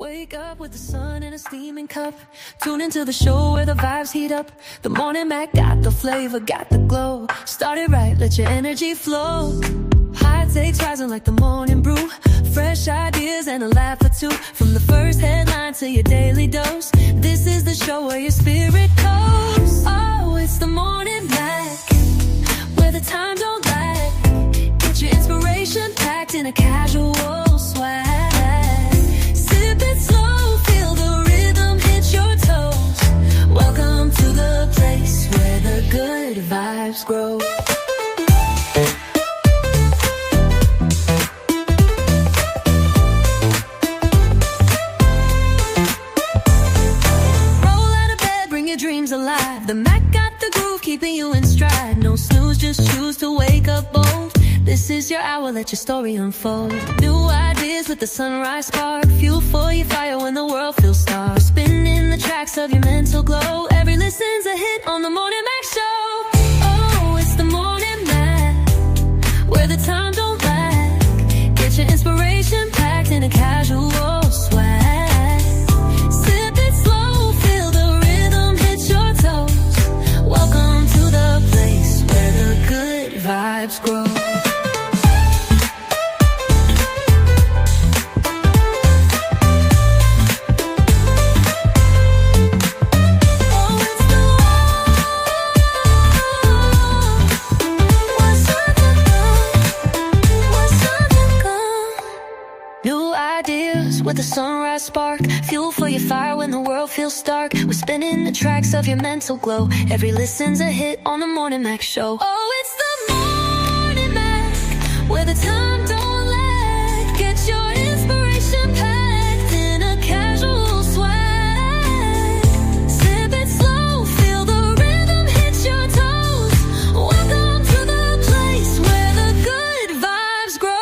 Wake up with the sun in a steaming cup. Tune into the show where the vibes heat up. The Morning Mac got the flavor, got the glow. Start it right, let your energy flow. High takes rising like the morning brew. Fresh ideas and a laugh or two. From the first headline to your daily dose. This is the show where your spirit goes. Oh, it's the Morning Mac, where the time don't lag. Get your inspiration packed in a casual swag. Sip it slow, feel the rhythm hit your toes. Welcome to the place where the good vibes grow. Alive. The Mac got the groove, keeping you in stride. No snooze, just choose to wake up bold. This is your hour, let your story unfold. New ideas with the sunrise spark. Fuel for your fire when the world feels stark. Spinning the tracks of your mental glow. Every listen's a hit on the Morning Mac Show. Oh, it's the Morning Mac, where the time don't lag. Get your inspiration packed in a casual swag. Welcome to the place where the good vibes grow. With a sunrise spark, fuel for your fire when the world feels stark. We're spinning the tracks of your mental glow. Every listen's a hit on the Morning Mac Show. Oh, it's the Morning Mac, where the time don't lag. Get your inspiration packed in a casual swag. Sip it slow, feel the rhythm hit your toes. Welcome to the place where the good vibes grow.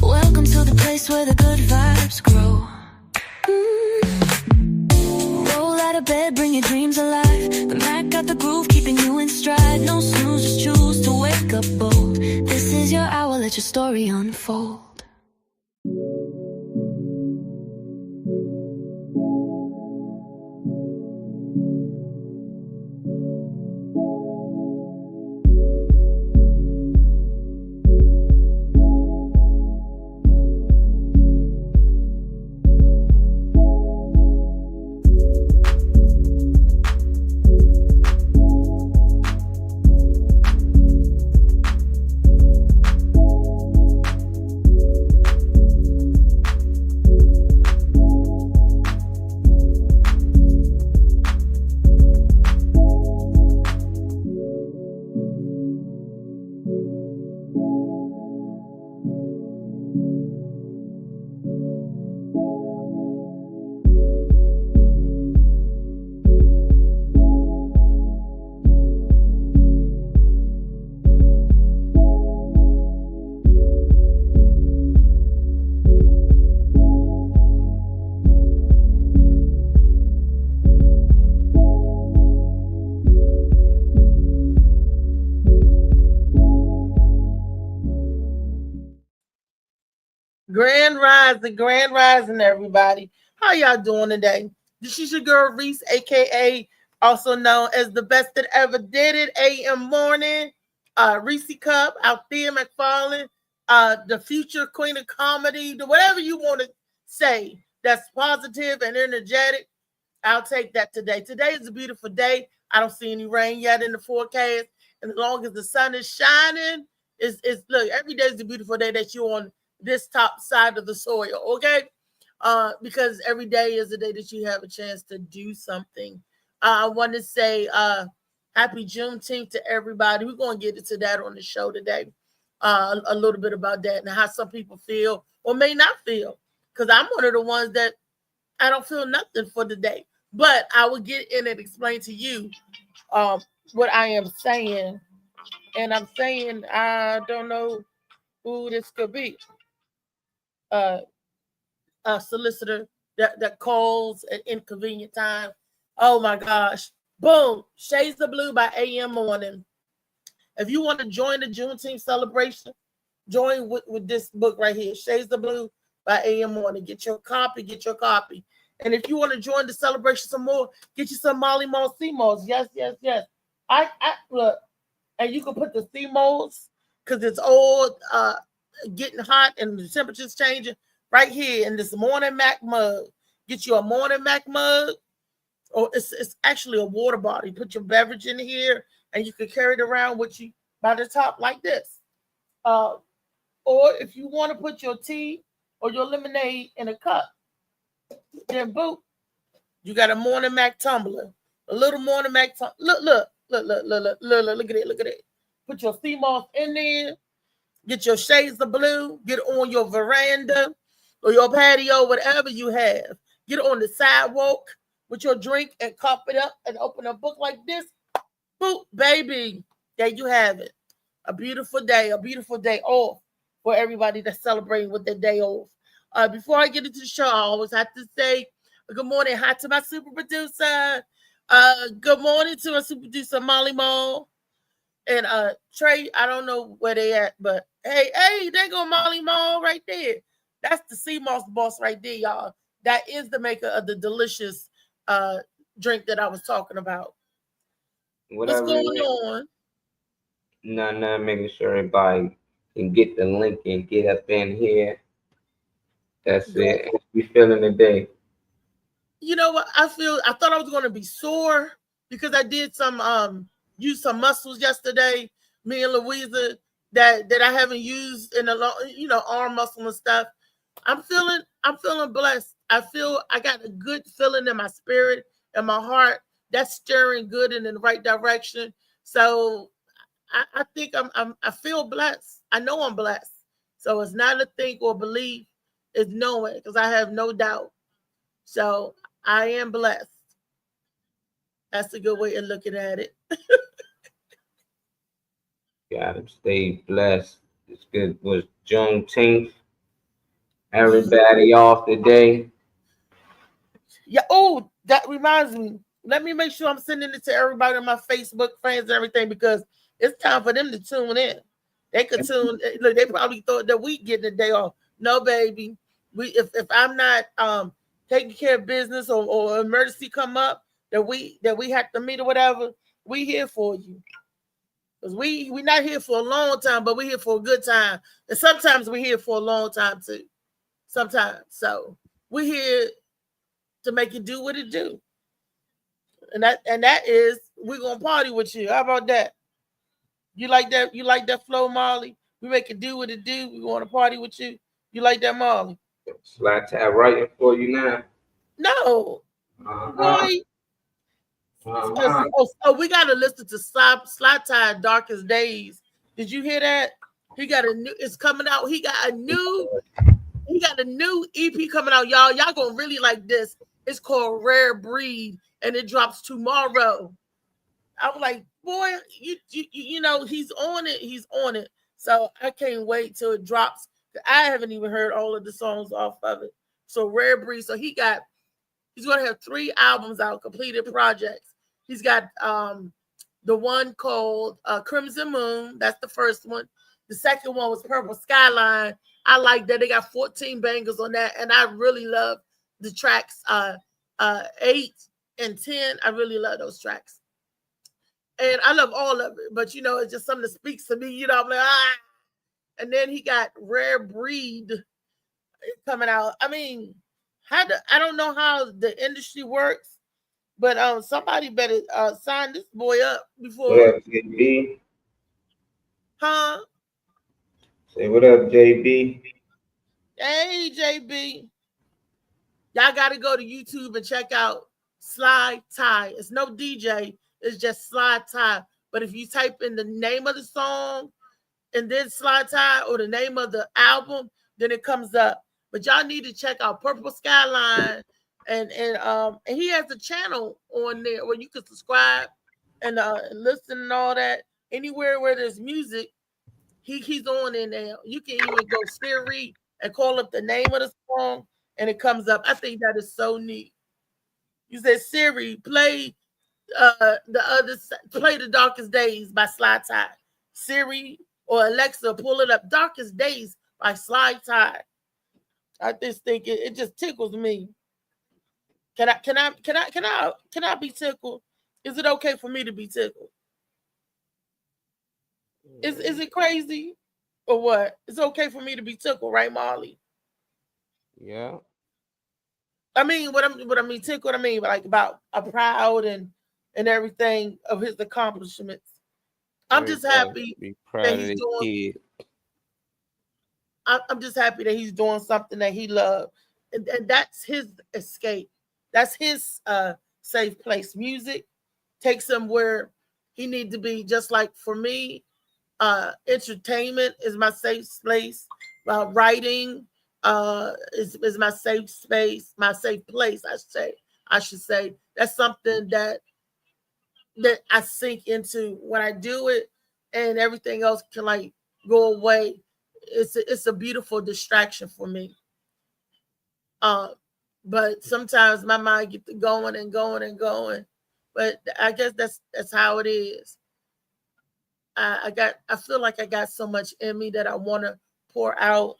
Welcome to the place where the good vibes grow. Roll out of bed, bring your dreams alive. The Mac got the groove, keeping you in stride. No snooze, just choose to wake up bold. This is your hour, let your story unfold. Grand rising, everybody. How y'all doing today? This is your girl Reese, aka also known as the best that ever did it. AM morning, Reese Cup, Althea McFarlane, the future queen of comedy, whatever you want to say that's positive and energetic. I'll take that today. Today is a beautiful day. I don't see any rain yet in the forecast, and as long as the sun is shining, it's look. Every day is a beautiful day that you're on this top side of the soil, okay? Because every day is a day that you have a chance to do something. I want to say happy Juneteenth to everybody. We're going to get into that on the show today. A little bit about that and how some people feel or may not feel. Because I'm one of the ones that I don't feel nothing for the day. But I will get in and explain to you what I am saying, and I'm saying I don't know who this could be. Uh, a solicitor that calls at inconvenient time. Oh my gosh! Boom! Shades of Blue by AM Morning. If you want to join the Juneteenth celebration, join with this book right here, Shades of Blue by AM Morning. Get your copy. Get your copy. And if you want to join the celebration some more, get you some Molly Mall sea moss. Yes, yes, yes. I look, and you can put the sea moss because it's all getting hot and the temperature's changing right here in this Morning Mac mug. Get you a Morning Mac mug, or it's actually a water bottle. You put your beverage in here, and you can carry it around with you by the top like this. Or if you want to put your tea or your lemonade in a cup, then boop, you got a Morning Mac tumbler, a little Morning Mac tumbler. Look at it, look at it. Put your sea moss in there. Get your shades of blue. Get on your veranda or your patio, whatever you have. Get on the sidewalk with your drink and cup it up and open a book like this. Boop, baby. There you have it. A beautiful day off for everybody that's celebrating with their day off. Before I get into the show, I always have to say good morning. Hi to my super producer. Good morning to my super producer, Molly Mall. And Trey, I don't know where they at, but hey, there go Molly Mall right there. That's the sea moss boss right there, y'all. That is the maker of the delicious drink that I was talking about. What's going on? No, making sure everybody can get the link and get up in here. That's it. We feeling the day. You know what? I thought I was going to be sore because I did some use some muscles yesterday. Me and Louisa that I haven't used in a long, arm muscle and stuff. I'm feeling blessed. I feel I got a good feeling in my spirit and my heart. That's stirring good and in the right direction. So I think I feel blessed. I know I'm blessed. So it's not a think or believe, it's knowing, because I have no doubt. So I am blessed. That's a good way of looking at it. Gotta stay blessed. It's good. Was Juneteenth. Everybody off today. Yeah. Oh, that reminds me. Let me make sure I'm sending it to everybody on my Facebook friends and everything, because it's time for them to tune in. They could tune. Look, they probably thought that we getting the day off. No, baby. If I'm not taking care of business or emergency come up that we have to meet or whatever, we here for you. Because we not here for a long time, but we here for a good time. And sometimes we here for a long time too. Sometimes. So we here to make it do what it do. And that is we're gonna party with you. How about that? You like that? You like that flow, Molly? We make it do what it do. We want to party with you. You like that, Molly? Slide tab writing for you now. No. Boy. Oh, we gotta listen to Slide Tie Darkest Days. Did you hear that? He got a new, it's coming out. He got a new EP coming out, y'all. Y'all gonna really like this. It's called Rare Breed, and it drops tomorrow. I was like, boy, you know, he's on it. He's on it. So I can't wait till it drops. I haven't even heard all of the songs off of it. So Rare Breed. So he's gonna have 3 albums out, completed projects. He's got the one called Crimson Moon. That's the first one. The second one was Purple Skyline. I like that. They got 14 bangers on that, and I really love the tracks 8 and 10. I really love those tracks. And I love all of it, but it's just something that speaks to me. I'm like, ah. And then he got Rare Breed coming out. I mean, I don't know how the industry works, but somebody better sign this boy up before. What up, JB? Huh? Say what up, JB? Hey, JB. Y'all got to go to YouTube and check out Slide Tie. It's no DJ. It's just Slide Tie. But if you type in the name of the song and then Slide Tie or the name of the album, then it comes up. But y'all need to check out Purple Skyline, and he has a channel on there where you can subscribe and listen and all that. Anywhere where there's music, he's on in there. You can even go Siri and call up the name of the song, and it comes up. I think that is so neat. You said Siri, play the Darkest Days by Sly Tie. Siri or Alexa, pull it up. Darkest Days by Sly Tie. I just think it just tickles me. Can I be tickled? Is it okay for me to be tickled? Is it crazy or what? It's okay for me to be tickled, right, Marley? Yeah. I mean, what I mean tickled. I mean like about a proud and everything of his accomplishments. I'm just happy be that proud of he's the doing. kid. I'm just happy that he's doing something that he loves, and that's his escape. That's his safe place. Music takes him where he needs to be. Just like for me, entertainment is my safe place. Writing is my safe space, my safe place. I should say that's something that I sink into when I do it, and everything else can like go away. It's a beautiful distraction for me. Um, but sometimes my mind gets going and going and going. But I guess that's how it is. I feel like I got so much in me that I want to pour out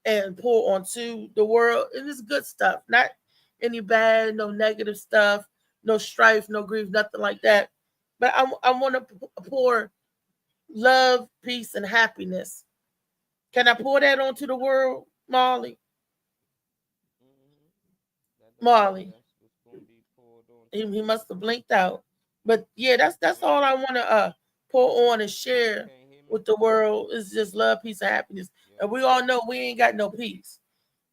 and pour onto the world, and it's good stuff, not any bad, no negative stuff, no strife, no grief, nothing like that. But I want to pour love, peace, and happiness. Can I pour that onto the world, Marley? Marley, he must have blinked out. But yeah, that's all I want to pour on and share with the world is just love, peace, and happiness. And we all know we ain't got no peace.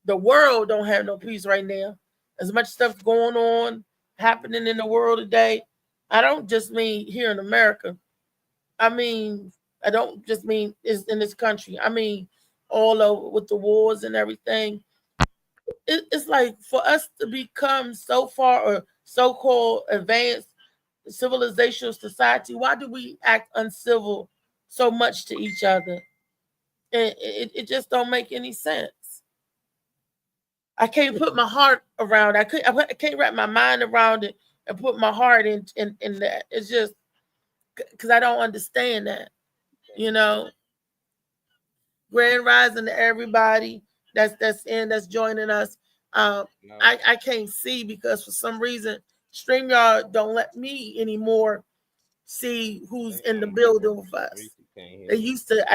The world don't have no peace right now. As much stuff going on happening in the world today. I don't just mean here in America. I mean, I don't just mean is in this country. I mean, all over with the wars and everything. It's like for us to become so far or so-called advanced civilizational society, why do we act uncivil so much to each other? And it just don't make any sense. I can't put my heart around. I can't wrap my mind around it and put my heart in that. It's just because I don't understand that. You know, grand rising to everybody that's joining us. I can't see because for some reason StreamYard don't let me anymore see who's in the building with us. I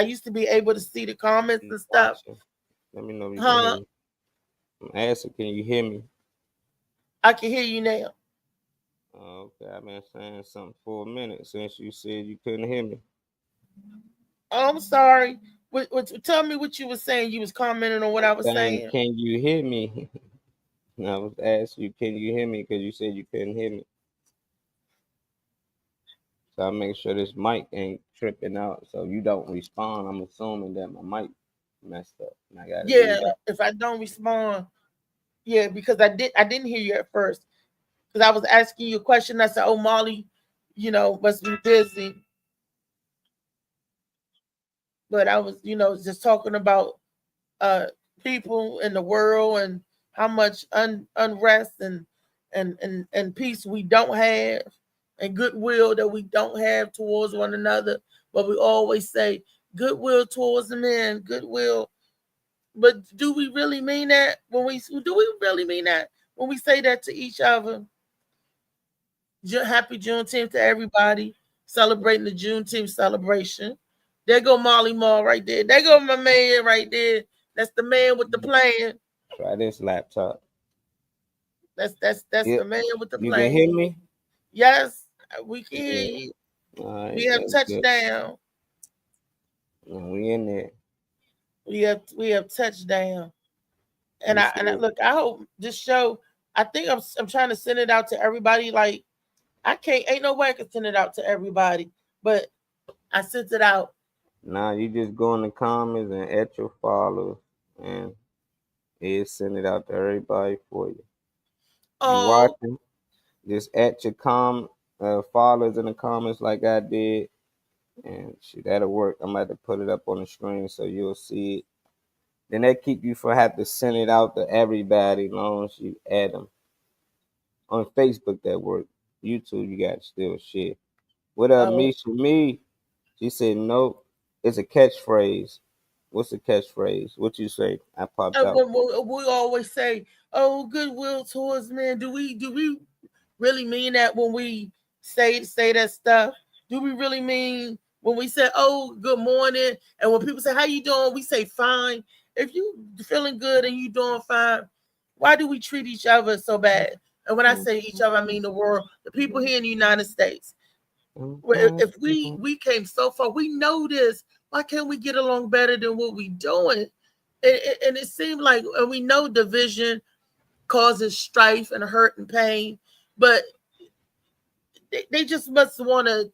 used to be able to see the comments and stuff. Let me know if you can hear Huh? me. I'm asking, can you hear me? I can hear you now. Okay, I've been saying something for a minute since you said you couldn't hear me. Oh, I'm sorry. Tell me what you were saying. You was commenting on what I was Saying, saying. can you hear me? I was asking you, can you hear me? Because you said you couldn't hear me. So I make sure this mic ain't tripping out. So you don't respond. I'm assuming that my mic messed up. And I gotta do Yeah, that. if I don't respond, yeah, because I didn't hear you at first. Because I was asking you a question. I said, "Oh, Molly, must be busy." But I was, just talking about uh people in the world and how much unrest and peace we don't have and goodwill that we don't have towards one another. But we always say goodwill towards the men, goodwill. But do we really mean that do we really mean that when we say that to each other? Happy Juneteenth to everybody celebrating the Juneteenth celebration. There go Molly Mall right there. There go my man right there. That's the man with the plan. Try this laptop. That's Yep. the man with the You can hear plan. me? Yes, we can hear Yeah. you. All We right, have that's good. touchdown. We in there. We have touchdown. And You I see look. I hope this show. I think I'm trying to send it out to everybody. Like I can't. Ain't no way I can send it out to everybody. But I sent it out. Nah, you just go in the comments and at your followers, and it send it out to everybody for you. You Oh, watching? Just at your followers in the comments like I did, and shit, that'll work. I'm about to put it up on the screen so you'll see it. Then that keep you from having to send it out to everybody as long as you add them. On Facebook that work. YouTube you got to still share. What up, Oh, Misha? Me? She said nope. It's a catchphrase. What's the catchphrase? What you say? I popped out. we always say, "Oh, goodwill towards men." Do we really mean that when we say that stuff? Do we really mean when we say, "Oh, good morning," and when people say, "How you doing?" We say, "Fine." If you feeling good and you doing fine, why do we treat each other so bad? And when I say each other, I mean the world, the people here in the United States. If we came so far, we know this. Why can't we get along better than what we doing? And it seemed like, and we know division causes strife and hurt and pain, but they just must want to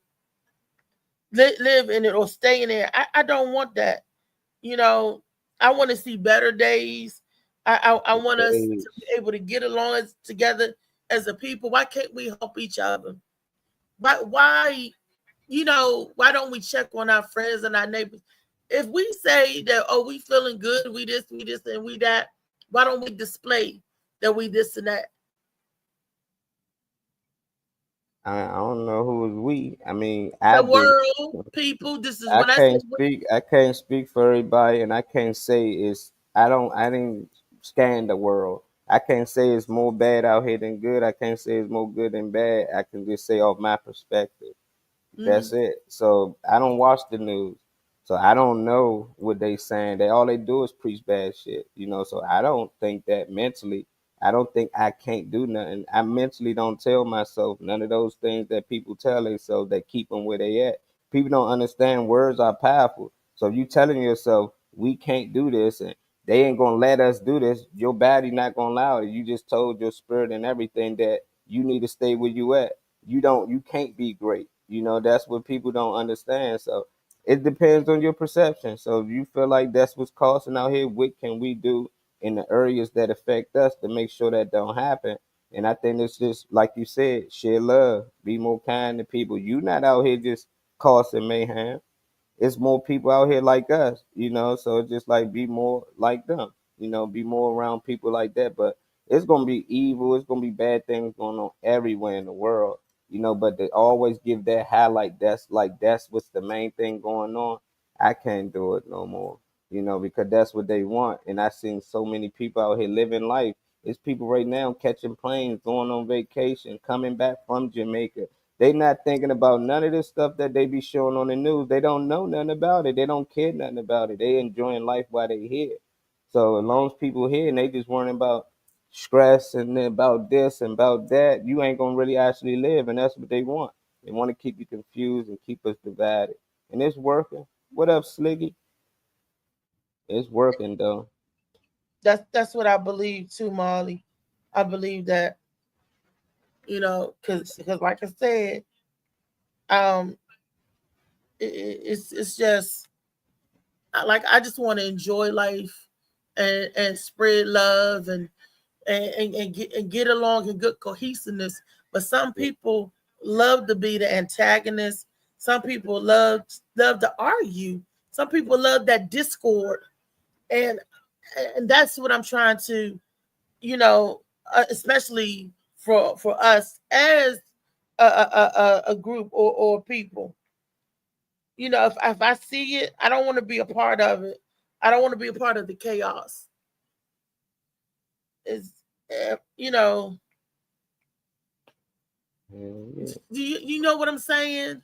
live in it or stay in it. I don't want that. You know, I want to see better days. I want us to be able to get along together as a people. Why can't we help each other? Why why don't we check on our friends and our neighbors? If we say that, oh, we feeling good, we this, and we that, why don't we display that we this and that? I don't know who is we. I mean, The I do. world, people, this is when I say I can't speak for everybody, and I can't say it's. I didn't scan the world. I can't say it's more bad out here than good. I can't say it's more good than bad. I can just say off my perspective. That's mhm. it. So I don't watch the news. So I don't know what they saying. All they do is preach bad shit, you know. So I don't think that mentally, I don't think I can't do nothing. I mentally don't tell myself none of those things that people tell themselves that keep them where they at. People don't understand words are powerful. So if you telling yourself we can't do this and they ain't gonna let us do this, your body not gonna allow it. You just told your spirit and everything that you need to stay where you at. You can't be great. You know, that's what people don't understand. So it depends on your perception. So if you feel like that's what's causing out here, what can we do in the areas that affect us to make sure that don't happen? And I think it's just like you said, share love, be more kind to people. You not out here just causing mayhem. It's more people out here like us, you know. So it's just like be more like them, you know, be more around people like that. But it's gonna be evil, it's gonna be bad things going on everywhere in the world, you know. But they always give that highlight. That's what's the main thing going on. I can't do it no more, you know, because that's what they want. And I've seen so many people out here living life. It's people right now catching planes, going on vacation, coming back from Jamaica. They not thinking about none of this stuff that they be showing on the news. They don't know nothing about it. They don't care nothing about it. They enjoying life while they here. So as long as people here and they just worrying about stress and then about this and about that, you ain't gonna really actually live. And that's what they want. They want to keep you confused and keep us divided. And it's working. What up, Sliggy? It's working though. That's what I believe too, Molly. I believe that, because like I said, um, it's just I just want to enjoy life and spread love and get along in good cohesiveness. But some people love to be the antagonist. Some people love to argue. Some people love that discord, and and that's what I'm trying to, especially for us as a group or people. If I see it, I don't want to be a part of it. I don't want to be a part of the chaos. Is uh, you know Yeah. do you know what I'm saying?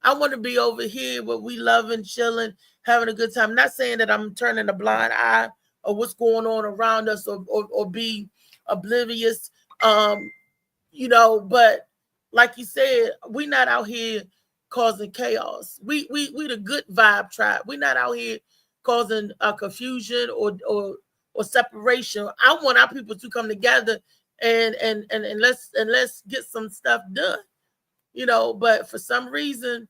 I want to be over here where we loving, chilling, having a good time. Not saying that I'm turning a blind eye of what's going on around us or be oblivious. Um, but like you said, we not out here causing chaos. We the good vibe tribe. We not out here causing confusion or separation. I want our people to come together and let's get some stuff done. But for some reason,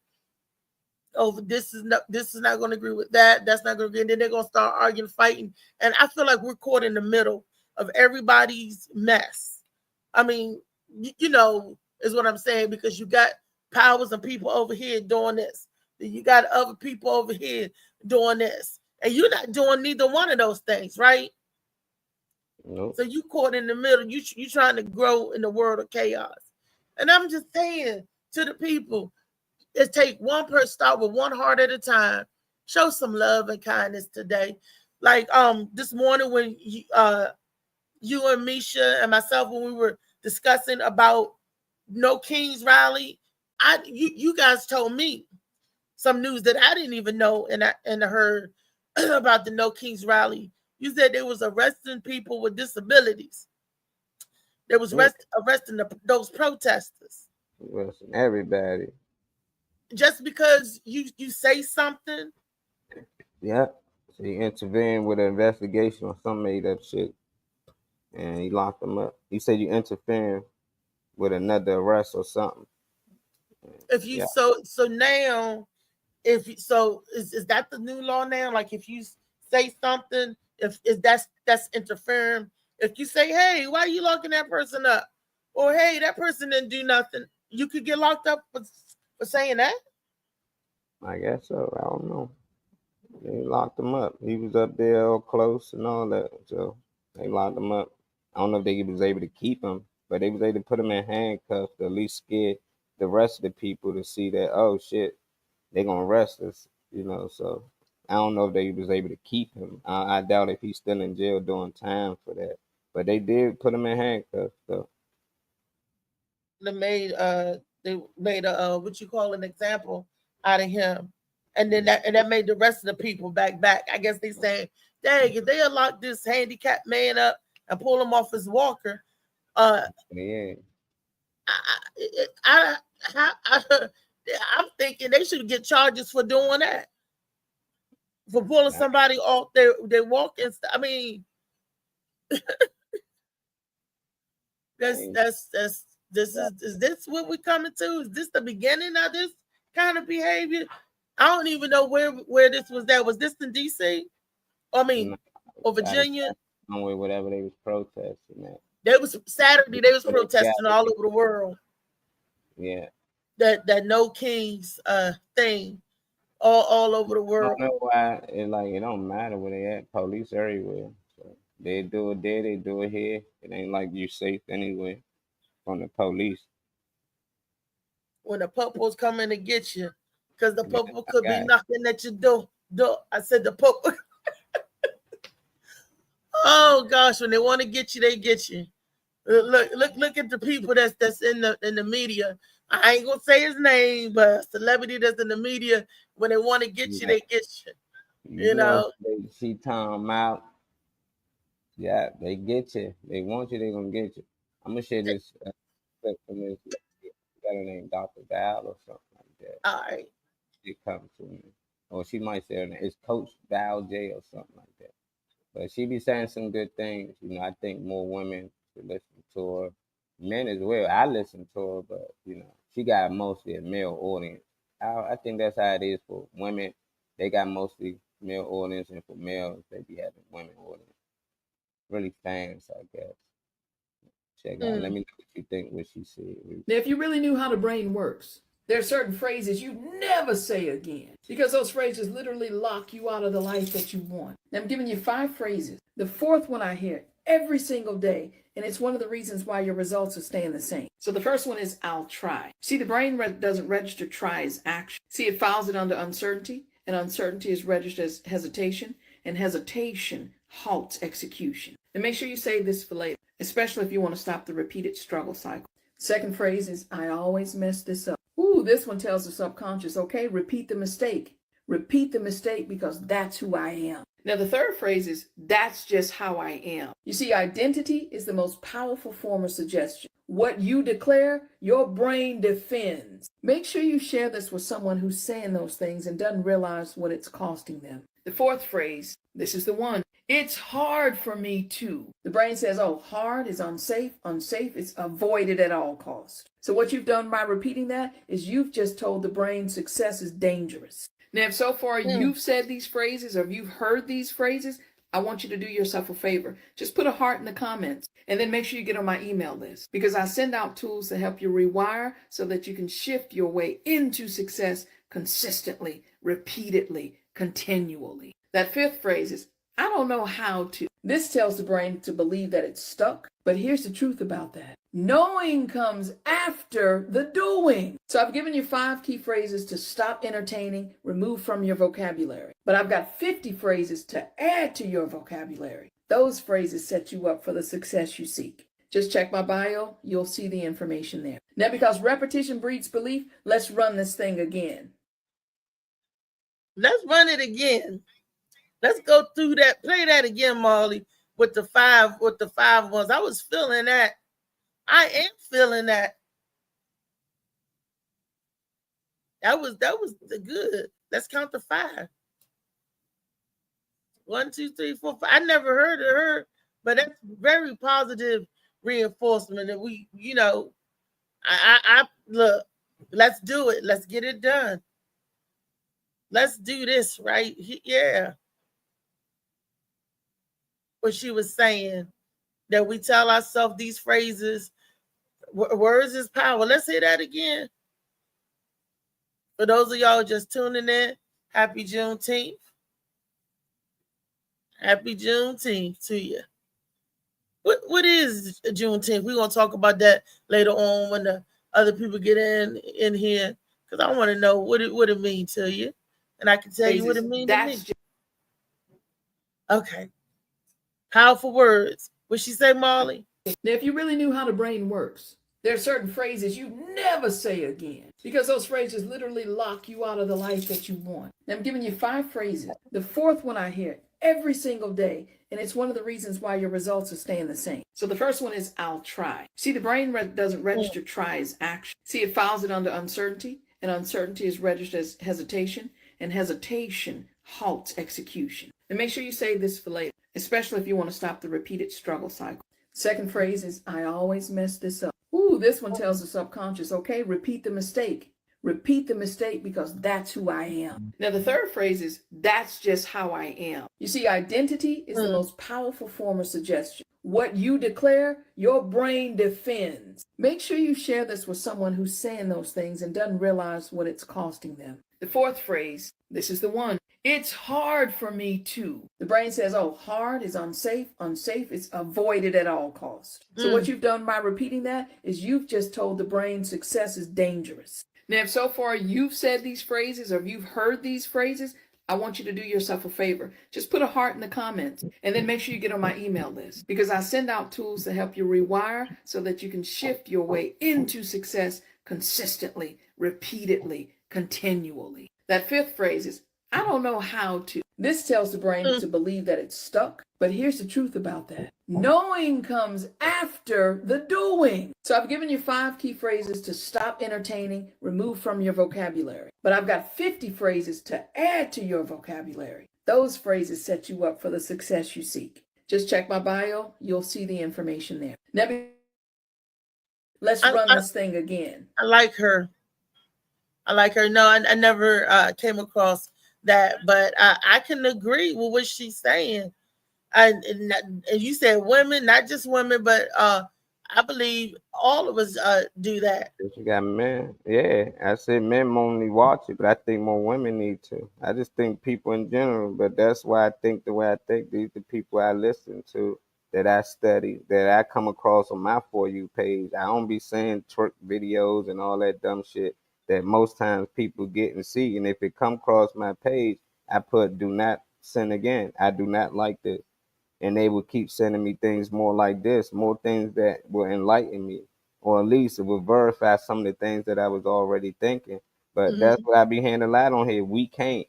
oh, this is not going to agree with that. That's not going to agree. And then they're going to start arguing, fighting. And I feel like we're caught in the middle of everybody's mess. I mean, is what I'm saying, because you got powers and people over here doing this. You got other people over here doing this. And you're not doing neither one of those things, right? Nope. So you caught in the middle. You trying to grow in the world of chaos. And I'm just saying to the people, let's take one person, start with one heart at a time. Show some love and kindness today. Like this morning when you and Misha and myself, when we were discussing about No Kings rally, you guys told me some news that I didn't even know, and I heard about the No Kings rally. You said they was arresting people with disabilities. They was arresting those protesters. Arresting everybody. Just because you say something. Yeah. So he intervened with an investigation or some made up shit, and he locked them up. He said you interfering with another arrest or something. If you so now, if is that the new law now? Like if you say something, if that's interfering. If you say, hey, why are you locking that person up? Or hey, that person didn't do nothing, you could get locked up for saying that? I guess so. I don't know. They locked him up. He was up there all close and all that. So they locked him up. I don't know if they was able to keep him, but they was able to put him in handcuffs to at least scare the rest of the people to see that, oh shit, they're gonna arrest us, so I don't know if they was able to keep him. I doubt if he's still in jail doing time for that. But they did put him in handcuffs, so They made a what you call an example out of him. And then that made the rest of the people back. I guess they saying, dang, if they lock this handicapped man up and pull him off his walker, yeah. I'm thinking they should get charges for doing that, for pulling somebody off their walking. I mean, is this what we're coming to? Is this the beginning of this kind of behavior? I don't even know where this was at. Was this in DC? I mean, or Virginia? Somewhere, whatever they was protesting at. They was Saturday. They was protesting all over the world. Yeah. That No Kings thing, all over the world. I don't know why it don't matter where they at. Police everywhere. So they do it there, they do it here. It ain't like you safe anywhere from the police. When the popos come in to get you, because the popo could be knocking at your door. I said the popo. Oh gosh, when they want to get you, they get you. Look at the people that's in the media. I ain't gonna say his name, but a celebrity that's in the media, when they want to get you, they get you. You know. She time out. Yeah, they get you. They want you, they're gonna get you. I'm gonna share this clip from this got her name Dr. Val or something like that. All right. She comes to me. Or she might say her name. It's Coach Val J or something like that. But she be saying some good things. I think more women should listen to her. Men as well. I listen to her, but she got mostly a male audience. I think that's how it is for women. They got mostly male audience, and for males, they be having women audience. Really fans, I guess. Check out. Let me know what you think. What she said. Now, if you really knew how the brain works, there are certain phrases you never say again, because those phrases literally lock you out of the life that you want. Now, I'm giving you 5 phrases. The 4th one I hear every single day, and it's one of the reasons why your results are staying the same. So the first one is, I'll try. See, the brain doesn't register try as action. See, it files it under uncertainty, and uncertainty is registered as hesitation, and hesitation halts execution. And make sure you save this for later, especially if you want to stop the repeated struggle cycle. Second phrase is, I always mess this up. Ooh, this one tells the subconscious, okay, repeat the mistake. Repeat the mistake because that's who I am. Now, the third phrase is, that's just how I am. You see, identity is the most powerful form of suggestion. What you declare, your brain defends. Make sure you share this with someone who's saying those things and doesn't realize what it's costing them. The 4th phrase, this is the one. It's hard for me too. The brain says, oh, hard is unsafe. Unsafe is avoided at all costs. So what you've done by repeating that is you've just told the brain success is dangerous. Now, if so far you've said these phrases or if you've heard these phrases, I want you to do yourself a favor. Just put a heart in the comments and then make sure you get on my email list, because I send out tools to help you rewire so that you can shift your way into success consistently, repeatedly, continually. That fifth phrase is, I don't know how to. This tells the brain to believe that it's stuck, but here's the truth about that. Knowing comes after the doing. So I've given you 5 key phrases to stop entertaining, remove from your vocabulary. But I've got 50 phrases to add to your vocabulary. Those phrases set you up for the success you seek. Just check my bio, you'll see the information there. Now, because repetition breeds belief, let's run this thing again. Let's run it again. Let's go through that. Play that again, Marley, with the five ones. I was feeling that. I am feeling that. That was good. Let's count to 5. 1, 2, 3, 4, 5. I never heard of her, but that's very positive reinforcement. And we, I look. Let's do it. Let's get it done. Let's do this, right? Yeah. What she was saying, that we tell ourselves these phrases, words is power. Let's hear that again. For those of y'all just tuning in, happy Juneteenth. Happy Juneteenth to you. What is Juneteenth? We're going to talk about that later on when the other people get in here, because I want to know what it means to you. And I can tell you what it means to me. Okay. Powerful words. What she say, Marley? Now, if you really knew how the brain works, there are certain phrases you never say again, because those phrases literally lock you out of the life that you want. Now, I'm giving you 5 phrases. The 4th one I hear every single day, and it's one of the reasons why your results are staying the same. So the first one is, I'll try. See, the brain doesn't register try as action. See, it files it under uncertainty, and uncertainty is registered as hesitation, and hesitation halts execution. And make sure you save this for later, especially if you want to stop the repeated struggle cycle. Second phrase is, I always mess this up. Ooh, this one tells the subconscious, okay, repeat the mistake. Repeat the mistake, because that's who I am. Now, the third phrase is, that's just how I am. You see, identity is the most powerful form of suggestion. What you declare, your brain defends. Make sure you share this with someone who's saying those things and doesn't realize what it's costing them. The 4th phrase, this is the one. It's hard for me too. The brain says, oh, hard is unsafe. Unsafe is avoided at all costs. So what you've done by repeating that is you've just told the brain success is dangerous. Now, if so far you've said these phrases or if you've heard these phrases, I want you to do yourself a favor. Just put a heart in the comments and then make sure you get on my email list, because I send out tools to help you rewire so that you can shift your way into success consistently, repeatedly, continually. That 5th phrase is, I don't know how to. This tells the brain to believe that it's stuck, but here's the truth about that. Knowing comes after the doing. So I've given you 5 key phrases to stop entertaining, remove from your vocabulary. But I've got 50 phrases to add to your vocabulary. Those phrases set you up for the success you seek. Just check my bio, you'll see the information there. Now, let's run this thing again. I like her. No, I never came across that, but I can agree with what she's saying. And you said women, not just women, but I believe all of us do that. You got men. Yeah, I said men only watch it, but I think more women need to. I just think people in general, but that's why I think the way I think. These are the people I listen to, that I study, that I come across on my For You page. I don't be saying twerk videos and all that dumb shit that most times people get and see. And if it come across my page, I put do not sin again. I do not like this. And they will keep sending me things more like this, more things that will enlighten me, or at least it will verify some of the things that I was already thinking. But that's what I be hearing a lot on here. We can't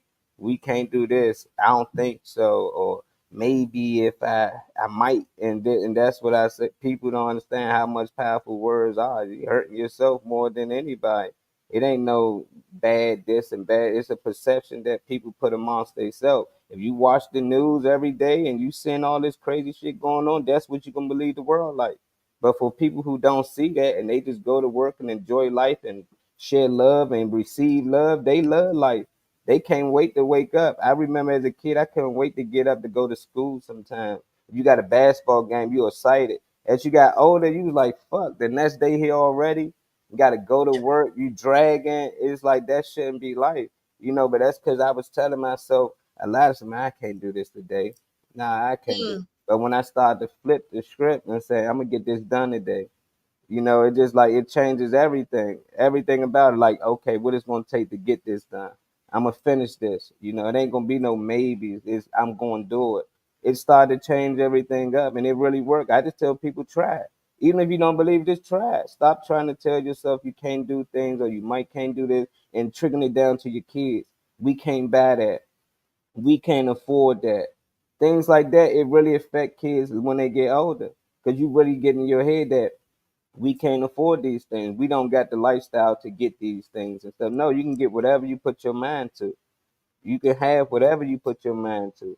do this. I don't think so. Or maybe if I might. And that's what I said. People don't understand how much powerful words are. You're hurting yourself more than anybody. It ain't no bad this and bad. It's a perception that people put amongst themselves. If you watch the news every day and you seeing all this crazy shit going on, that's what you're going to believe the world like. But for people who don't see that and they just go to work and enjoy life and share love and receive love, they love life. They can't wait to wake up. I remember as a kid, I couldn't wait to get up to go to school sometimes. If you got a basketball game, you excited. As you got older, you was like, fuck, the next day here already. You got to go to work. You dragging. It's like that shouldn't be life, But that's because I was telling myself a lot of time, I can't do this today. Nah, I can't do it. Mm. But when I started to flip the script and say, I'm gonna get this done today, it just like it changes everything about it. Like, okay, what it's gonna take to get this done? I'm gonna finish this. It ain't gonna be no maybes. It's I'm gonna do it. It started to change everything up, and it really worked. I just tell people try it. Even if you don't believe, just try it. Stop trying to tell yourself you can't do things or you might can't do this and trickling it down to your kids. We can't buy that. We can't afford that. Things like that, it really affect kids when they get older. Because you really get in your head that we can't afford these things. We don't got the lifestyle to get these things and stuff. No, you can get whatever you put your mind to. You can have whatever you put your mind to.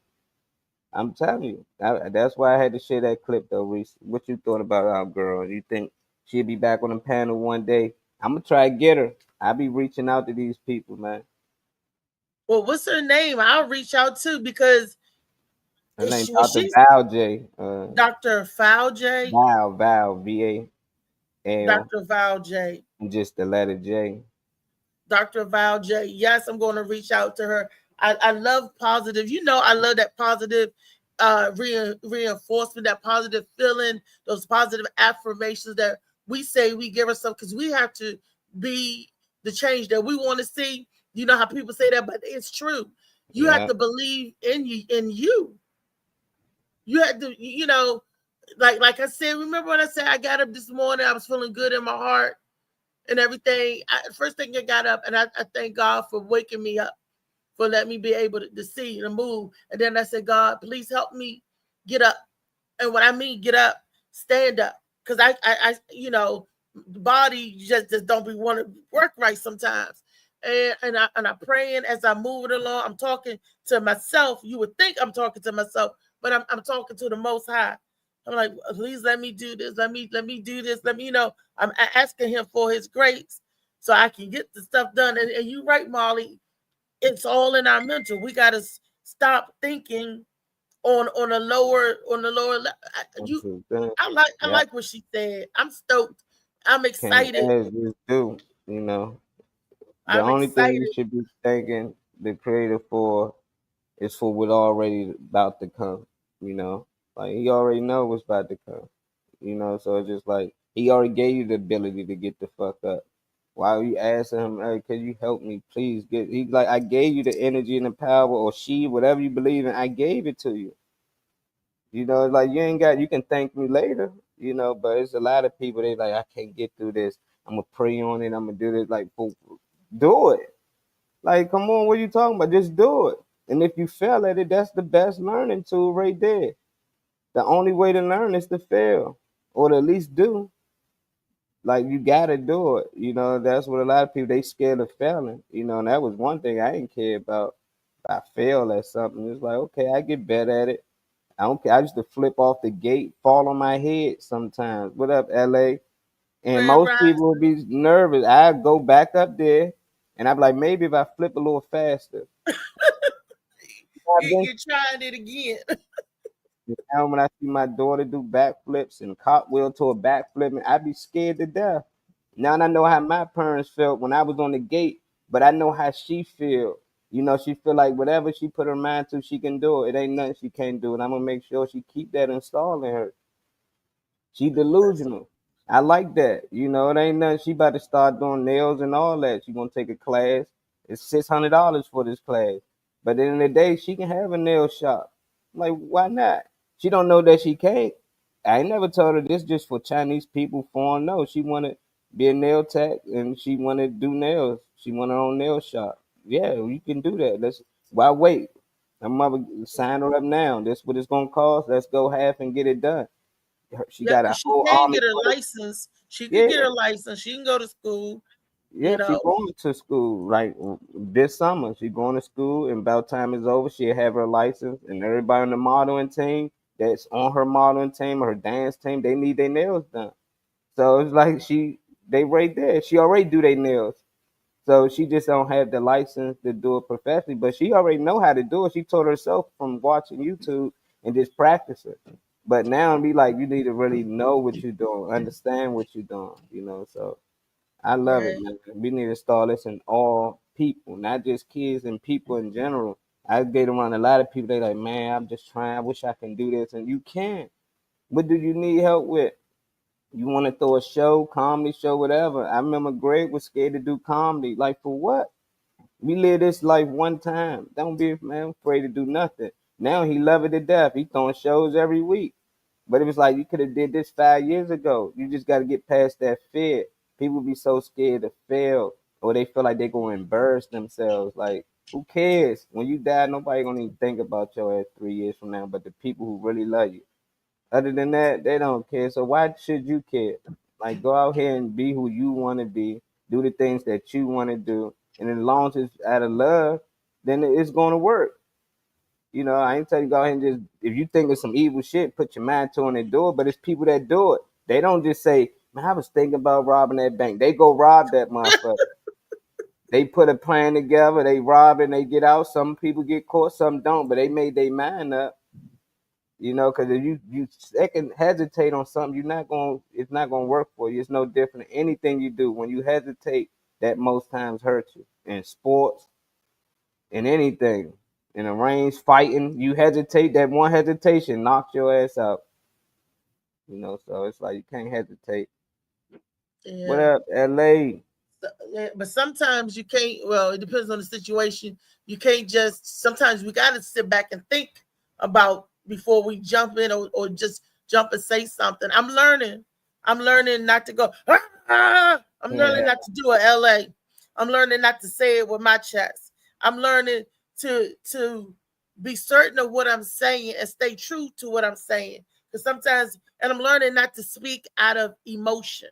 I'm telling you. That's why I had to share that clip though, Reese. What you thought about our girl? You think she'll be back on the panel one day? I'm gonna try to get her. I'll be reaching out to these people, man. Well, what's her name? I'll reach out too because Her name was Dr. she Val J. Dr. Foul J? Val VAL, Dr. Val J. and just the letter J. Dr. Val J. Yes, I'm going to reach out to her. I love positive. I love that positive reinforcement, that positive feeling, those positive affirmations that we say we give ourselves because we have to be the change that we want to see. You know how people say that, but it's true. You have to believe in you. You had to, like I said, remember when I said I got up this morning, I was feeling good in my heart and everything. First thing I got up, and I thank God for waking me up, for letting me be able to see and move. And then I said, God, please help me get up. And what I mean, get up, stand up. Because the body just don't be want to work right sometimes. And I'm praying as I'm moving along. I'm talking to myself. You would think I'm talking to myself, but I'm talking to the Most High. I'm like, please let me do this. Let me do this. I'm asking Him for His grace so I can get the stuff done. And you're right, Molly. It's all in our mental. We got to stop thinking on a lower I like what she said. I'm stoked. I'm excited. Just do. The I'm only thing excited. you should be thanking the creator for is for what already about to come. Like he already know what's about to come. So it's just like he already gave you the ability to get the fuck up. Why are you asking him, hey, could you help me? Please get he like I gave you the energy and the power or she, whatever you believe in, I gave it to you. Like you can thank me later, but it's a lot of people they like, I can't get through this. I'm gonna pray on it, I'm gonna do this, like do it. Like, come on, what are you talking about? Just do it. And if you fail at it, that's the best learning tool right there. The only way to learn is to fail. Or to at least do. Like you gotta do it. That's what a lot of people they scared of failing. And that was one thing I didn't care about. If I fail at something, it's like, okay, I get better at it. I don't care. I used to flip off the gate, fall on my head sometimes. What up, LA? And Grand most Rise. people would be nervous. I go back up there and I'm like, maybe if I flip a little faster. You're trying it again. Now when I see my daughter do backflips and cartwheel to a backflip, and I be scared to death. Now I know how my parents felt when I was on the gate, but I know how she feel. She feel like whatever she put her mind to, she can do it. It ain't nothing she can't do, and I'm gonna make sure she keep that installed in her. She delusional. I like that. It ain't nothing. She about to start doing nails and all that. She gonna take a class. It's $600 for this class. But at the end of the day, she can have a nail shop. Like, why not? She don't know that she can't. I ain't never told her this just for Chinese people, foreign. No, she wanna be a nail tech and she wanna do nails. She want her own nail shop. Yeah, you can do that. Why wait? I'm mother sign her up now. That's what it's gonna cost. Let's go half and get it done. She Yeah, got a because she whole can army. get her license. She can Yeah, get her license. She can go to school. yeah, she going to school like this summer. She going to school, and about time is over, she'll have her license. And everybody on the modeling team that's on her modeling team or her dance team, they need their nails done. So it's like they right there. She already do their nails. So she just don't have the license to do it professionally, but she already know how to do it. She taught herself from watching YouTube and just practicing. But now be like, you need to really know what you're doing, understand what you're doing, you know. So I love it, Right. man. We need to start listening all people, not just kids and people in general. I get around a lot of people. They like, man, I'm just trying. I wish I can do this, and you can. What do you need help with? You want to throw a show, comedy show, whatever. I remember Greg was scared to do comedy. Like for what? We live this life one time. Don't be man afraid to do nothing. Now he love it to death. He throwing shows every week. But it was like you could have did this 5 years ago. You just got to get past that fear. People be so scared to fail, or they feel like they're gonna embarrass themselves. Like who cares? When you die, nobody gonna even think about your ass 3 years from now. But the people who really love you. Other than that, they don't care. So why should you care? Like go out here and be who you want to be. Do the things that you want to do, and as long as it's out of love, then it's going to work. You know, I ain't telling you go ahead and just if you think of some evil shit, put your mind to it and do it. But it's people that do it. They don't just say, "Man, I was thinking about robbing that bank." They go rob that motherfucker. They put a plan together. They rob and they get out. Some people get caught, some don't. But they made their mind up. You know, because if you second hesitate on something, it's not gonna work for you. It's no different than anything you do. When you hesitate, that most times hurts you. In sports, in anything, in a range, fighting, you hesitate. That one hesitation knocks your ass out. You know, so it's like you can't hesitate. What Yeah. up, LA? Yeah, but sometimes you can't. Well, it depends on the situation. You can't just. Sometimes we got to sit back and think about before we jump in, or just jump and say something. I'm learning. I'm learning not to go. "Ah!" I'm learning Yeah. not to do a LA. I'm learning not to say it with my chest. I'm learning to be certain of what I'm saying and stay true to what I'm saying. Because sometimes, and I'm learning not to speak out of emotion.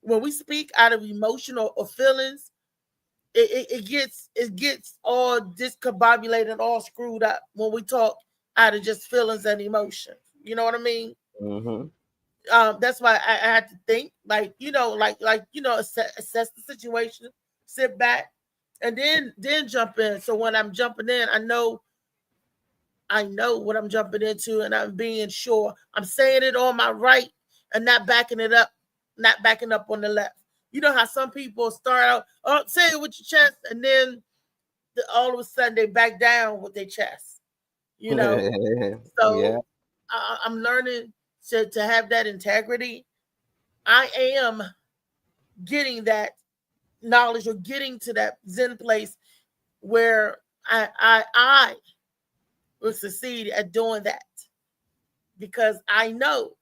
When we speak out of emotional or feelings, it gets all discombobulated, all screwed up when we talk out of just feelings and emotion. You know what I mean? Mm-hmm. That's why I had to think, like assess the situation, sit back, and then jump in. So when I'm jumping in, I know what I'm jumping into, and I'm being sure I'm saying it on my right and not backing it up, not backing up on the left. You know how some people start out, oh, say it with your chest, and then all of a sudden they back down with their chest. You know, Yeah. so I'm learning to have that integrity. I am getting that knowledge, or getting to that Zen place where I will succeed at doing that, because I know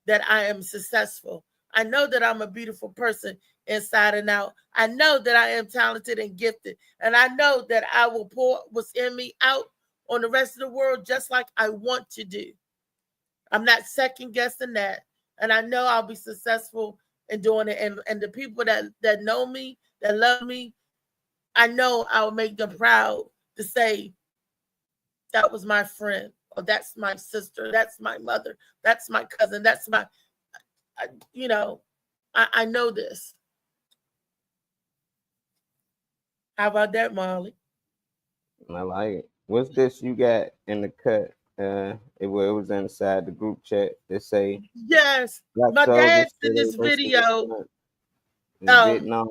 that I am successful. I know that I'm a beautiful person inside and out. I know that I am talented and gifted. And I know that I will pour what's in me out on the rest of the world just like I want to do. I'm not second guessing that. And I know I'll be successful in doing it. And the people that know me, that love me, I know I'll make them proud to say, that was my friend, or that's my sister, that's my mother, that's my cousin, that's my, I, you know, I know this. How about that, Molly? I like it. What's this you got in the cut? It was inside the group chat. They say Yes, black my soldiers dad's in still this missing the video. front in Um, Vietnam.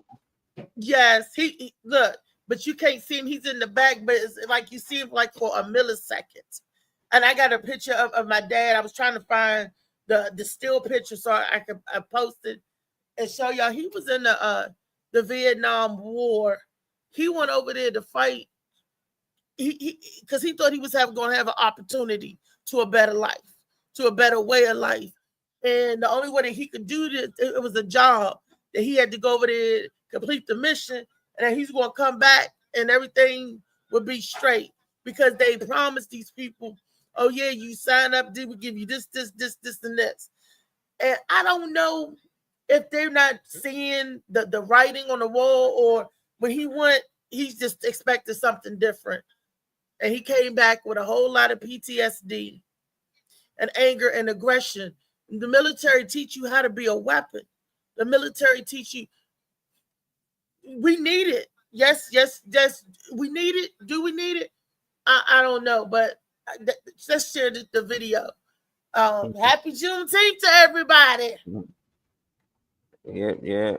yes, he look, but you can't see him. He's in the back, but it's like you see him like for a millisecond. And I got a picture of my dad. I was trying to find the still picture so I could post it and show y'all. He was in the Vietnam War. He went over there to fight. He because he thought he was going to have an opportunity to a better life, to a better way of life. And the only way that he could do this, it was a job that he had to go over there, complete the mission, and then he's going to come back and everything would be straight, because they promised these people, oh yeah, you sign up, they would give you this, and this. And I don't know if they're not seeing the writing on the wall, or when he went, he's just expected something different. And he came back with a whole lot of PTSD and anger and aggression. The military teach you how to be a weapon. The military teach you we need it. Yes, we need it. Do we need it? I don't know, but let's share the video. Happy Juneteenth to everybody. Yeah.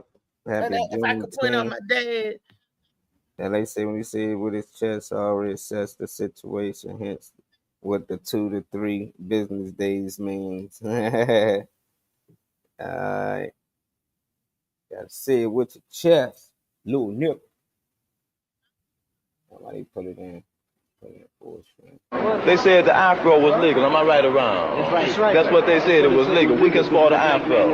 Happy If I could point out my dad. And they say when he said with his chest already assessed the situation, hence what the 2 to 3 business days means. Alright. Gotta say it with your chest, little nip. Somebody put it in. They said the afro was legal. Am I right or wrong? That's right. That's what they said. It was legal. We can sport an afro.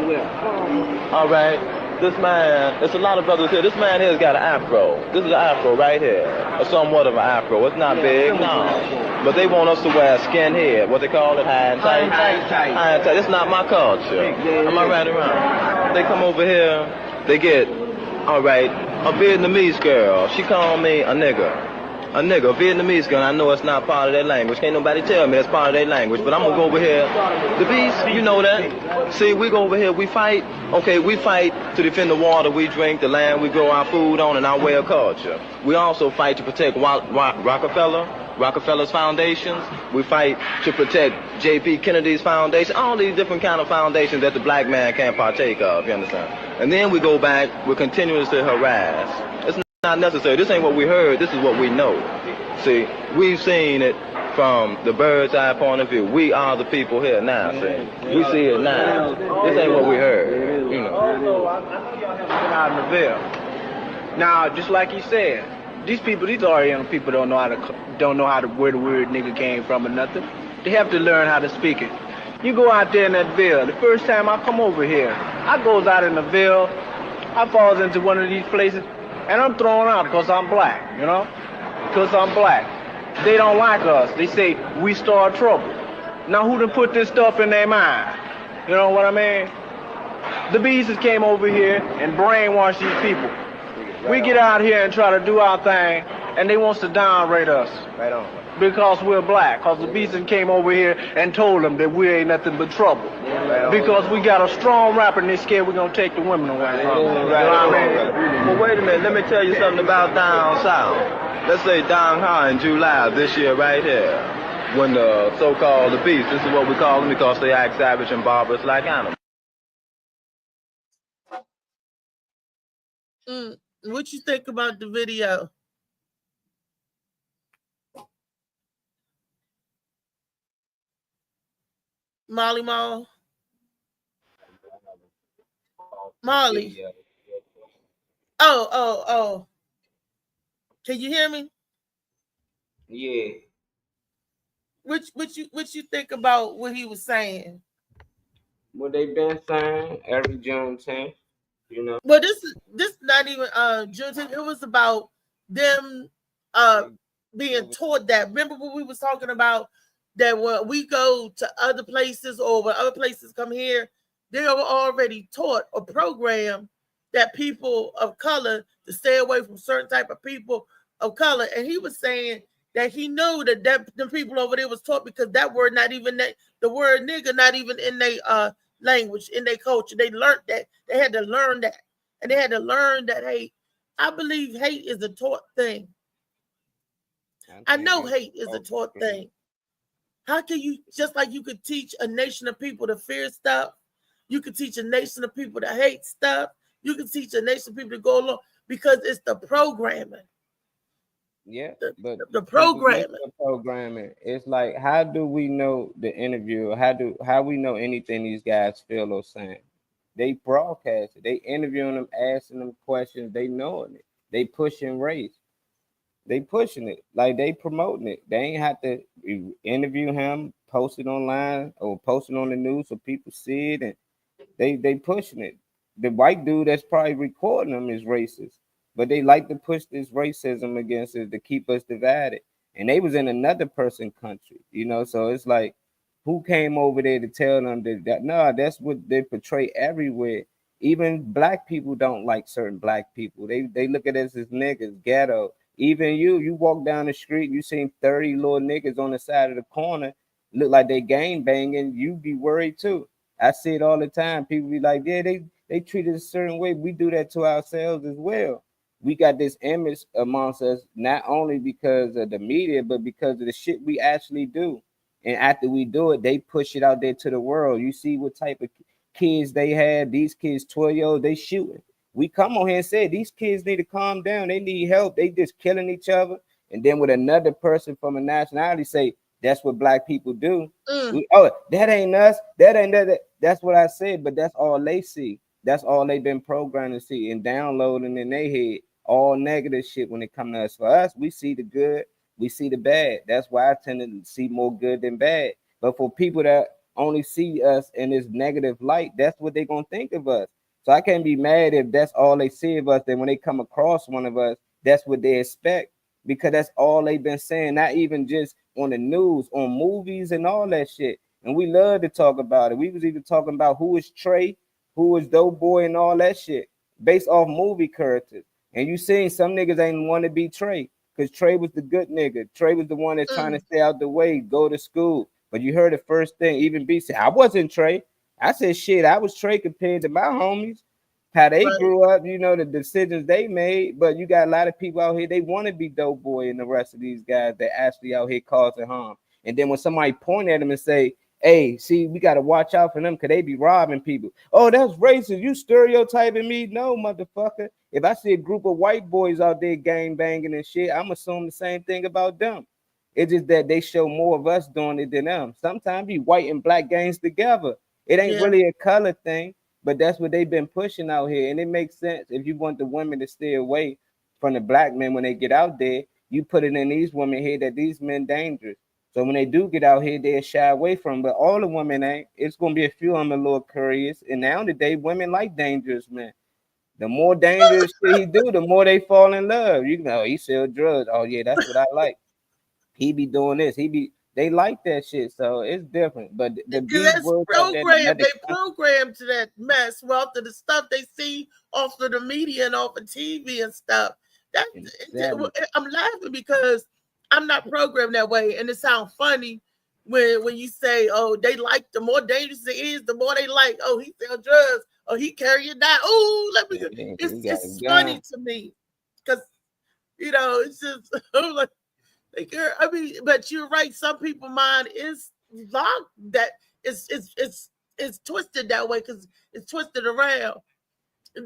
All right. This man, there's a lot of brothers here. This man here's got an afro. This is an afro right here. Or somewhat of an afro. It's not big, no. But they want us to wear skinhead. What they call it? High and tight. High and tight. It's not my culture. Am I right or wrong? They come over here. They get, all right, a Vietnamese girl. She called me a nigger. A Vietnamese girl. I know it's not part of their language. Can't nobody tell me that's part of their language. But I'm gonna go over here. The beast, you know that. See, we go over here. We fight. Okay, we fight to defend the water we drink, the land we grow our food on, and our way of culture. We also fight to protect Rockefeller's foundations. We fight to protect J.P. Kennedy's foundation. All these different kind of foundations that the black man can't partake of. You understand? And then we go back. We're continuously harassed. It's not necessary. This ain't what we heard. This is what we know. See, we've seen it from the bird's eye point of view. We are the people here now. See, we see it now. This ain't what we heard. You know. I know y'all been out in the Ville. Now, just like you said, these Oriental people don't know how to where the word nigga came from or nothing. They have to learn how to speak it. You go out there in that Ville. The first time I come over here, I goes out in the Ville. I falls into one of these places. And I'm thrown out because I'm black, you know? Because I'm black. They don't like us. They say, we start trouble. Now, who done put this stuff in their mind? You know what I mean? The beasts came over here and brainwashed these people. We get out here and try to do our thing, and they wants to downrate us. Right on. Because we're black. Because the beasts came over here and told them that we ain't nothing but trouble. Because we got a strong rapper and they scared we're going to take the women away. You know what I mean? Well, wait a minute. Let me tell you something about down south. Let's say down high in July of this year right here, when the so-called the beasts, this is what we call them because they act savage and barbarous like animals. What you think about the video? Molly. Oh. Can you hear me? Yeah. What you think about what he was saying? What they been saying every Juneteenth, you know. Well, this not even Juneteenth. It was about them being taught that. Remember what we was talking about? That when we go to other places or when other places come here, they are already taught or programmed that people of color to stay away from certain type of people of color. And he was saying that he knew that the people over there was taught because that word not even the word nigga not even in their language, in their culture. They learned that. They had to learn that. And they had to learn that hate. I believe hate is a taught thing. I know hate is a taught thing. How can you, just like you could teach a nation of people to fear stuff, you could teach a nation of people to hate stuff, you can teach a nation of people to go along because it's the programming. Yeah, but the programming. It's like, how do we know the interview? How we know anything these guys feel or saying? They broadcast it. They interviewing them, asking them questions. They knowing it. They pushing race. They pushing it, like they promoting it. They ain't have to interview him, post it online or post it on the news so people see it, and they pushing it. The white dude that's probably recording them is racist, but they like to push this racism against it to keep us divided. And they was in another person's country, you know. So it's like, who came over there to tell them that no, that's what they portray everywhere. Even black people don't like certain black people. They look at us as niggas, ghetto. Even you walk down the street, you seen 30 little niggas on the side of the corner, look like they gang banging, you be worried too. I see it all the time. People be like, yeah, they treat it a certain way. We do that to ourselves as well. we got this image amongst us, not only because of the media, but because of the shit we actually do. And after we do it, they push it out there to the world. You see what type of kids they have. These kids, 12 years old, they shooting. We come on here and say these kids need to calm down. They need help. They just killing each other. And then with another person from a nationality say that's what black people do. Oh, that ain't us. That ain't that. That's what I said. But that's all they see. That's all they've been programmed to see and downloading in their head. All negative shit when it comes to us. For us, we see the good, we see the bad. That's why I tend to see more good than bad. But for people that only see us in this negative light, that's what they're gonna think of us. So I can't be mad if that's all they see of us. Then when they come across one of us, that's what they expect, because that's all they've been saying. Not even just on the news, on movies and all that shit. And we love to talk about it. We was even talking about who is Trey, who is Doughboy, and all that shit based off movie characters. And you seen some niggas ain't want to be Trey because Trey was the good nigga. Trey was the one that's trying to stay out the way, go to school. But you heard the first thing, even B said, I wasn't Trey. I said, shit, I was Trey compared to my homies. How they grew up, you know, the decisions they made. But you got a lot of people out here, they want to be Doughboy and the rest of these guys that actually out here causing harm. And then when somebody point at them and say, hey, see, we got to watch out for them because they be robbing people. Oh, that's racist. You stereotyping me? No, motherfucker. If I see a group of white boys out there gang banging and shit, I'm assuming the same thing about them. It's just that they show more of us doing it than them. Sometimes be white and black gangs together. It ain't really a color thing, but that's what they've been pushing out here. And it makes sense if you want the women to stay away from the black men when they get out there. You put it in these women here that these men dangerous. So when they do get out here, they're shy away from. But all the women ain't. It's gonna be a few of them a little curious. And nowadays, women like dangerous men. The more dangerous shit he do, the more they fall in love. You know, he sell drugs. Oh yeah, that's what I like. He be doing this. They like that shit. So it's different. But the that's programmed. They programmed to that mess. Well, to the stuff they see off of the media and off of TV and stuff. I'm laughing because I'm not programmed that way, and it sounds funny when you say, "Oh, they like the more dangerous it is, the more they like." Oh, he sell drugs. Oh, he carry it down. Oh, let me. It's funny to me because you know it's just I'm like, I mean, but you're right. Some people mind is locked. That it's twisted that way because it's twisted around.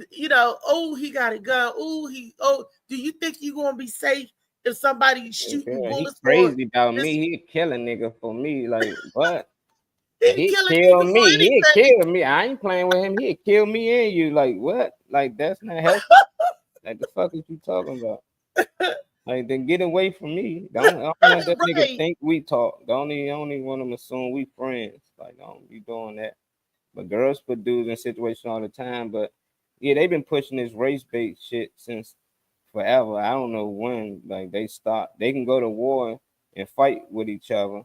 You know, oh, he got a gun. Oh, do you think you're gonna be safe if somebody's shooting bullets? He crazy about me. He kill a nigga for me. Like what? He kill me. He kill me. I ain't playing with him. He kill me and you. Like what? Like that's not healthy. Like the fuck is you talking about? Like then get away from me. Don't want that nigga think we talk. Don't only want them to assume we friends. Like don't be doing that. But girls put dudes in situations all the time. But yeah, they've been pushing this race bait shit since forever. I don't know when. Like they stop. They can go to war and fight with each other,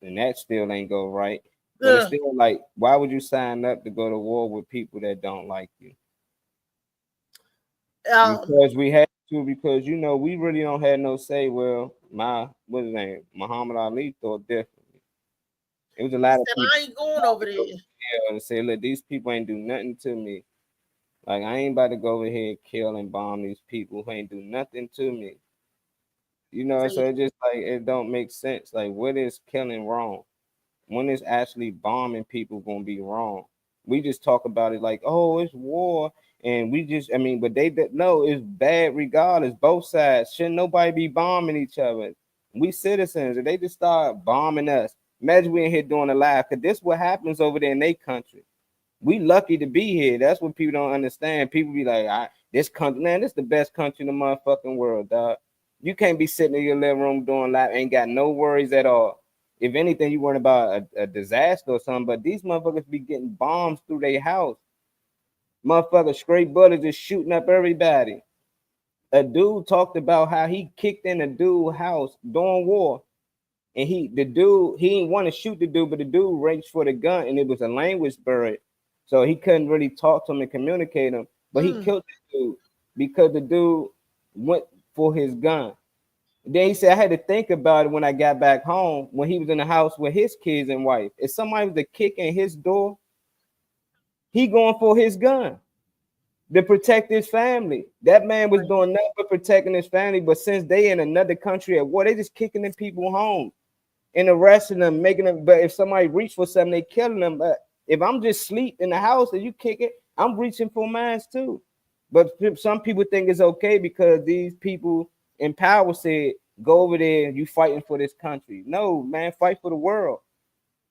and that still ain't go right. But it's still like, why would you sign up to go to war with people that don't like you? Because we had to. Because you know we really don't have no say. Well, what's his name? Muhammad Ali thought differently. It was a lot of people. I ain't going over there. Yeah, and say, look, these people ain't do nothing to me. Like I ain't about to go over here and kill and bomb these people who ain't do nothing to me. You know, so it just like it don't make sense. Like, what is killing wrong? When is actually bombing people gonna be wrong? We just talk about it like, oh, it's war, and but they no, it's bad regardless. Both sides shouldn't nobody be bombing each other. We citizens, and they just start bombing us. Imagine we in here doing a live, cause this what happens over there in their country. We lucky to be here. That's what people don't understand. People be like, this country, man, this the best country in the motherfucking world, dog. You can't be sitting in your living room doing live, ain't got no worries at all. If anything, you worry about a disaster or something, but these motherfuckers be getting bombs through their house. Motherfuckers straight bullets just shooting up everybody. A dude talked about how he kicked in a dude's house during war. And he didn't want to shoot the dude, but the dude reached for the gun and it was a language barrier. So he couldn't really talk to him and communicate him. But he killed the dude because the dude went for his gun. Then he said, I had to think about it when I got back home, when he was in the house with his kids and wife. If somebody was to kick in his door, he going for his gun. to protect his family. That man was doing nothing but protecting his family. But since they in another country at war, they just kicking the people home and arresting them, making them. But if somebody reach for something, they killing them. But if I'm just sleep in the house and you kick it, I'm reaching for mine too. But some people think it's okay because these people in power said, go over there and you fighting for this country. No, man, fight for the world.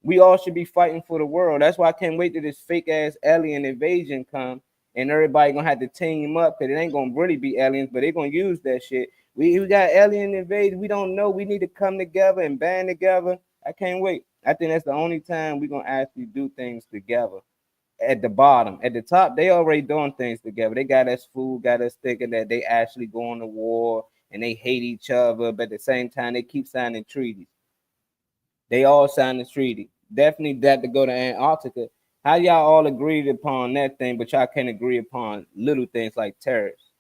We all should be fighting for the world. That's why I can't wait till this fake ass alien invasion come and everybody gonna have to team up because it ain't gonna really be aliens, but they're gonna use that shit. We got alien invasion. We don't know. We need to come together and band together. I can't wait. I think that's the only time we're gonna actually do things together. At the bottom, at the top, they already doing things together. They got us food, got us thinking that they actually going to war and they hate each other, but at the same time, they keep signing treaties. They all signed the treaty. Definitely that to go to Antarctica. How y'all all agreed upon that thing, but y'all can't agree upon little things like tariffs?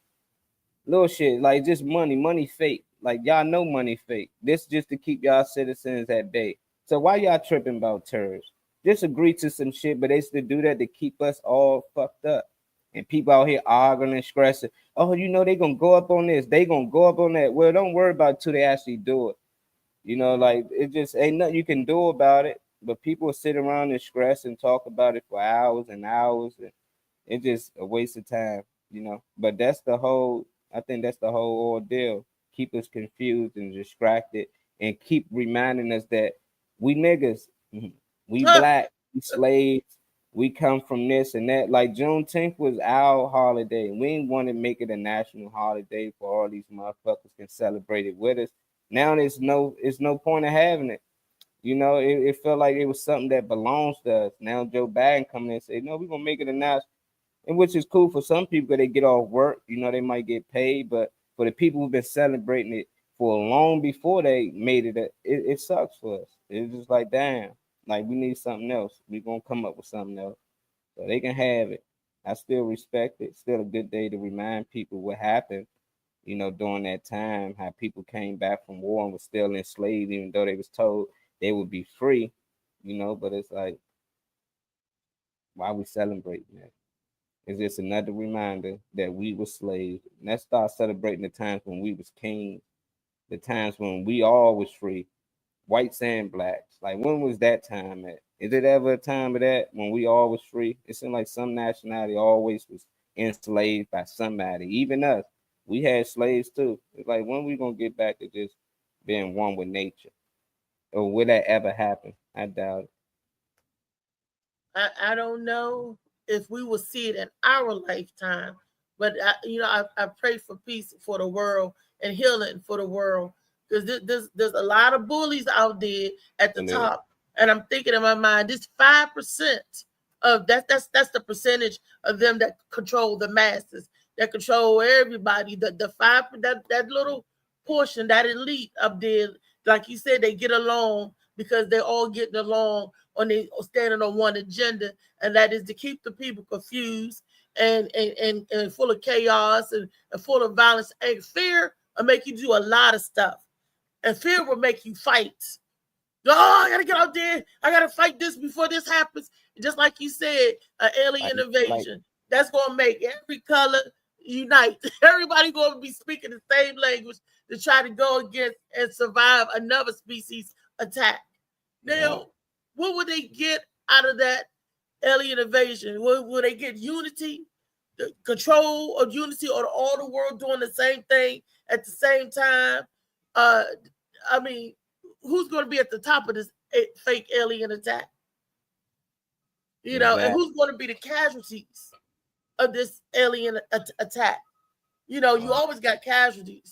Little shit, like just money fake. Like y'all know money fake. This just to keep y'all citizens at bay. So why y'all tripping about tariffs? Just agree to some shit, but they still do that to keep us all fucked up. And people out here arguing and stressing. Oh, you know they gonna go up on this. They gonna go up on that. Well, don't worry about it till they actually do it. You know, like it just ain't nothing you can do about it. But people sit around and stress and talk about it for hours and hours, and it's just a waste of time, you know. But that's the whole. I think that's the whole ordeal. Keep us confused and distracted, and keep reminding us that we niggas, we black, we slaves, we come from this and that. Like Juneteenth was our holiday. We ain't want to make it a national holiday for all these motherfuckers can celebrate it with us. Now it's no point of having it. You know, it felt like it was something that belongs to us. Now Joe Biden coming in and say, no, we're gonna make it a national, and which is cool for some people because they get off work, you know, they might get paid, but for the people who've been celebrating it for long before they made it sucks for us. It's just like, damn, like we need something else. We're gonna come up with something else. So they can have it. I still respect it. Still a good day to remind people what happened, you know, during that time, how people came back from war and were still enslaved, even though they was told they would be free, you know, but it's like, why are we celebrating that? It's just another reminder that we were slaves. And let's start celebrating the times when we was kings, the times when we all was free, whites and blacks. Like, when was that time at? Is it ever a time of that when we all was free? It seemed like some nationality always was enslaved by somebody, even us. We had slaves too. It's like, when we gonna get back to just being one with nature? Or will that ever happen? I doubt it. I don't know if we will see it in our lifetime, but I pray for peace for the world and healing for the world because there's a lot of bullies out there at the top, and I'm thinking in my mind, this 5% of that's the percentage of them that control the masses, that control everybody. The 5 that little portion, that elite up there, like you said, they get along because they're all getting along on they standing on one agenda, and that is to keep the people confused and full of chaos and full of violence. And fear will make you do a lot of stuff, and fear will make you fight. Oh, I gotta get out there. I gotta fight this before this happens. Just like you said, an alien invasion. That's gonna make every color unite. Everybody gonna be speaking the same language to try to go against and survive another species attack. Now, what would they get out of that alien invasion? Will they get unity, the control of unity, or all the world doing the same thing at the same time? I mean, who's going to be at the top of this fake alien attack? You know, and who's going to be the casualties of this alien attack? You know, you always got casualties.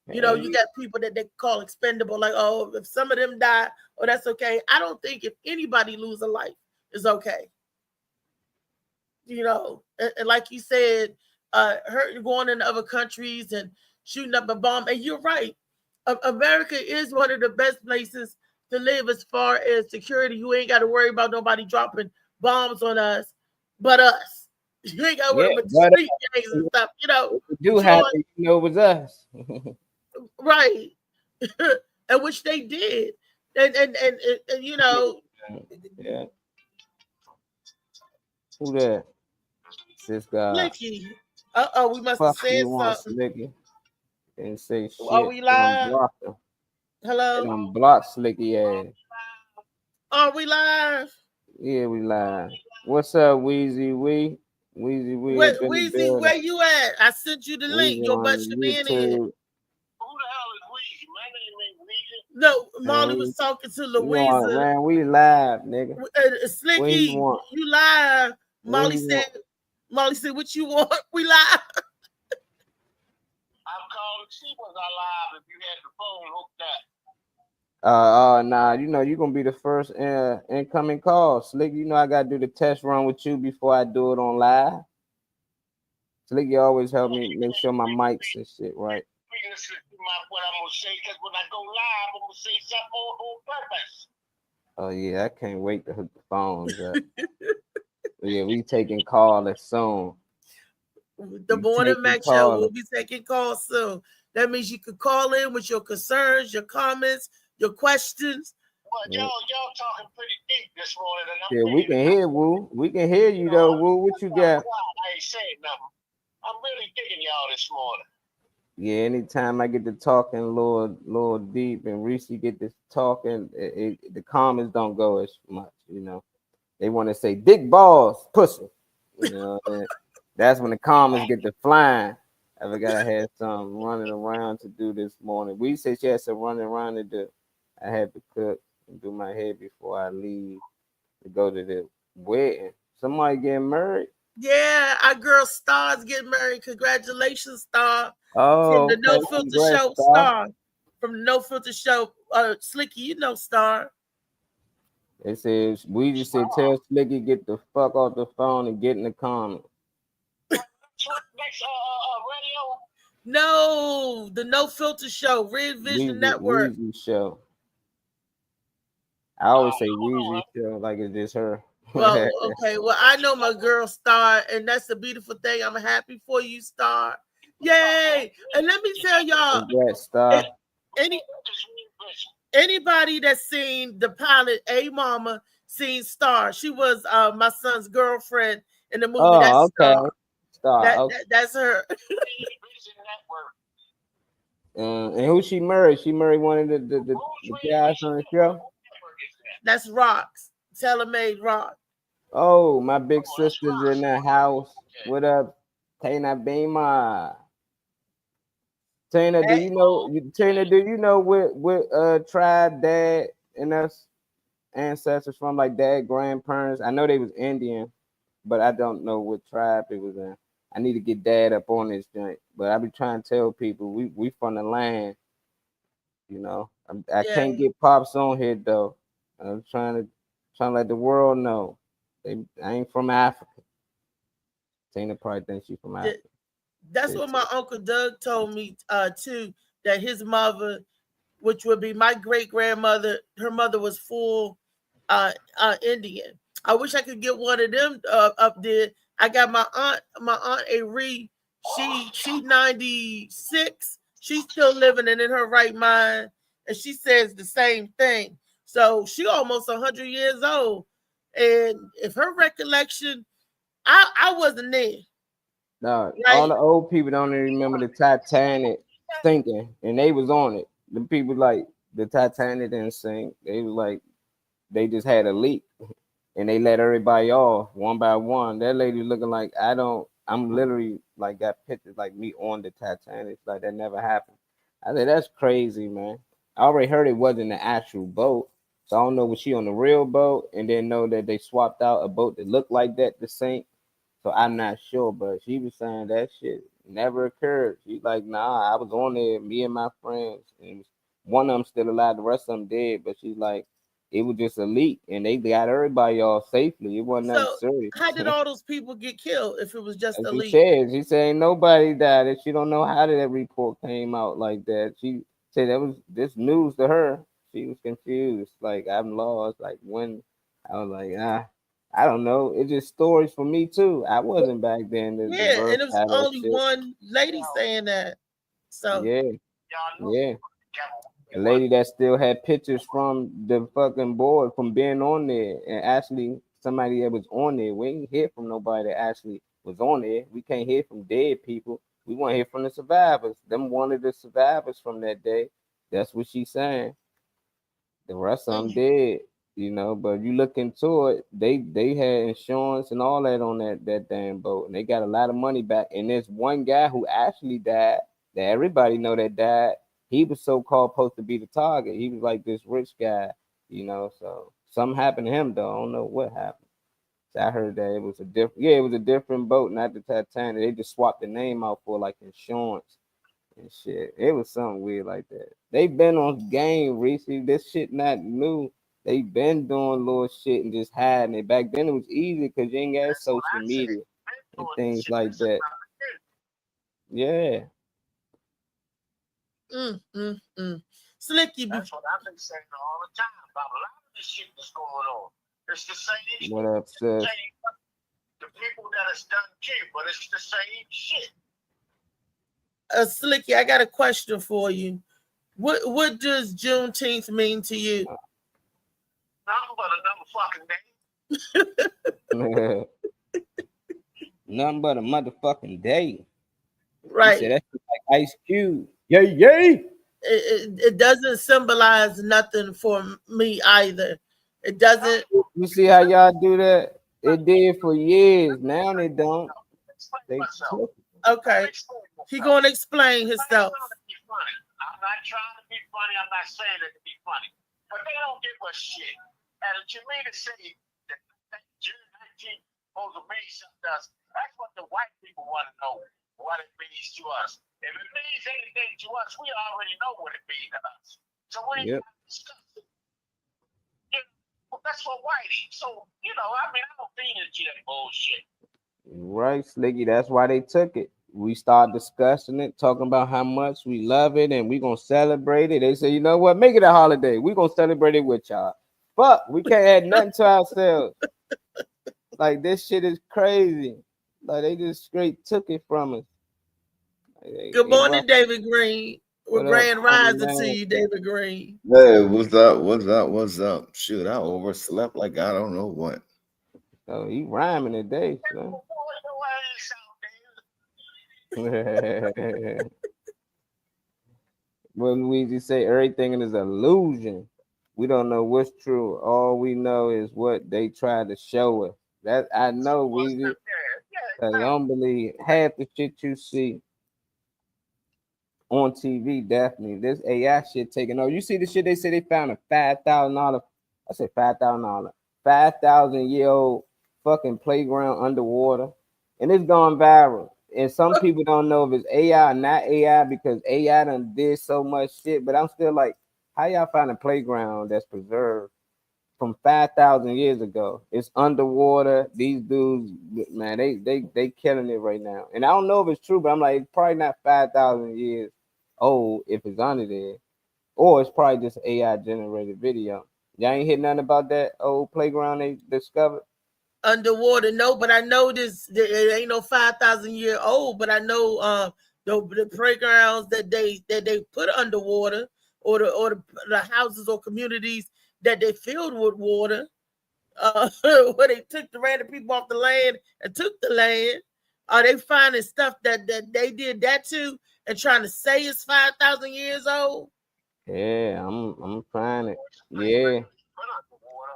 You know, you got people that they call expendable, like, oh, if some of them die, oh, that's okay. I don't think if anybody lose a life, it's okay. You know, and like you said, going into other countries and shooting up a bomb. And you're right. America is one of the best places to live as far as security. You ain't got to worry about nobody dropping bombs on us, but us. You ain't got to worry about the street gangs and stuff. You know, do have to, you know, it was us. Right. And which they did. And you know. Yeah. Who that? Sis God. Blicky. We must have Fuck said you want, something. Slicky. Didn't say shit. Are we They done live? blocked her. They Hello? done blocked Slicky ass. Are we live? Yeah, we live. What's up, Weezy Wee? Weezy Wee up in the Weezy, building. where you at? I sent you the link. Weezy Your butt on should be in it. YouTube. No, Molly Man, was talking to we on, Louisa. man, we live, nigga. What he Slicky, want? you live. What Molly he said, want? what you want? We live. I'm calling to see was I live if you had the phone hooked up. Nah, you know you gonna be the first incoming call. Slick, you know I gotta do the test run with you before I do it on live. Slick, you always help me make sure my mics and shit right. Listen to what I'm gonna say, because when I go live, I'm gonna say something on purpose. Oh yeah, I can't wait to hook the phones up. Yeah, we taking callers soon. The Morning Mac Show will be taking calls soon. That means you can call in with your concerns, your comments, your questions. Well, y'all talking pretty deep this morning, and yeah, we can hear Woo. We can hear you though, Woo. What you got? I ain't saying nothing. I'm really digging y'all this morning. Yeah, anytime I get to talking a little deep and Reese get to talking, the comments don't go as much, you know. They want to say dick balls, pussy. You know, and that's when the comments get to flying. I forgot I had some running around to do this morning. We said she had some running around to do. I had to cook and do my hair before I leave to go to the wedding. Somebody getting married? Yeah, our girl Star's getting married. Congratulations, Star. Oh, from the No Filter Show, Star. From the No Filter Show, Slicky, you know Star. It says we just said tell Slicky get the fuck off the phone and get in the comments. Radio? No, the No Filter Show, Red Vision Network. Weezy Show. I always say Weezy Show like it's just her. Well, okay. Well, I know my girl Star, and that's the beautiful thing. I'm happy for you, Star. Yay! And let me tell y'all, congrats, Star. Anybody that's seen the pilot, A Mama, seen Star. She was my son's girlfriend in the movie. Oh, that's okay. Star. Okay. That's her. And who she married? She married one of the guys on the show. That's Rocks. Telemade Rock. Oh, my big sister's in the house. What up, Tina Beamer? Tina, do you know? Tina, do you know what tribe dad and us ancestors from, like dad grandparents? I know they was Indian, but I don't know what tribe it was in. I need to get dad up on this joint, but I be trying to tell people we from the land. You know, I can't get pops on here though. I'm trying to let the world know I ain't from Africa. Tina probably thinks she's from Africa. That's what my Uncle Doug told me too. That his mother, which would be my great grandmother, her mother was full Indian. I wish I could get one of them up there. I got my aunt Ari. She 96. She's still living and in her right mind, and she says the same thing. So she almost 100 years old, and if her recollection, I wasn't there. No, all the old people don't even remember the Titanic sinking, and they was on it. The people like the Titanic didn't sink. They was like they just had a leak. And they let everybody off one by one. That lady looking like I'm literally like got pictures like me on the Titanic. Like that never happened. I said, that's crazy, man. I already heard it wasn't the actual boat. So I don't know, was she on the real boat and then know that they swapped out a boat that looked like that to sink? So I'm not sure, but she was saying that shit never occurred. She's like, nah, I was on there, me and my friends. And one of them still alive, the rest of them dead. But she's like, it was just a leak, and they got everybody off safely. It wasn't nothing serious. How did all those people get killed if it was just a leak? She said ain't nobody died. And she don't know how that report came out like that. She said that was this news to her. She was confused. Like, I'm lost. Like, when I was like, I don't know. It's just stories for me too. I wasn't back then. And it was only one lady saying that. So yeah. A lady that still had pictures from the fucking board from being on there, and actually somebody that was on there. We ain't hear from nobody that actually was on there. We can't hear from dead people. We want to hear from the survivors. Them one of the survivors from that day. That's what she's saying. The rest of them dead, you know. But you look into it, they had insurance and all that on that damn boat, and they got a lot of money back. And there's one guy who actually died that everybody know that died. He was so called supposed to be the target. He was like this rich guy, you know. So something happened to him though. I don't know what happened. So I heard that it was a different, yeah, it was a different boat, not the Titanic. They just swapped the name out for like insurance and shit. It was something weird like that. They been on game recently. This shit not new. They been doing little shit and just hiding it. Back then it was easy because you ain't got social media and things like that. Yeah. Slicky, That's what I've been saying all the time about a lot of this shit that's going on. It's the same What shit. up, sis? The people that has done shit, but it's the same shit. Slicky, I got a question for you. What does Juneteenth mean to you? Nothing but another fucking day. Nothing but a motherfucking day. Right. He said that's like Ice Cube. Yay, yay. It doesn't symbolize nothing for me either. It doesn't. You see how y'all do that? It did for years. Now they don't. They took it. Okay. He gonna explain himself. I'm not trying to be funny. I'm not saying it to be funny. But they don't give a shit. And to me to say that June 19th supposed to mean something to us, that's what the white people want to know, what it means to us. If it means anything to us, we already know what it means to us. So we ain't got to discuss it. You know, that's for whitey. So, you know, I mean, I don't feed into that bullshit. Right, Slicky. That's why they took it. We start discussing it, talking about how much we love it and we're going to celebrate it. They say, you know what? Make it a holiday. We're going to celebrate it with y'all. Fuck, we can't add nothing to ourselves. Like, this shit is crazy. Like, they just straight took it from us. Good morning, David Green. We're grand rising to you, David Green. Hey, what's up? What's up? What's up? Shoot, I overslept like I don't know what. Oh, he rhyming today, so. When Weezy say everything is illusion, we don't know what's true. All we know is what they try to show us. That I know, Weezy. I don't believe half the shit you see on TV. Definitely, this AI shit taking over. You see the shit they say they found a $5,000. I said $5,000. 5,000-year-old fucking playground underwater, and it's gone viral. And some people don't know if it's AI or not AI because AI done did so much shit. But I'm still like, how y'all find a playground that's preserved from 5,000 years ago? It's underwater. These dudes, man, they killing it right now. And I don't know if it's true, but I'm like, it's probably not 5,000 years old if it's under there, or it's probably just AI generated video. Y'all ain't hear nothing about that old playground they discovered? Underwater, no, but I know this. It ain't no 5,000-year old, but I know the playgrounds that they put underwater, or the houses or communities that they filled with water, where they took the random people off the land and took the land. Are they finding stuff that they did that too and trying to say it's 5,000 years old? Yeah, I'm trying it. Yeah.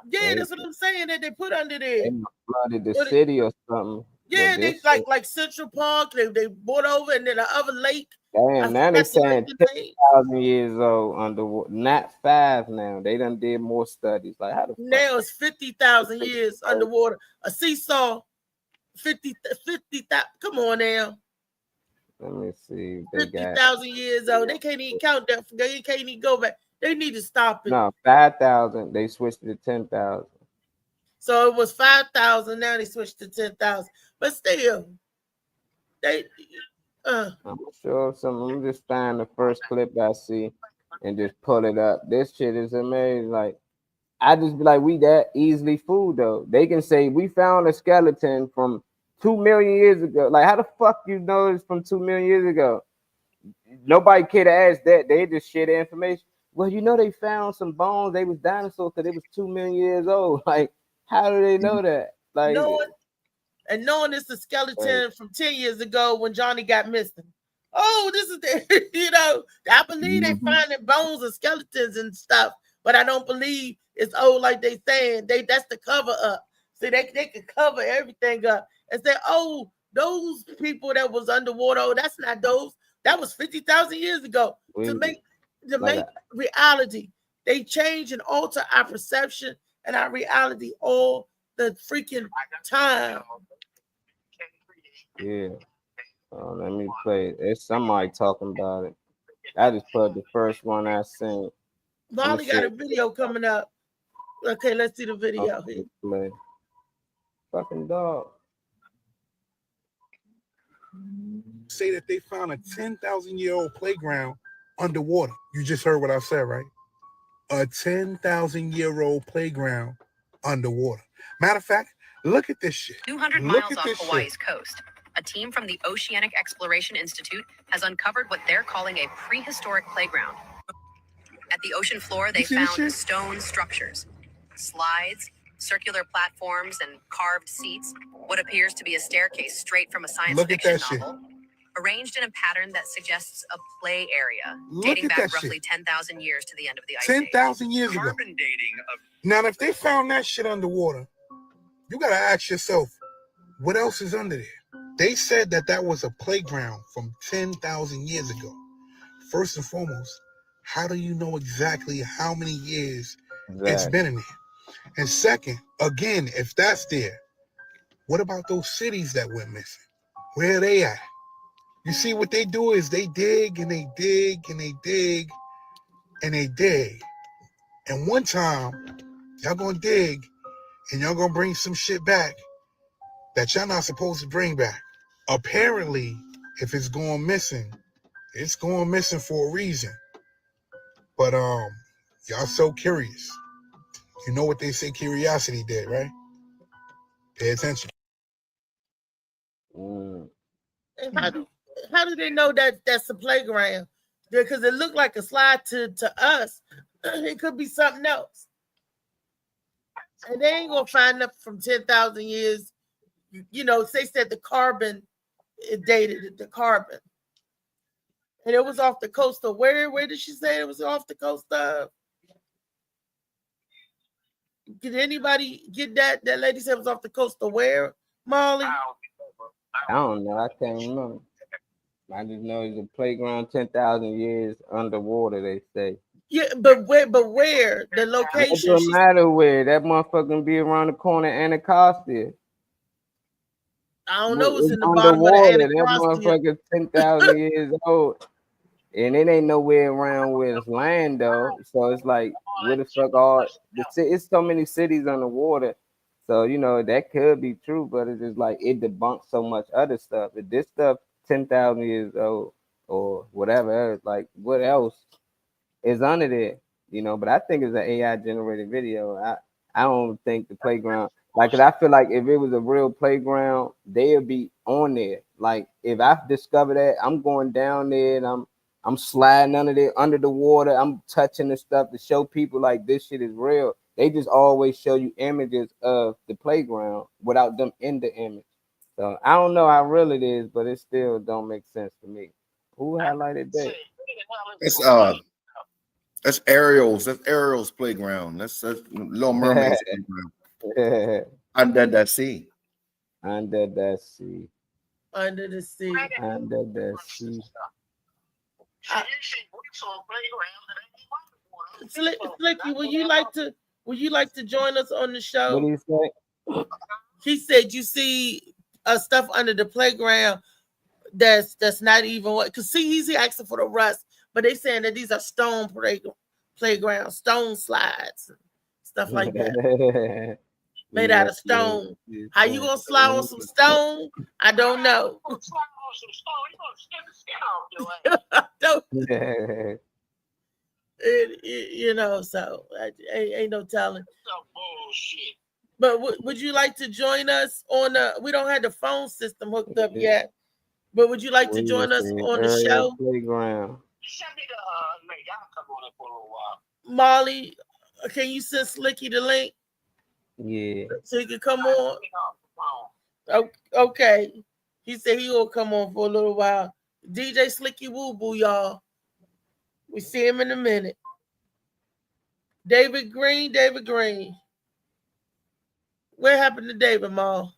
Yeah, that's what I'm saying, that they put under there. They flooded the city or something. Yeah, they like Central Park. They bought over, and then the other lake. Damn, now they saying 10,000 years old underwater, not 5 now. They done did more studies. Like how the now it's 50,000 years underwater. A seesaw, 50,000. Come on now. Let me see. 50,000 years old. They can't even count that. They can't even go back. They need to stop it. No, 5,000. They switched to 10,000. So it was 5,000. Now they switched to 10,000. But still, they. I'm sure I'm just find the first clip I see and just pull it up. This shit is amazing. Like, I just be like, we that easily fooled though. They can say we found a skeleton from 2 million years ago. Like, how the fuck you know it's from 2 million years ago? Nobody cared to ask that. They just share the information. Well, you know, they found some bones. They was dinosaurs because they was 2 million years old. Like, how do they know that? Like, no, and knowing it's a skeleton from 10 years ago when Johnny got missing. Oh, this is the, you know, I believe they finding bones and skeletons and stuff, but I don't believe it's old like they saying. That's the cover up. See, they could cover everything up and say, oh, those people that was underwater, oh, that's not those. That was 50,000 years ago. To make reality, they change and alter our perception and our reality all the freaking time. Yeah. Let me play. There's somebody talking about it. I just put the first one I seen. Molly got a video coming up. Okay, let's see the video. Play. Fucking dog. Say that they found a 10,000-year-old playground underwater. You just heard what I said, right? A 10,000-year-old playground underwater. Matter of fact, look at this shit. 200 miles off Hawaii's coast, a team from the Oceanic Exploration Institute has uncovered what they're calling a prehistoric playground. At the ocean floor, they found stone structures, slides, circular platforms, and carved seats, what appears to be a staircase straight from a science fiction novel, arranged in a pattern that suggests a play area dating back roughly 10,000 years to the end of the ice age. 10,000 years ago. Now, if they found that shit underwater, you got to ask yourself, what else is under there? They said that that was a playground from 10,000 years ago. First and foremost, how do you know exactly how many years it's been in there? And second, again, if that's there, what about those cities that went missing? Where are they at? You see, what they do is they dig and they dig and they dig and they dig. And one time, y'all gonna dig and y'all gonna bring some shit back that y'all not supposed to bring back. Apparently, if it's going missing for a reason. But y'all so curious. You know what they say curiosity did, right? Pay attention. And how do they know that that's a playground? Because it looked like a slide to us. It could be something else. And they ain't gonna find nothing from 10,000 years. You know, they said the carbon, it dated the carbon. And it was off the coast of where? Where did she say it was off the coast of? Did anybody get that? That lady said it was off the coast of where, Molly? I don't know. I can't remember. I just know it's a playground 10,000 years underwater, they say. Yeah, but where the location? It doesn't matter where. That motherfucker be around the corner of Anacostia. I don't know what's in the bottom of the Anacostia. That motherfucker 10,000 years old. And it ain't nowhere around where it's land, though. So it's like, where the fuck it's so many cities underwater. So, you know, that could be true, but it's just like, it debunks so much other stuff. If this stuff 10,000 years old or whatever, it's like, what else is under there? You know, but I think it's an AI generated video. I don't think the playground, like, cause I feel like if it was a real playground, they'll be on there. Like, if I discover that, I'm going down there and I'm sliding under the water. I'm touching the stuff to show people like this shit is real. They just always show you images of the playground without them in the image. So I don't know how real it is, but it still don't make sense to me. Who highlighted that? That's Ariel's. That's Ariel's playground. That's Little Mermaid's playground. Under the sea. Under the sea. Under the sea. Under the sea. Slicky, would you like to join us on the show? What do you say? He said you see stuff under the playground that's not even what, because see, he's asking for the rust, but they saying that these are stone playgrounds, stone slides, stuff like that. Made out of stone. How you gonna slide on some stone? I don't know. You know, so ain't no telling. But would you like to join us on we don't have the phone system hooked up yet, but would you like to join us on the show? Playground. Molly, can you send Slicky the link? Yeah. So you can come on. Okay. He said he will come on for a little while. DJ Slicky Woo Boo, y'all. We see him in a minute. David Green. What happened to David Mall?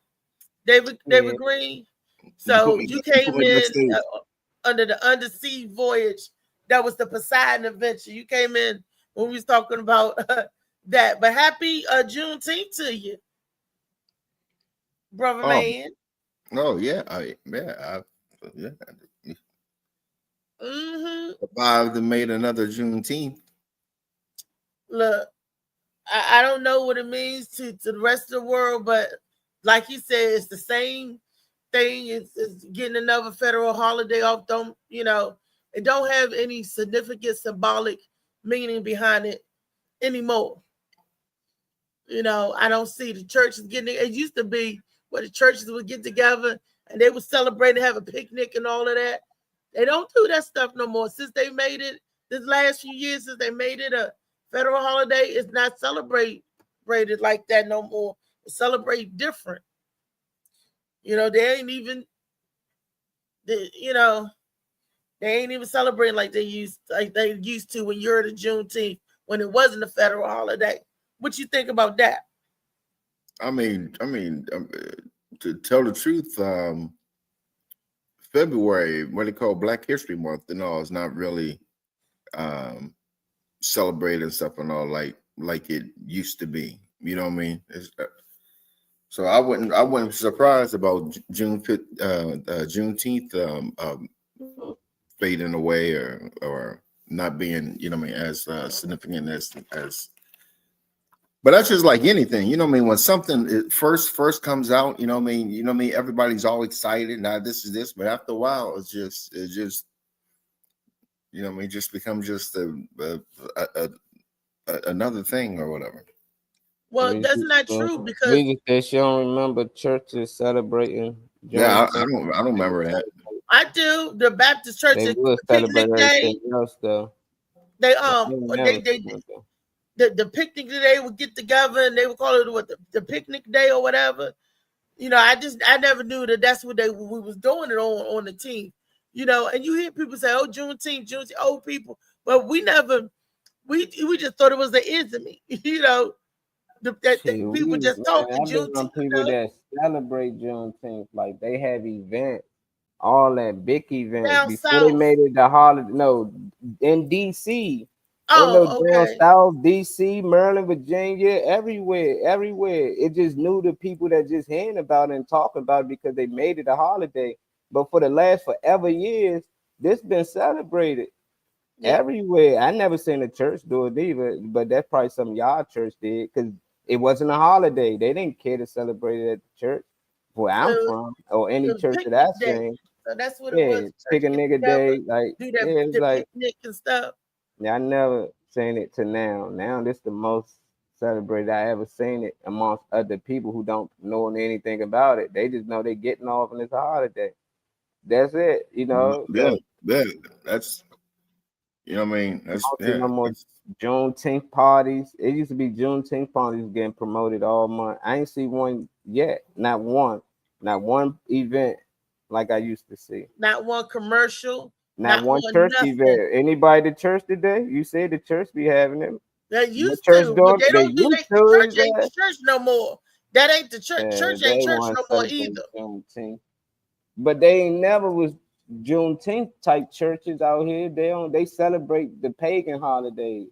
David Green. So you came in under the Undersea Voyage. That was the Poseidon Adventure. You came in when we was talking about that. But happy Juneteenth to you, brother man. Oh yeah, survived and made another Juneteenth. Look, I don't know what it means to the rest of the world, but like you said, it's the same thing. It's getting another federal holiday off. It don't have any significant symbolic meaning behind it anymore. I don't see the churches getting it. It used to be where the churches would get together and they would celebrate and have a picnic and all of that. They don't do that stuff no more. Since they made it this last few years, since they made it a federal holiday, it's not celebrated like that no more. It's celebrate different. They ain't even celebrating like they used to when you're the Juneteenth, when it wasn't a federal holiday. What you think about that? I mean, to tell the truth, February, what they call Black History Month, and all, is not really celebrated and stuff and all like it used to be. You know what I mean? So I wouldn't be surprised about Juneteenth fading away or not being, as significant as. But that's just like anything, when something first comes out, everybody's all excited. Now this is this, but after a while, it just just becomes just another thing or whatever. Well, that's not true because she don't remember churches celebrating. Yeah, I don't remember that. I do. The Baptist churches celebrate everything else though. The picnic day would get together and they would call it the picnic day or whatever. I never knew that's what we was doing it on the team. And you hear people say, "Oh, Juneteenth, old people," but we never. We just thought it was the ism. People just talking Juneteenth. People that celebrate Juneteenth, like they have events, all that big events down before south. They made it the holiday. No, in DC. Oh, down okay. south, DC, Maryland, Virginia, everywhere. It just knew the people that just hearing about it and talking about it because they made it a holiday. But for the last forever years, this been celebrated everywhere. I never seen a church do it either, but that's probably something y'all church did because it wasn't a holiday. They didn't care to celebrate it at the church where I'm from or any church that I've seen. So that's what it was. Pick a nigga day, like do that picnic and stuff. Yeah, I never seen it to now. Now this the most celebrated I ever seen it amongst other people who don't know anything about it. They just know they getting off and it's a holiday. That's it, Yeah, that's what I mean. That's no more Juneteenth parties. It used to be Juneteenth parties getting promoted all month. I ain't see one yet. Not one event like I used to see. Not one commercial. Not one church event. Anybody to church today? You said the church be having them. They used to, but they don't do that. Church ain't the church no more. That ain't the church. Church ain't church no more either. Juneteenth. But they ain't never was Juneteenth type churches out here. They celebrate the pagan holidays.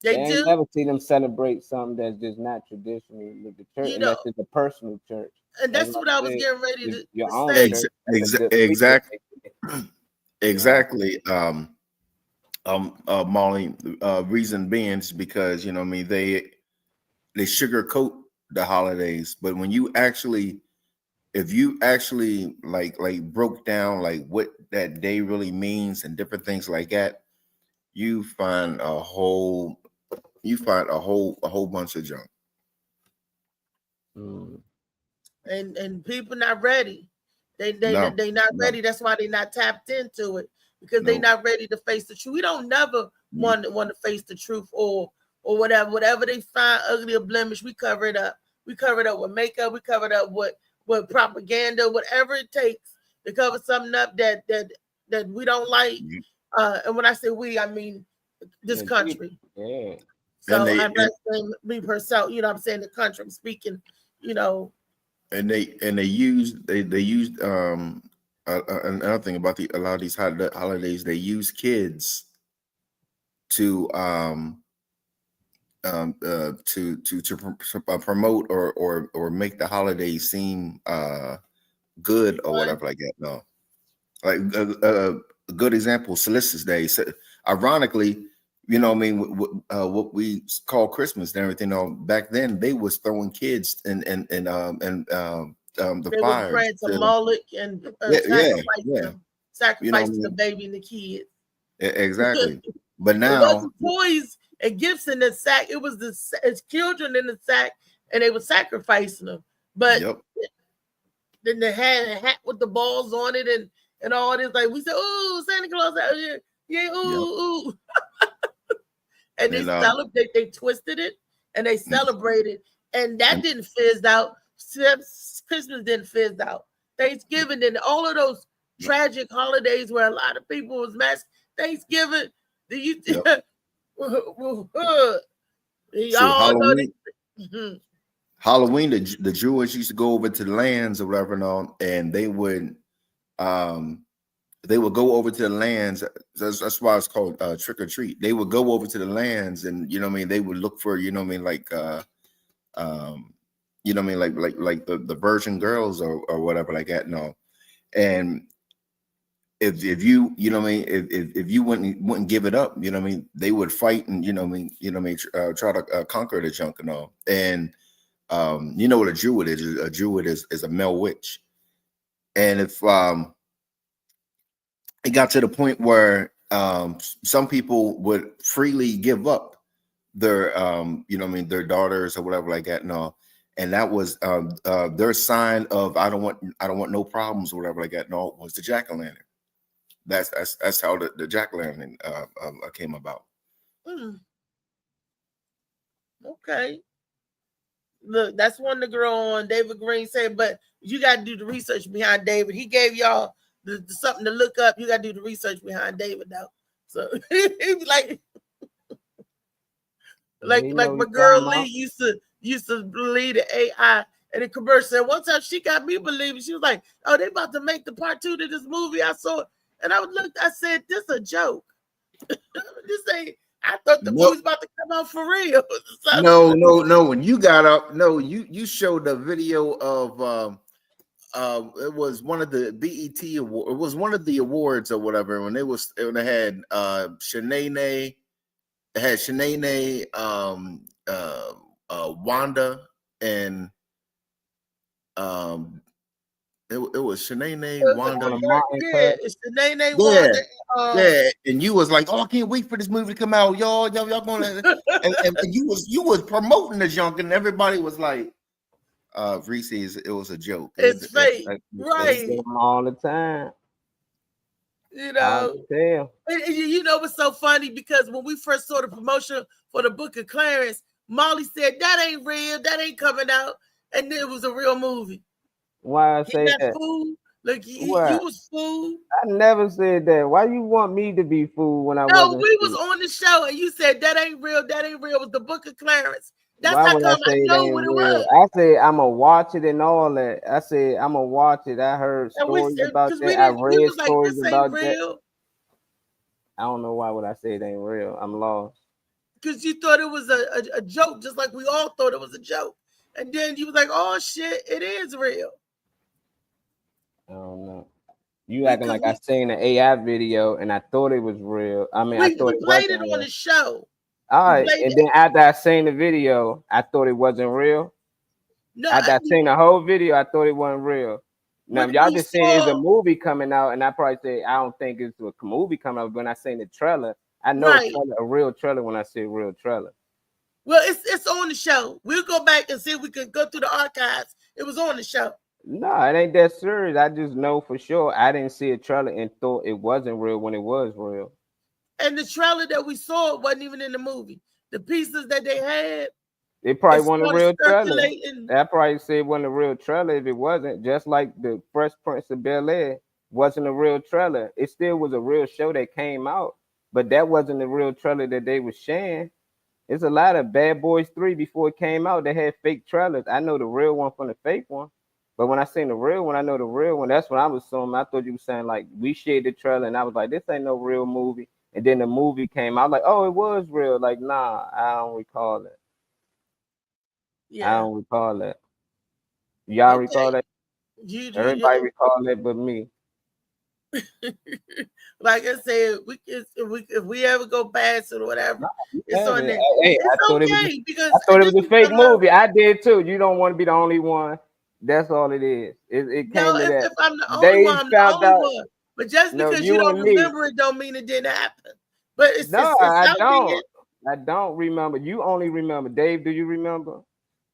They do. Ain't never see them celebrate something that's just not traditional with the church, unless it's a personal church. And that's what I was getting ready to your own say. Exactly. Exactly. Molly, reason being is because they sugarcoat the holidays, but when you actually, if you actually like broke down like what that day really means and different things like that, you find a whole bunch of junk. And people not ready. They not ready. That's why they not tapped into it, because they not ready to face the truth. We don't never want to face the truth or whatever they find ugly or blemish. We cover it up. We cover it up with makeup. We cover it up with with propaganda, whatever it takes to cover something up that we don't like. And when I say we, I mean this country. Yeah. So I'm not saying me herself, you know what I'm saying, the country. I'm speaking, you know. And they used another thing about a lot of these holidays, they use kids to promote or make the holidays seem good or whatever like that. No, like a good example, Solstice Day. So, ironically, you know, I mean, what we call Christmas and everything. Back then, they was throwing kids and the they fire. They were praying to Moloch and sacrificing the baby and the kids. Exactly. But now it wasn't toys and gifts in the sack. It was it's children in the sack, and they were sacrificing them. But then they had a hat with the balls on it and all this. Like we said, oh, Santa Claus out here. Yeah, ooh. And they celebrate, they twisted it and they celebrated. And that didn't fizz out. Christmas didn't fizz out. Thanksgiving and all of those tragic holidays where a lot of people was masked. Thanksgiving, Halloween, the Jewish used to go over to the lands or whatever, and they would go over to the lands. That's why it's called trick or treat. They would go over to the lands, and you know what I mean. They would look for, you know what I mean, like you know what I mean, like the virgin girls or whatever like that. No, and if you know what I mean, if you wouldn't give it up, you know what I mean, they would fight and you know what I mean, try to conquer the junk and all. And you know what a Druid is? A Druid is a male witch, and if it got to the point where some people would freely give up their you know what I mean, their daughters or whatever like that and all. And that was their sign of I don't want no problems or whatever like that. No, was the jack-o'-lantern. That's how the jack-o'-lantern came about. Okay. Look, that's one the girl on David Green said, but you got to do the research behind David. He gave y'all something to look up. You got to do the research behind David though. So he was like my girl Lee used to believe the AI and the commercial. And one time she got me believing. She was like, "Oh, they about to make the part 2 to this movie." I saw it, and I said, "This a joke." This ain't. I thought the movie's about to come out for real. No. When you got up, you showed a video of it was one of the BET award. It was one of the awards or whatever. When they had Shanae. It had Shanae, Wanda, and it was Shanae, Wanda, it's Shanae, Wanda. Yeah, and you was like, "Oh, I can't wait for this movie to come out, y'all gonna," and you was promoting the junk, and everybody was like, "Reese's, it was a joke. It's fake, right? All the time." You know, you know what's so funny, because when we first saw the promotion for the Book of Clarence, Molly said that ain't real, that ain't coming out, and it was a real movie. Why I say that? Fool? Look, you was fool. I never said that. Why you want me to be fool when I wasn't? No, we was on the show and you said that ain't real. That ain't real. It was the Book of Clarence. That's how come I know what it was. I said I'ma watch it and all that. I said I'ma watch it. I heard stories about that. I read stories about that. I don't know why would I say it ain't real. I'm lost. Because you thought it was a joke, just like we all thought it was a joke. And then you was like, "Oh shit, it is real." I don't know. You acting like I seen an AI video and I thought it was real. I mean, I thought we played it on the show. All right, and then after I seen the video, I thought it wasn't real. No, after I seen the whole video, I thought it wasn't real. Now, y'all just saying it's a movie coming out, and I probably say I don't think it's a movie coming out. But when I seen the trailer, I know it's a real trailer when I see a real trailer. Well, it's on the show. We'll go back and see if we can go through the archives. It was on the show. No, it ain't that serious. I just know for sure I didn't see a trailer and thought it wasn't real when it was real. And the trailer that we saw wasn't even in the movie. The pieces that they had, It probably It wasn't a started real trailer. circulating. That probably said it wasn't a real trailer if it wasn't. Just like the Fresh Prince of Bel-Air wasn't a real trailer. It still was a real show that came out, but that wasn't the real trailer that they was sharing. It's a lot of Bad Boys 3 before it came out. They had fake trailers. I know the real one from the fake one. But when I seen the real one, I know the real one. That's what I was assuming. I thought you were saying like we shared the trailer, and I was like, this ain't no real movie. And then the movie came out, like, oh, it was real. Like, nah, I don't recall it. I don't recall that. Y'all recall that? Everybody recall that but me. Like I said, if we ever go past it or whatever, it's on there. Hey, It's okay because I thought it was a fake movie. I did too. You don't want to be the only one. That's all it is. It came to that. If I'm the only one, I'm the only one. But just because you don't remember it, don't mean it didn't happen. But it's I don't. I don't remember. You only remember. Dave, do you remember?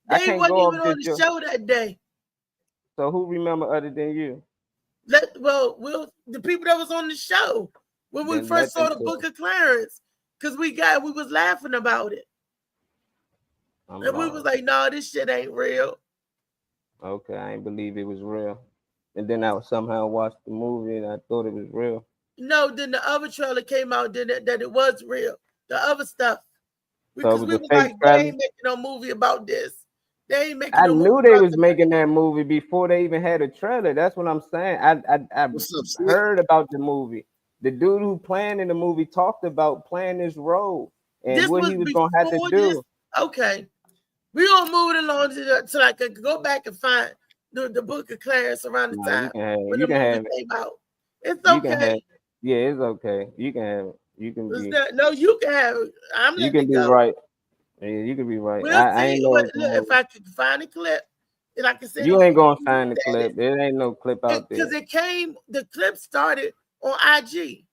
Dave wasn't even on the show that day. So who remember other than you? The people that was on the show when we first saw the Book of Clarence, because we was laughing about it. And we was like, no, this shit ain't real. Okay, I ain't believe it was real. And then I somehow watched the movie and I thought it was real. No, then the other trailer came out that it was real. The other stuff. Because we was like, they ain't making no movie about this. They ain't making I no knew movie they was making that movie before they even had a trailer. That's what I'm saying. I heard about the movie. The dude who playing in the movie talked about playing this role and what he was gonna have to do. Okay. We gonna move it along so I could go back and find the Book of Clarence around the time when the movie came out. It's okay. Yeah, it's okay. You can have it. You can be. No, you can have it. I'm You can be right. Yeah, you can be right. I ain't know if I could find a clip, and I can send you ain't gonna find the clip. There ain't no clip out there. Because the clip started on IG,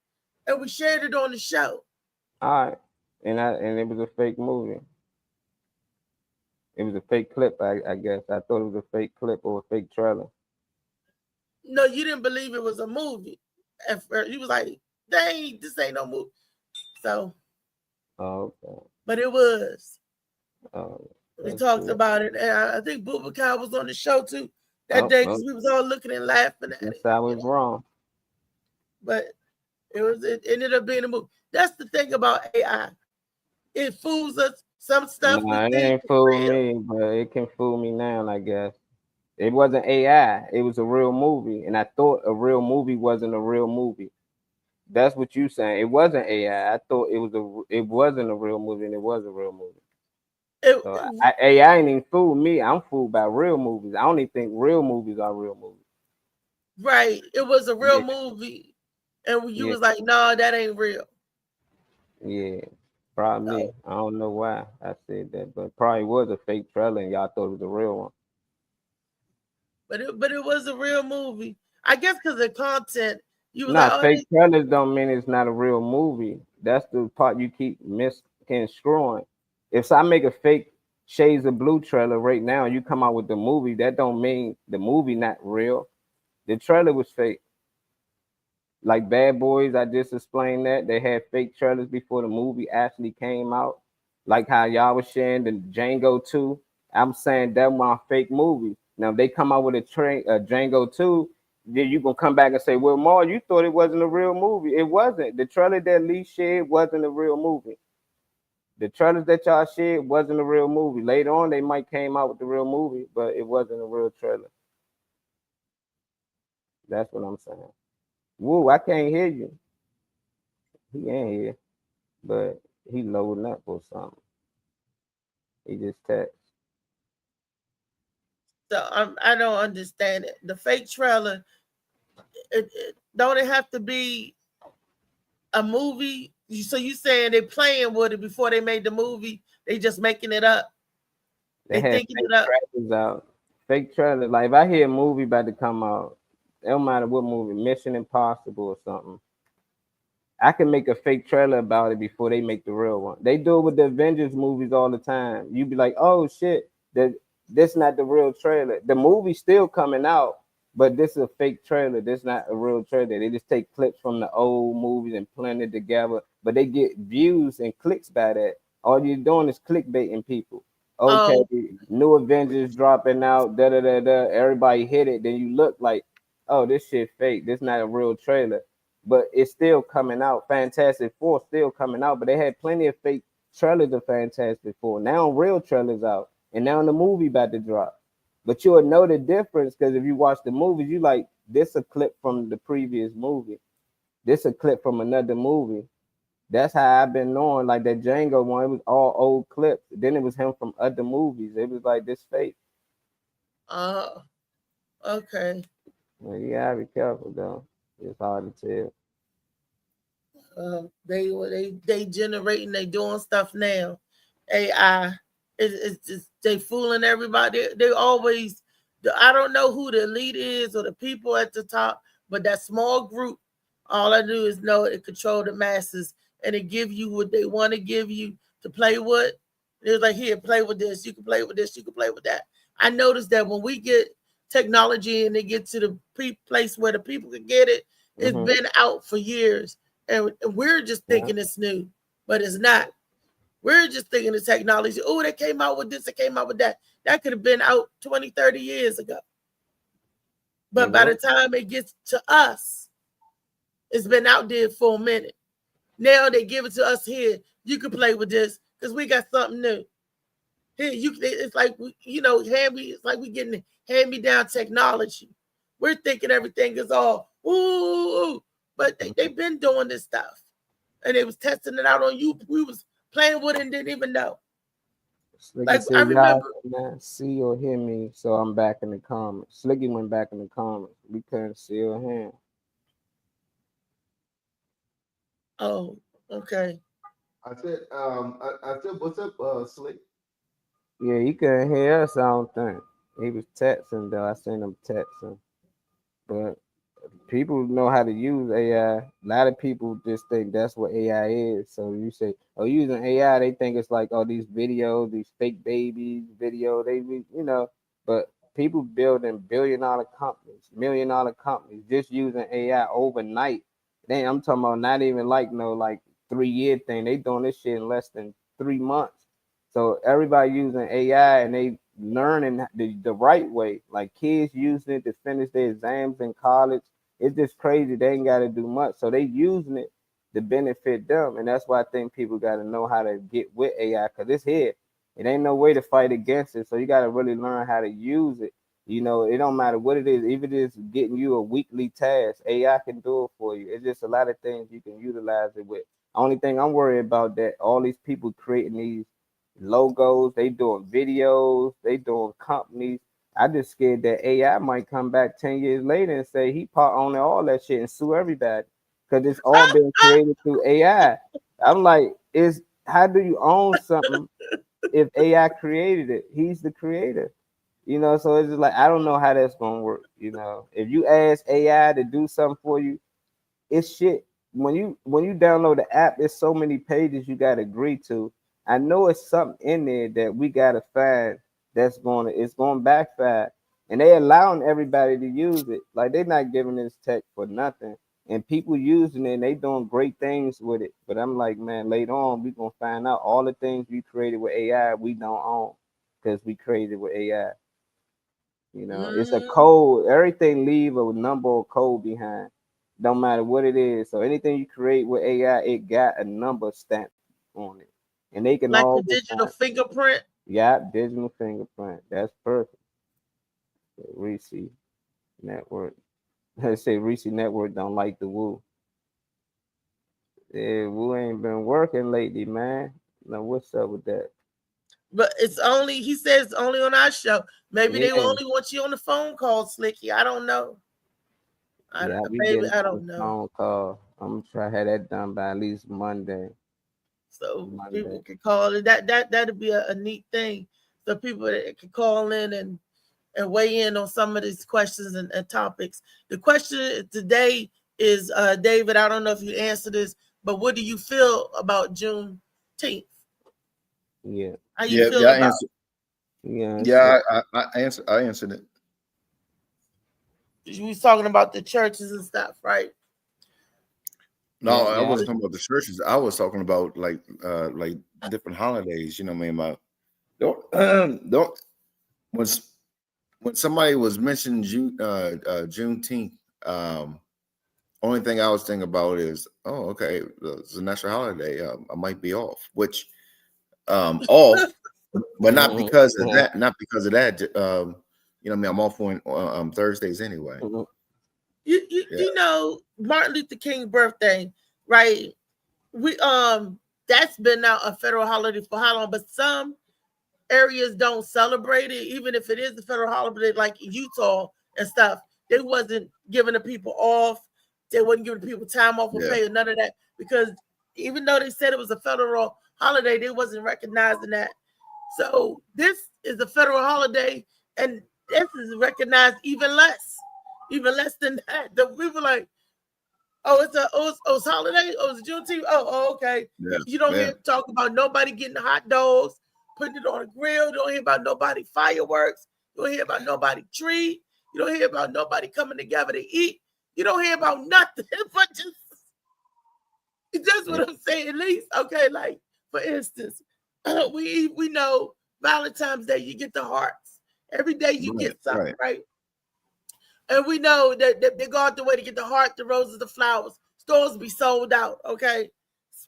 and we shared it on the show. All right, and it was a fake movie. It was a fake clip, I guess. I thought it was a fake clip or a fake trailer. No, you didn't believe it was a movie. At first, you was like, "Dang, this ain't no movie." So, okay. But it was. We talked about it, and I think Boubacar was on the show too that day because we was all looking and laughing at it. I was wrong. But it ended up being a movie. That's the thing about AI. It fools us. Some stuff. No, it ain't fool me, but it can fool me now, I guess. It wasn't AI. It was a real movie, and I thought a real movie wasn't a real movie. That's what you saying. It wasn't AI. I thought it wasn't a real movie, and it was a real movie. AI ain't even fooled me. I'm fooled by real movies. I only think real movies are real movies. Right. It was a real movie, and you was like, "No, that ain't real." Yeah, probably me. I don't know why I said that, but probably was a fake trailer, and y'all thought it was a real one. But it was a real movie. I guess because the content. You was like, fake trailers don't mean it's not a real movie. That's the part you keep misconstruing. If I make a fake Shades of Blue trailer right now, you come out with the movie, that don't mean the movie not real. The trailer was fake. Like Bad Boys, I just explained that. They had fake trailers before the movie actually came out. Like how y'all was sharing the Django 2. I'm saying that was a fake movie. Now, if they come out with a Django 2, then you gonna come back and say, well, Mar, you thought it wasn't a real movie. It wasn't. The trailer that Lee shared wasn't a real movie. The trailers that y'all shared wasn't a real movie. Later on, they might came out with the real movie, but it wasn't a real trailer. That's what I'm saying. Woo, I can't hear you. He ain't here, but he loading up or something. He just text. So I don't understand it. The fake trailer, don't it have to be a movie? So you saying they playing with it before they made the movie? They just making it up. They thinking it up. Out. Fake trailer. Like if I hear a movie about to come out, it don't matter what movie, Mission Impossible or something. I can make a fake trailer about it before they make the real one. They do it with the Avengers movies all the time. You be like, oh shit, this not the real trailer. The movie's still coming out, but this is a fake trailer. This not a real trailer. They just take clips from the old movies and blend it together, but they get views and clicks by that. All you're doing is clickbaiting people. okay, Oh, new Avengers dropping out, da da da da. Everybody hit it. Then you look like, oh, this shit fake. This not a real trailer, but it's still coming out. Fantastic Four still coming out, but they had plenty of fake trailers of Fantastic Four. Now real trailers out, and now the movie about to drop. But you'll know the difference because if you watch the movies, you like this a clip from the previous movie. This a clip from another movie. That's how I've been knowing. Like that Django one, it was all old clips. Then it was him from other movies. It was like this fake. Okay. Well, you gotta be careful though. It's hard to tell. They generating, they doing stuff now. AI, it's just they fooling everybody. They always, I don't know who the elite is or the people at the top, but that small group, all I do is know it control the masses and it give you what they want to give you to play with. It's like, here, play with this. You can play with this. You can play with that. I noticed that when we get technology and they get to the place where the people can get it, it's been out for years. And we're just thinking it's new, but it's not. We're just thinking the technology. Oh, they came out with this, they came out with that. That could have been out 20, 30 years ago. But by the time it gets to us, it's been out there for a minute. Now they give it to us here. You can play with this because we got something new. Here, it's like, it's like we getting hand-me-down technology. We're thinking everything is all, ooh, but they've been doing this stuff. And they was testing it out on you. We was playing with it and didn't even know. Like I remember, not see or hear me, so I'm back in the comments. Slicky went back in the comments. We couldn't see or hear. Oh, okay. I said, what's up, Slick? Yeah, he couldn't hear us, I don't think. He was texting though. I seen him texting. But people know how to use AI. A lot of people just think that's what AI is. So you say, oh, using AI, they think it's like, oh, these videos, these fake babies, but people building billion-dollar companies, million-dollar companies, just using AI overnight. Then I'm talking about not even like 3-year thing. They doing this shit in less than 3 months. So everybody using AI and they learning the right way. Like kids using it to finish their exams in college. It's just crazy. They ain't got to do much. So they using it to benefit them. And that's why I think people got to know how to get with AI because it's here. It ain't no way to fight against it. So you got to really learn how to use it. It don't matter what it is. Even if it's getting you a weekly task, AI can do it for you. It's just a lot of things you can utilize it with. Only thing I'm worried about that all these people creating these logos, they doing videos, they doing companies. I just scared that AI might come back 10 years later and say he part owning all that shit and sue everybody because it's all been created through AI. I'm like, how do you own something if AI created it? He's the creator, so it's just like, I don't know how that's gonna work. If you ask AI to do something for you, it's shit. When you download the app, there's so many pages you gotta agree to. I know it's something in there that we gotta find it's going to backfire, and they allowing everybody to use it. Like they're not giving this tech for nothing, and people using it, and they doing great things with it. But I'm like, man, later on we gonna find out all the things we created with AI we don't own because we created with AI. It's a code. Everything leave a number or code behind. Don't matter what it is. So anything you create with AI, it got a number stamp on it. And they can like a digital fingerprint. Yeah, digital fingerprint. That's perfect. Reese Network. They say Reese Network don't like the Woo. Yeah, Woo ain't been working lately, man. Now what's up with that? But he says only on our show. Maybe they only want you on the phone call, Slicky. I don't know. I don't know. Phone call. I'm gonna try to have that done by at least Monday. So people can call it. That'd be a neat thing. So people that can call in and weigh in on some of these questions and topics. The question today is, David, I don't know if you answer this, but what do you feel about Juneteenth? Yeah. How you feel about it? Yeah, I answered it. You was talking about the churches and stuff, right? No, I wasn't talking about the churches. I was talking about like different holidays. About don't when somebody was mentioning Juneteenth, only thing I was thinking about is, oh, okay, it's a national holiday. I might be off, which off, but not because of that. Not because of that. You know, what I mean, I'm off on Thursdays anyway. You know, Martin Luther King birthday, right? We that's been now a federal holiday for how long? But some areas don't celebrate it, even if it is a federal holiday, like Utah and stuff. They wasn't giving the people off. They wasn't giving people time off or pay or none of that, because even though they said it was a federal holiday, they wasn't recognizing that. So this is a federal holiday, and this is recognized even less than that. The people like, oh, it's holiday. Oh, it's Juneteenth. Oh, okay. Yeah, you don't hear talk about nobody getting hot dogs, putting it on a grill. You don't hear about nobody fireworks. You don't hear about nobody tree. You don't hear about nobody coming together to eat. You don't hear about nothing but just what I'm saying. At least, okay, like for instance, we know Valentine's Day, you get the hearts. Every day you get something, right? And we know that they go out the way to get the heart, the roses, the flowers. Stores be sold out, okay,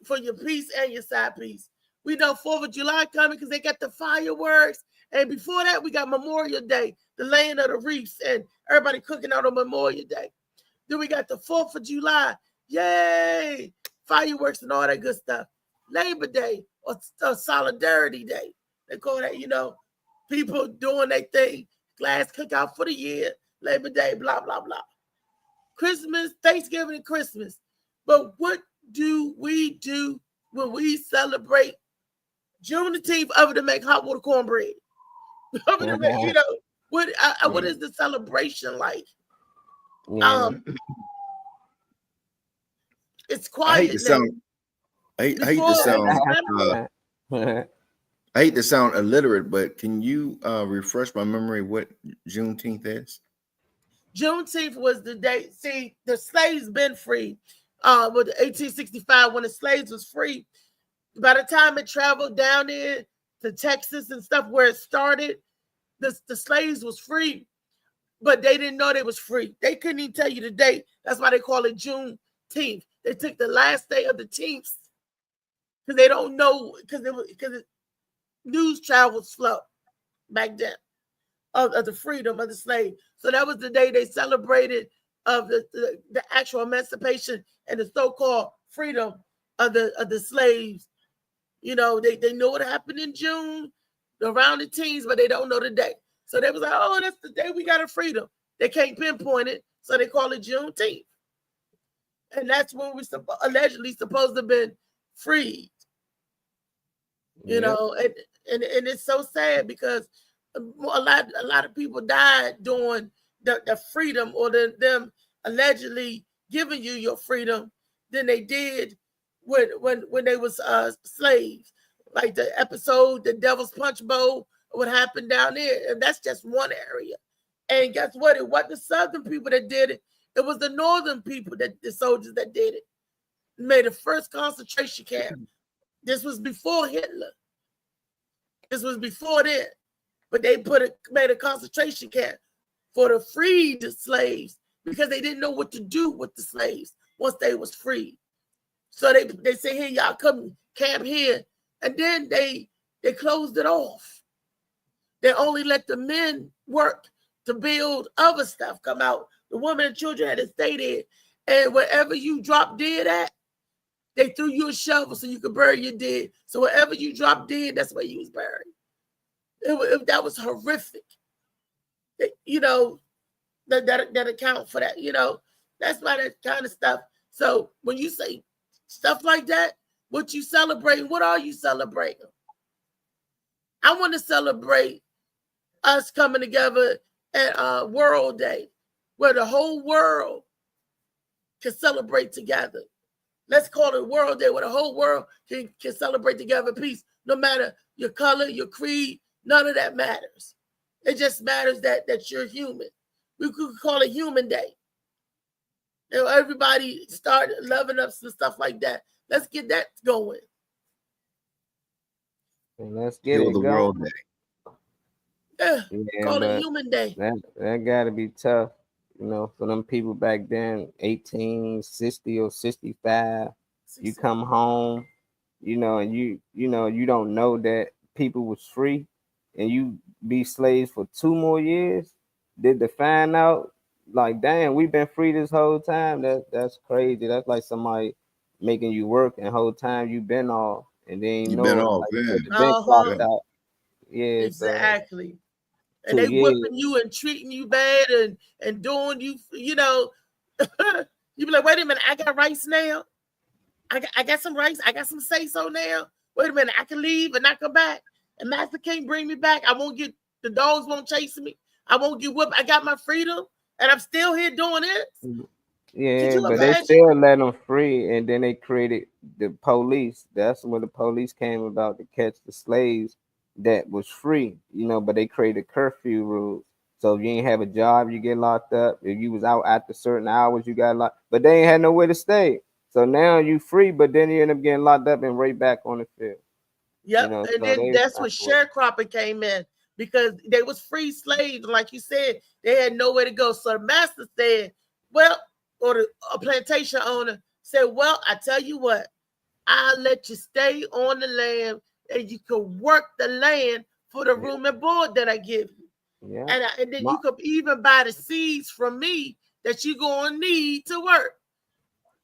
for your piece and your side piece. We know 4th of July coming because they got the fireworks. And before that, we got Memorial Day, the laying of the wreaths, and everybody cooking out on Memorial Day. Then we got the 4th of July. Yay! Fireworks and all that good stuff. Labor Day or Solidarity Day. They call that, you know, people doing their thing. Glass cookout for the year. Labor Day, blah, blah, blah. Christmas, Thanksgiving, and Christmas. But what do we do when we celebrate Juneteenth other than make hot water cornbread? Other than make, you know, what is the celebration like? It's quiet. I hate to sound illiterate, but can you refresh my memory what Juneteenth is? Juneteenth was the day. See, the slaves been free. With 1865, when the slaves was free, by the time it traveled down there to Texas and stuff where it started, the slaves was free, but they didn't know they was free. They couldn't even tell you the date. That's why they call it Juneteenth. They took the last day of the teens because they don't know, because news traveled slow back then of the freedom of the slave. So that was the day they celebrated of the actual emancipation and the so-called freedom of the slaves. You know, they know what happened in June around the teens, but they don't know the day. So they was like, oh, that's the day we got our freedom. They can't pinpoint it, so they call it Juneteenth. And that's when we're allegedly supposed to have been freed. You know, and it's so sad because a lot of people died during the freedom or them allegedly giving you your freedom than they did when they was slaves. Like the episode, the Devil's Punch Bowl, what happened down there. And that's just one area. And guess what? It wasn't the Southern people that did it. It was the Northern people, the soldiers that did it. Made the first concentration camp. This was before Hitler. This was before that. But they made a concentration camp for the freed slaves because they didn't know what to do with the slaves once they was freed. So they say, hey, y'all come camp here. And then they closed it off. They only let the men work to build other stuff come out. The women and children had to stay there. And wherever you drop dead at, they threw you a shovel so you could bury your dead. So wherever you dropped dead, that's where you was buried. That was horrific. You know, that account for that. You know, that's why that kind of stuff. So when you say stuff like that, what you celebrating? What are you celebrating? I want to celebrate us coming together at World Day, where the whole world can celebrate together. Let's call it World Day, where the whole world can celebrate together peace, no matter your color, your creed, none of that matters. It just matters that you're human. We could call it Human Day. You know, everybody start loving up some stuff like that. Let's get that going. And let's get Heal it the going. World Day. Yeah, Yeah, call it but Human Day. that gotta be tough, for them people back then, 18, 60 or 65. You come home, and you don't know that people was free, and you be slaves for 2 more years. Did they find out, like, damn, we've been free this whole time? That's crazy. That's like somebody making you work, and whole time you been off, and then You've been it, off, like yeah. the been clocked Yeah. out. Yeah, so Exactly. And 2 they years. whipping you and treating you bad and doing you, you be like, wait a minute, I got rice now. I got some rice. I got some say-so now. Wait a minute, I can leave and not come back. And master can't bring me back. The dogs won't chase me. I won't get whipped. I got my freedom and I'm still here doing this. Yeah, you but they imagine? still let them free, and then they created the police. That's when the police came about to catch the slaves that was free, but they created curfew rules. So if you ain't have a job, you get locked up. If you was out after certain hours, you got locked. But they ain't had nowhere to stay. So now you free, but then you end up getting locked up and right back on the field. Yep. So And then they that's when sharecropping came in, because they was free slaves. Like you said, they had nowhere to go. So the master said, well, or a plantation owner said, well, I tell you what, I'll let you stay on the land and you can work the land for the room and board that I give you. Yeah. And then you could even buy the seeds from me that you're going to need to work.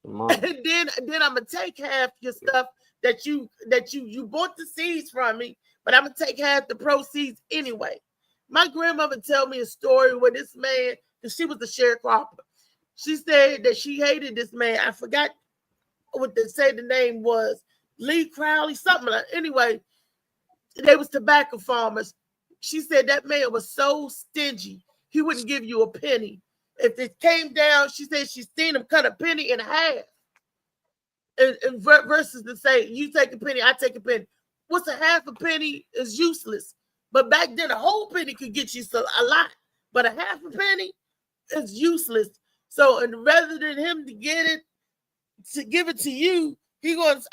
And then I'm going to take half your stuff that you bought the seeds from me, but I'm going to take half the proceeds anyway. My grandmother tell me a story where this man, because she was the sharecropper, she said that she hated this man. I forgot what they say the name was. Lee Crowley, something like that. Anyway, they was tobacco farmers. She said that man was so stingy, he wouldn't give you a penny. If it came down, she said she's seen him cut a penny in half. And versus to say, you take a penny, I take a penny. What's a half a penny is useless. But back then, a whole penny could get you a lot. But a half a penny is useless. So, and rather than him to give it to you,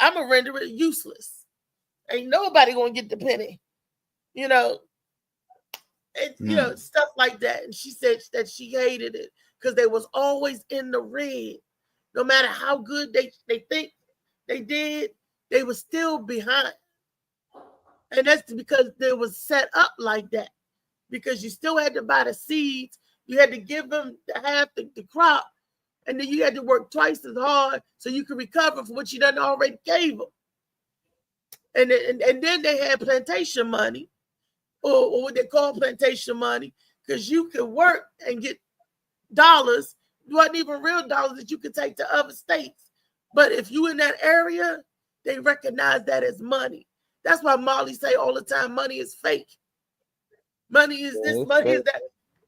I'm going to render it useless. Ain't nobody going to get the penny. Stuff like that. And she said that she hated it because they was always in the red. No matter how good they think they did, they were still behind. And that's because they was set up like that. Because you still had to buy the seeds. You had to give them half the crop. And then you had to work twice as hard so you could recover from what you done already gave them. And then they had plantation money, or what they call plantation money, because you could work and get dollars. It wasn't even real dollars that you could take to other states. But if you in that area, they recognize that as money. That's why Molly say all the time, money is fake. Money is this, money is that.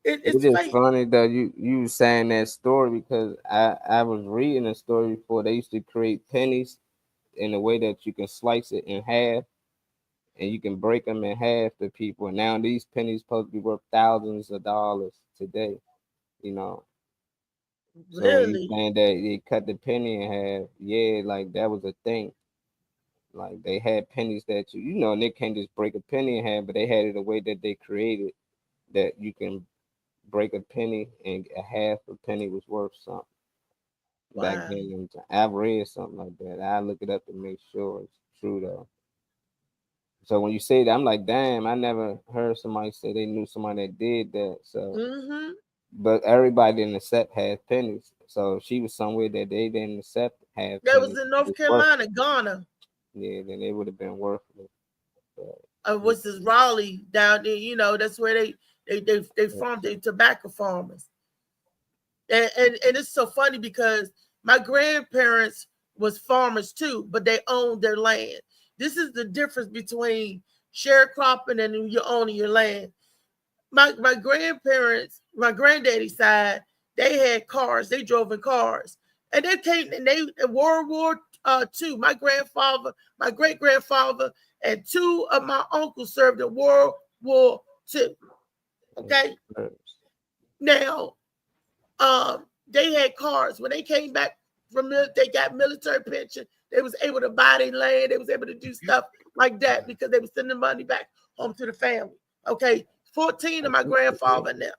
It's just fake. funny though you saying that story, because I was reading a story before. They used to create pennies in a way that you can slice it in half and you can break them in half to people. And now these pennies supposed to be worth thousands of dollars today, So Really? you saying that they cut the penny in half, yeah, like that was a thing. Like they had pennies that and they can't just break a penny in half, but they had it a way that they created that you can break a penny and a half a penny was worth something. Wow. Back then. I've read something like that. I look it up to make sure it's true though. So when you say that, I'm like, damn, I never heard somebody say they knew somebody that did that. So, but everybody didn't accept half pennies. So she was somewhere that they didn't accept half. That was in North Carolina, Ghana. Yeah, then they would have been worthless. What's this Raleigh down there? That's where they farmed the tobacco farmers. And it's so funny because my grandparents was farmers too, but they owned their land. This is the difference between sharecropping and you owning your land. My grandparents, my granddaddy's side, they had cars. They drove in cars, and they came and they in World War II. My grandfather, my great grandfather, and two of my uncles served in World War II. Okay, now they had cars. When they came back from they got military pension. They was able to buy their land. They was able to do stuff like that because they were sending money back home to the family. Okay, 14 of my grandfather and them.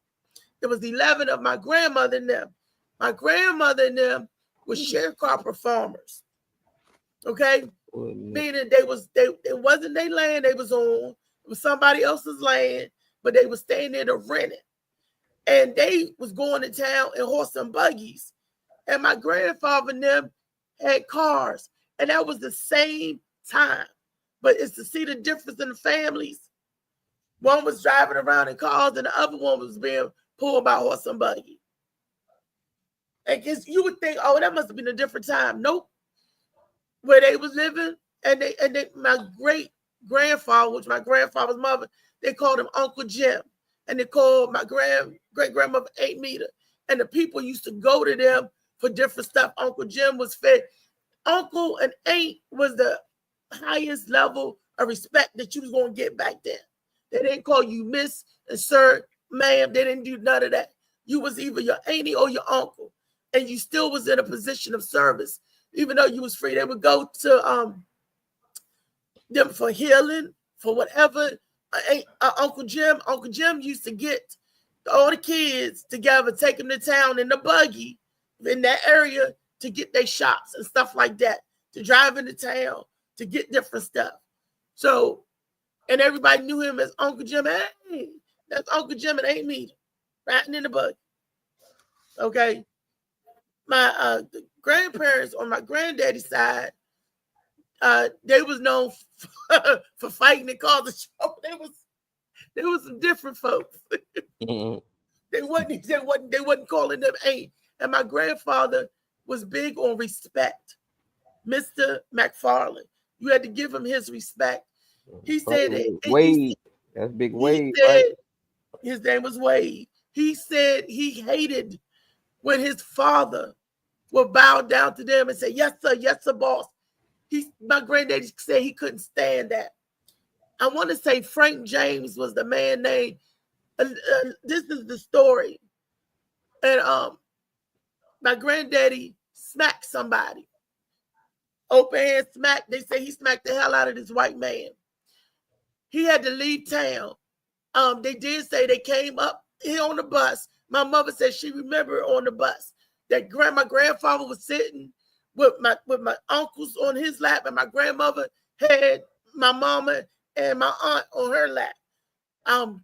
There was 11 of my grandmother and them. My grandmother and them was sharecropper farmers. Okay, meaning it wasn't their land they was on. It was somebody else's land, but they was staying there to rent it. And they was going to town in horse and buggies. And my grandfather and them had cars. And that was the same time. But it's to see the difference in the families. One was driving around in cars and the other one was being pulled by horse and buggy. And because you would think, oh, that must have been a different time. Nope. Where they was living, and my great grandfather, which my grandfather's mother, they called him Uncle Jim. And they called my great grandmother 8 Meter. And the people used to go to them for different stuff. Uncle Jim was fed. Uncle and Aunt was the highest level of respect that you was going to get back then. They didn't call you Miss and Sir, ma'am. They didn't do none of that. You was either your auntie or your uncle. And you still was in a position of service. Even though you was free, they would go to them for healing, for whatever. Uncle Jim used to get all the kids together, take them to town in the buggy in that area to get their shots and stuff like that, to drive into town, to get different stuff. So, and everybody knew him as Uncle Jim. Hey, that's Uncle Jim and 8 Meter, riding in the buggy. Okay. My grandparents on my granddaddy's side, they was known for fighting and causing trouble. There was some different folks. They wasn't calling them ain't. And my grandfather was big on respect. Mr. McFarland. You had to give him his respect. He said Wade. That's Big Wade. His name was Wade. He said he hated when his father would bow down to them and say, yes, sir, boss. My granddaddy said he couldn't stand that. I want to say Frank James was the man name. This is the story. And my granddaddy smacked somebody. Open hand smack. They say he smacked the hell out of this white man. He had to leave town. They did say they came up here on the bus. My mother said she remembered on the bus that my grandfather was sitting with my uncles on his lap, and my grandmother had my mama and my aunt on her lap.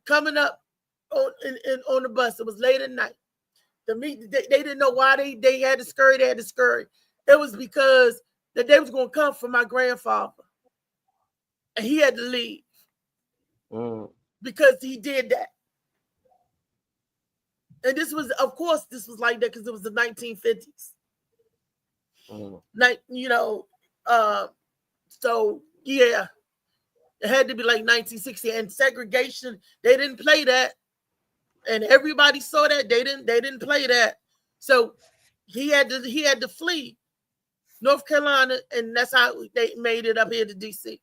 Coming up on the bus. It was late at night. They didn't know why they had to scurry. They had to scurry. It was because the day was going to come for my grandfather, and he had to leave because he did that. And this was, of course, like that because it was the 1950s. Like, so yeah, it had to be like 1960. And segregation, they didn't play that, and everybody saw that they didn't play that. So he had to flee North Carolina, and that's how they made it up here to DC.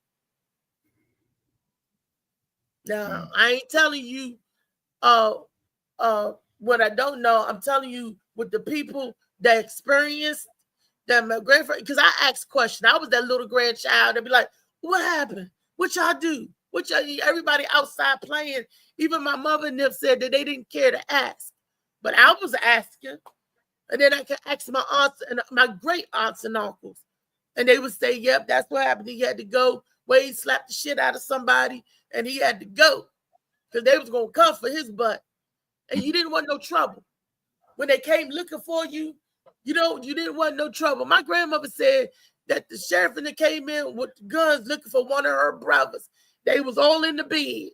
Now I ain't telling you what I don't know. I'm telling you what the people that experienced that my grandfather, because I asked questions. I was that little grandchild. They'd be like, what happened? What y'all do? Everybody outside playing. Even my mother and them said that they didn't care to ask. But I was asking. And then I could ask my aunts and my great aunts and uncles. And they would say, yep, that's what happened. He had to go. Wade slapped the shit out of somebody and he had to go. Because they was going to come for his butt. And you didn't want no trouble. When they came looking for you, you didn't want no trouble. My grandmother said that the sheriff and they came in with guns looking for one of her brothers. They was all in the bed.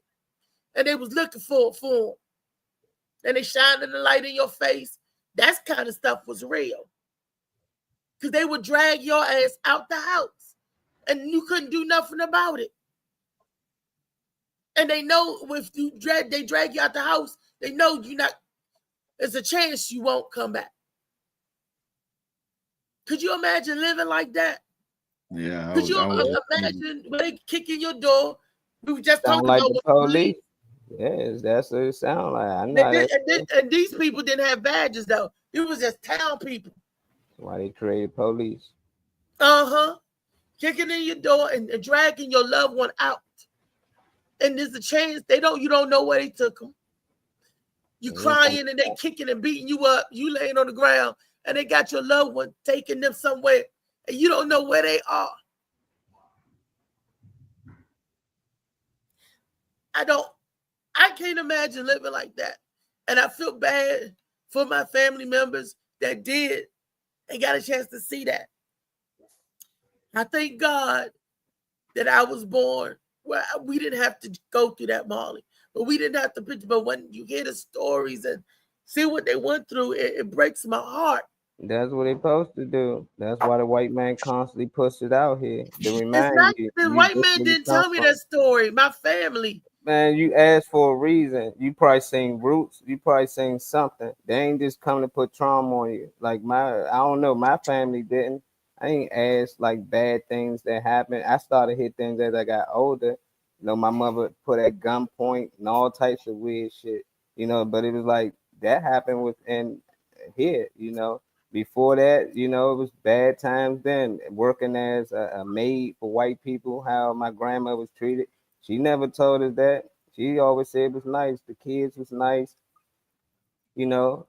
And they was looking for him. And they shining the light in your face. That kind of stuff was real. Because they would drag your ass out the house. And you couldn't do nothing about it. And they know if they drag you out the house, they know there's a chance you won't come back. Could you imagine living like that? Yeah. Could you imagine when they kick in your door? We were just talking like about the police. Yes, that's what it sounds like. I know. And these people didn't have badges though. It was just town people. Why they created police? Uh-huh. kicking in your door and dragging your loved one out. And there's a chance you don't know where they took them. You crying and they kicking and beating you up. You laying on the ground and they got your loved one taking them somewhere and you don't know where they are. I can't imagine living like that. And I feel bad for my family members that did and got a chance to see that. I thank God that I was born where we didn't have to go through that, Marley. But we didn't have to picture. But when you hear the stories and see what they went through, it breaks my heart. That's what they're supposed to do. That's why the white man constantly puts it out here to remind you. The white man didn't tell me that story. My family. Man, you asked for a reason. You probably sing roots. You probably sing something. They ain't just come to put trauma on you. Like I don't know. My family didn't. I ain't asked like bad things that happened. I started hit things as I got older. You know, my mother put at gunpoint and all types of weird shit. You know, but it was like that happened within here. You know, before that, you know, it was bad times then. Working as a maid for white people, how my grandma was treated. She never told us that. She always said it was nice. The kids was nice, you know,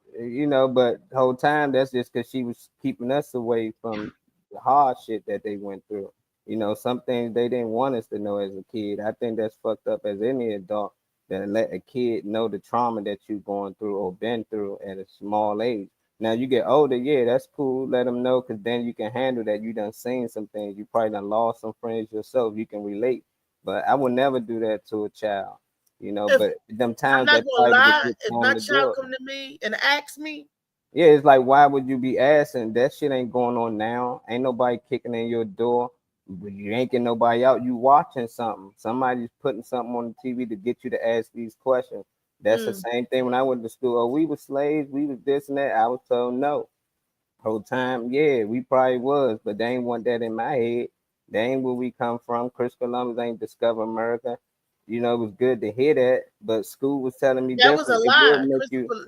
but the whole time that's just because she was keeping us away from the hard shit that they went through. You know, some things they didn't want us to know as a kid. I think that's fucked up as any adult that let a kid know the trauma that you're going through or been through at a small age. Now you get older, yeah, that's cool. Let them know because then you can handle that. You done seen some things. You probably done lost some friends yourself. You can relate. But I would never do that to a child, you know. But them times I'm not gonna lie, if my child come to me and ask me, yeah, it's like why would you be asking? That shit ain't going on now. Ain't nobody kicking in your door. You ain't getting nobody out. You watching something. Somebody's putting something on the TV to get you to ask these questions. That's the same thing when I went to school. Oh, we were slaves. We was this and that. I was told no. Whole time, yeah, we probably was, but they ain't want that in my head. They ain't where we come from. Chris Columbus ain't discover America. You know, it was good to hear that, but school was telling me that was a lie.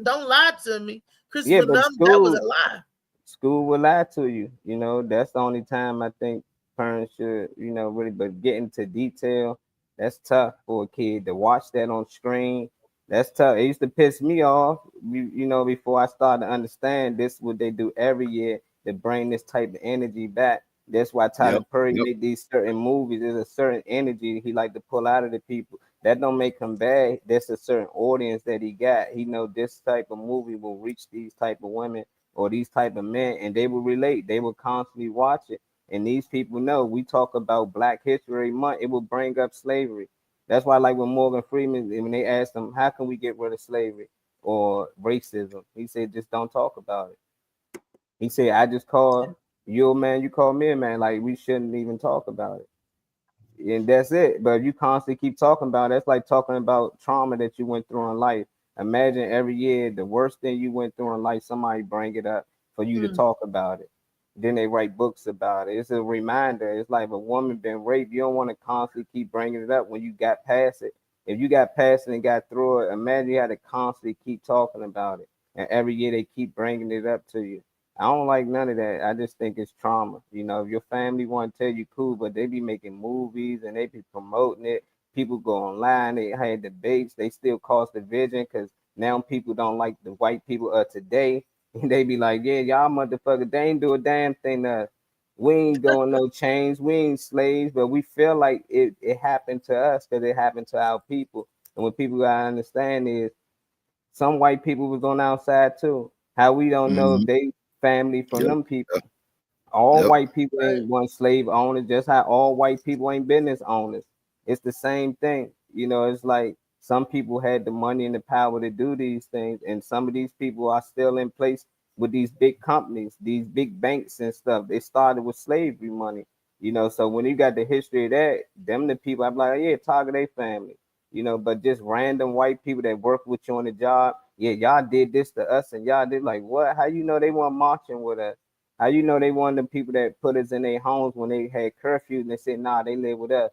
Don't lie to me. Christopher Columbus, that was a lie. School will lie to you. You know, that's the only time I think parents should, you know, really, but getting to detail, that's tough for a kid to watch that on screen. That's tough. It used to piss me off, you know, before I started to understand this, what they do every year to bring this type of energy back. That's why Tyler Perry made these certain movies. There's a certain energy he like to pull out of the people. That don't make him bad. That's a certain audience that he got. He know this type of movie will reach these type of women or these type of men, and they will relate. They will constantly watch it. And these people know we talk about Black History Month, it will bring up slavery. That's why, like with Morgan Freeman, when they asked him, how can we get rid of slavery or racism? He said, just don't talk about it. He said, I just call you a man, you call me a man. Like, we shouldn't even talk about it. And that's it. But if you constantly keep talking about it, that's like talking about trauma that you went through in life. Imagine every year, the worst thing you went through in life, somebody bring it up for you to talk about it. Then they write books about it. It's a reminder. It's like if a woman been raped, you don't want to constantly keep bringing it up when you got past it. If you got past it and got through it, imagine you had to constantly keep talking about it. And every year they keep bringing it up to you. I don't like none of that. I just think it's trauma. You know, if your family want to tell you cool, but they be making movies and they be promoting it. People go online, they had debates, they still cause division because now people don't like the white people of today. And they be like, yeah, y'all motherfuckers, they ain't do a damn thing to us. We ain't doing no change. We ain't slaves, but we feel like it happened to us because it happened to our people. And what people gotta understand is some white people was on our side too. How we don't know if they family from them people. All white people ain't one slave owners, just how all white people ain't business owners. It's the same thing. You know, it's like some people had the money and the power to do these things, and some of these people are still in place with these big companies, these big banks and stuff. They started with slavery money, you know. So when you got the history of that, them the people I'm like, yeah, target their family, you know. But just random white people that work with you on the job, yeah, y'all did this to us, and y'all did like what? How you know they weren't marching with us? How you know they wanted the people that put us in their homes when they had curfews and they said, nah, they live with us.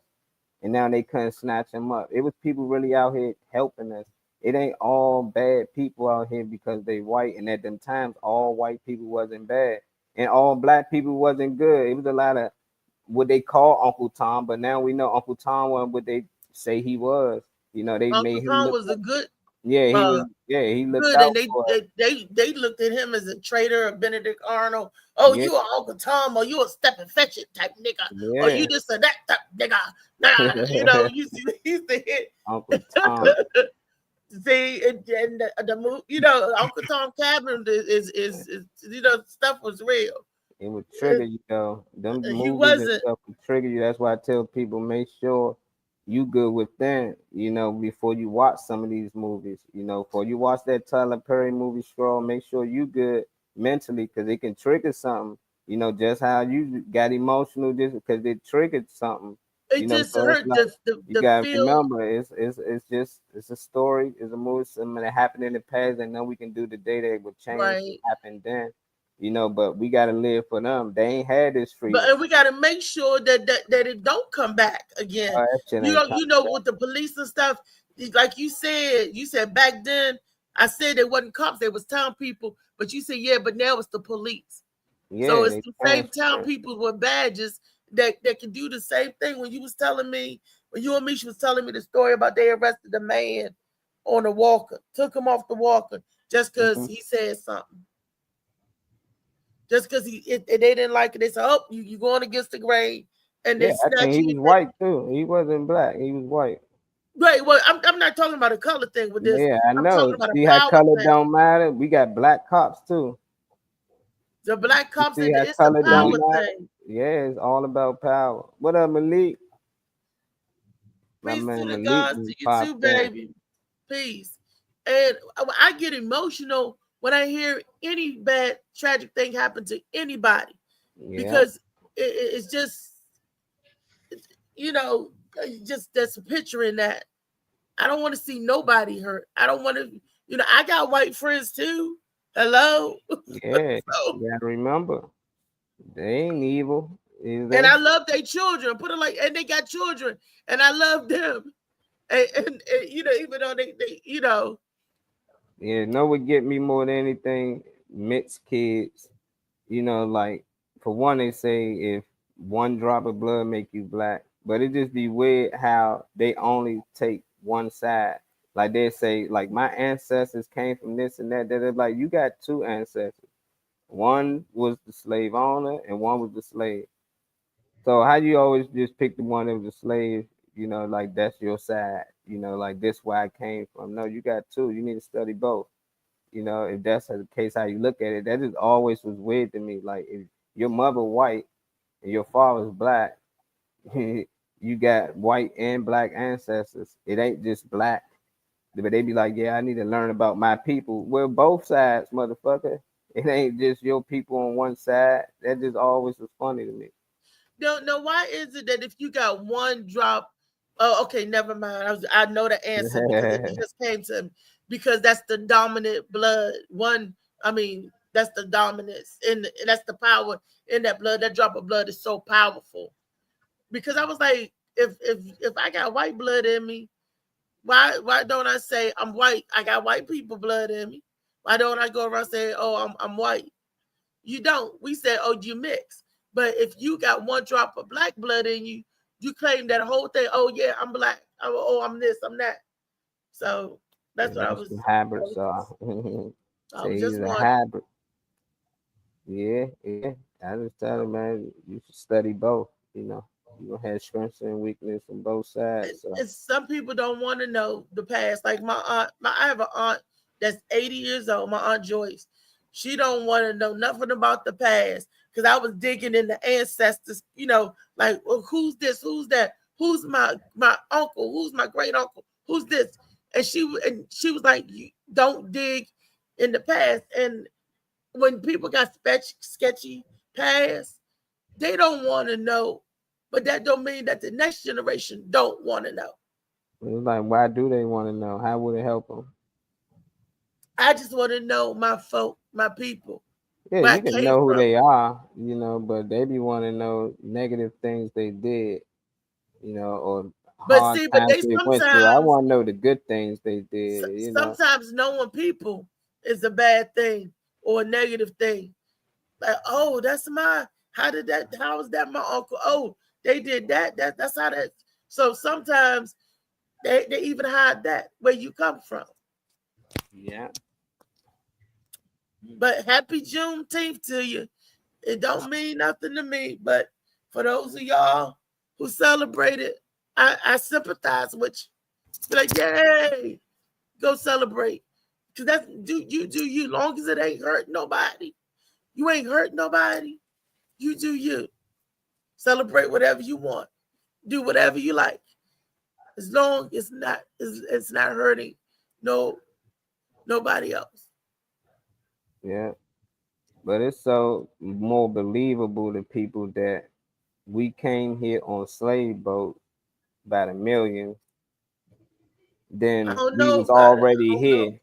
And now they couldn't snatch them up. It was people really out here helping us. It ain't all bad people out here because they white. And at them times, all white people wasn't bad. And all black people wasn't good. It was a lot of what they call Uncle Tom, but now we know Uncle Tom wasn't what they say he was. You know, they Uncle made him Tom look was a good, yeah, he was uh, he looked good, out and for us. they looked at him as a traitor, a Benedict Arnold. Oh, Yeah, you are Uncle Tom, or you a step and fetch it type nigga, or yeah. you this or that type nigga. Nah, you know, you see, he used to hit. Uncle Tom. See, and the move, you know, Uncle Tom Cabin is you know, stuff was real. It would trigger you though. Them He movies and wasn't. stuff would trigger you. That's why I tell people make sure you good within, you know, before you watch some of these movies. You know, before you watch that Tyler Perry movie Scroll, make sure you good mentally because it can trigger something. You know, just how you got emotional just because it triggered something. You It know, just so it's hurt like you the gotta feel. remember it's just it's a story, it's a movie, something that happened in the past, and then we can do today that would change what Right. happened then. You know, but we gotta live for them. They ain't had this But freedom. and we got to make sure that it don't come back again. That shit ain't coming You know, back. with the police and stuff, like you said back then. I said they wasn't cops; they was town people. But you said yeah, but now it's the police. So Yeah, it's they the same town transfer. people with badges that can do the same thing. When you was telling me, when you and me, she was telling me the story about they arrested a man on a walker, took him off the walker just because Mhm. he said something. Just because they didn't like it, they said, "Oh, you going against the grain," and Yeah, they I think snatch he you. was white too. He wasn't black. He was white. Right. Well, I'm not talking about a color thing with this. Yeah, I I'm talking know. about a See how power color thing. don't matter? We got black cops too. The black You cops, see how it's a color don't power matter? thing. Yeah, it's all about power. What up, Malik? My Peace to man the Malik gods, just to you too, popped in. baby. Peace. And I get emotional when I hear any bad, tragic thing happen to anybody Yeah. because it's just, you know, just that's a picture in that. I don't want to see nobody hurt. I don't want to, you know, I got white friends too. Hello. Yeah. So, You gotta remember. They ain't evil, is and they? I love their children. Put it like, and they got children, and I love them. And you know, even though they you know, Yeah, know what get me more than anything? Mixed kids. You know, like for one, they say if one drop of blood make you black, but it just be weird how they only take one side. Like they say, like my ancestors came from this and that. They're like, you got two ancestors. One was the slave owner, and one was the slave. So how you always just pick the one that was a slave? You know, like that's your side. You know, like this where I came from. No, you got two. You need to study both. You know, if that's the case, how you look at it, that just always was weird to me. Like if your mother white and your father's black, you got white and black ancestors. It ain't just black. But they be like, yeah, I need to learn about my people. Well, both sides, motherfucker. It ain't just your people on one side. That just always was funny to me. no, why is it that if you got one drop, oh, okay, never mind. I know the answer because it just came to me because that's the dominant blood. One, I mean, that's the dominance and that's the power in that blood. That drop of blood is so powerful. Because I was like, if I got white blood in me, why don't I say I'm white? I got white people blood in me. Why don't I go around saying, oh, I'm white? You don't. We said, oh, you mix. But if you got one drop of black blood in you, you claim that whole thing. Oh yeah, I'm black. Oh, I'm this, I'm that. So Yeah, that's what that's what hybrids are. I Say was he's just a wondering. hybrid. Yeah, yeah. I just tell him, man, you should study both. You know, you gonna have strengths and weakness on both sides. So And some people don't want to know the past. Like my aunt, I have an aunt that's 80 years old. My aunt Joyce. She don't want to know nothing about the past because I was digging in the ancestors. You know, like well, who's this? Who's that? Who's my uncle? Who's my great uncle? Who's this? And she was like, you don't dig in the past. And when people got sketchy past, they don't want to know. But that don't mean that the next generation don't want to know. it's like, why do they want to know? How would it help them? I just want to know my folk, my people, Yeah, where I you can came know who from. they are, you know, but they be want to know negative things they did, you know, or But hard see, but times they they went through. I sometimes want to know the good things they did, you know. sometimes knowing people is a bad thing or a negative thing. Like, oh, that's my How is that my uncle? Oh, they did that. That's how that. So sometimes they even hide that where you come from. Yeah. But happy Juneteenth to you. It don't mean nothing to me, but for those of y'all who celebrate it, I sympathize with you. Be like, yay, go celebrate. Cause that's do you. Long as it ain't hurt nobody, you ain't hurt nobody. You do you. Celebrate whatever you want. Do whatever you like. As long as it's not hurting nobody else. Yeah. But it's so more believable to people that we came here on slave boats by the millions, I then don't we know was about it. I already don't know. here.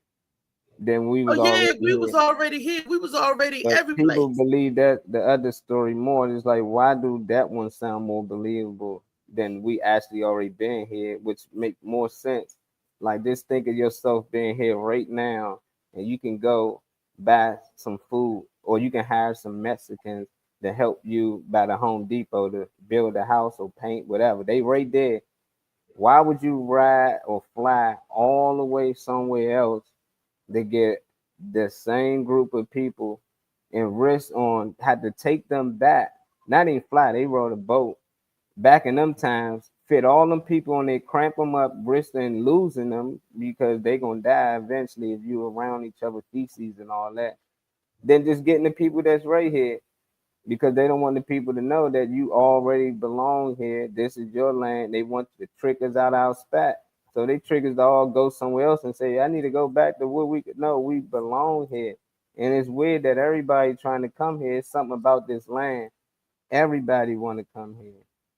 Then we Oh was yeah, already we was here. already here. We was already But every people place. believe that the other story more. It's like, why do that one sound more believable than we actually already been here, which make more sense. Like, just think of yourself being here right now, and you can go buy some food, or you can hire some Mexicans to help you by the Home Depot to build a house or paint, whatever. They right there. Why would you ride or fly all the way somewhere else to get the same group of people and risk on had to take them back? Not even fly, they rode a boat back in them times, fit all them people on there, cramp them up, risking losing them because they gonna die eventually if you around each other feces and all that. Then just getting the people that's right here, because they don't want the people to know that you already belong here. This is your land. They want the trickers out our spot. So they trickers to all go somewhere else and say, I need to go back to where we could know we belong here. And it's weird that everybody trying to come here. It's something about this land. Everybody want to come here.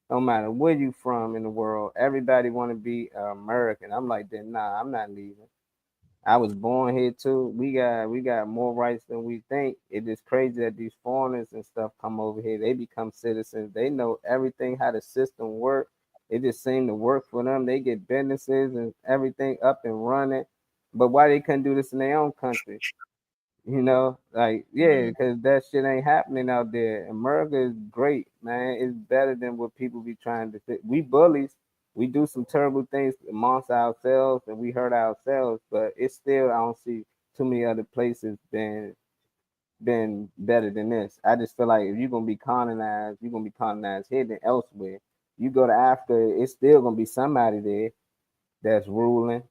No matter where you from in the world, everybody want to be American. I'm like, then nah, I'm not leaving. I was born here too. We got more rights than we think. It is crazy that these foreigners and stuff come over here. They become citizens. They know everything, how the system works. It just seemed to work for them. They get businesses and everything up and running. But why they couldn't do this in their own country? Like, yeah, because that shit ain't happening out there. America is great, man. It's better than what people be trying to say. We bullies. We do some terrible things amongst ourselves and we hurt ourselves, but it's still, I don't see too many other places been better than this. I just feel like if you're gonna be colonized, you're gonna be colonized here than elsewhere. You go to Africa, it's still gonna be somebody there that's ruling,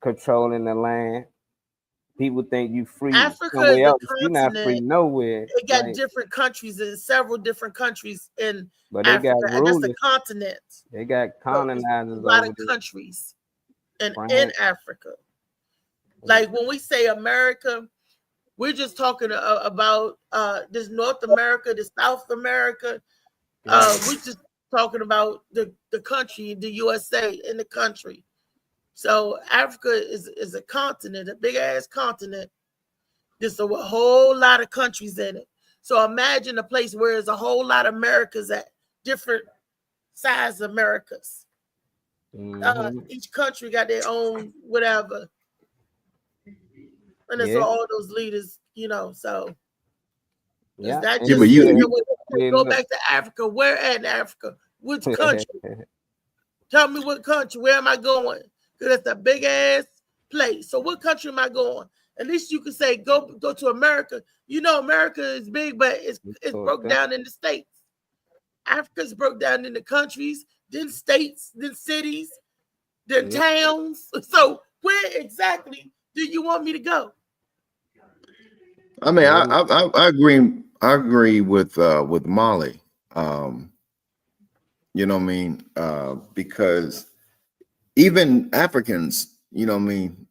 controlling the land. People think you free Africa is somewhere a else. You're not free continent. nowhere. It got Like, different countries in several different countries in but they got Africa, and that's a rulers. continent. They got So it's a colonizers lot over of there. countries in France. Africa. Like when we say America, we're just talking about this North America, this South America. We're just talking about the country, the USA, in the country. So Africa is a continent, a big ass continent. There's a whole lot of countries in it. So imagine a place where there's a whole lot of Americas at different size Americas. Each country got their own whatever. And it's Yeah. all those leaders, so Yeah. that And just yeah, go look. back to Africa. Where in Africa? Which country? Tell me what country. Where am I going? Because it's a big ass place. So what country am I going? At least you can say go to America. America is big, but it's broke down in the states. Africa's broke down in the countries, then states, then cities, then towns. So where exactly do you want me to go? I mean, I agree. I agree with Molly. You know what I mean? Because even Africans, you know what I mean,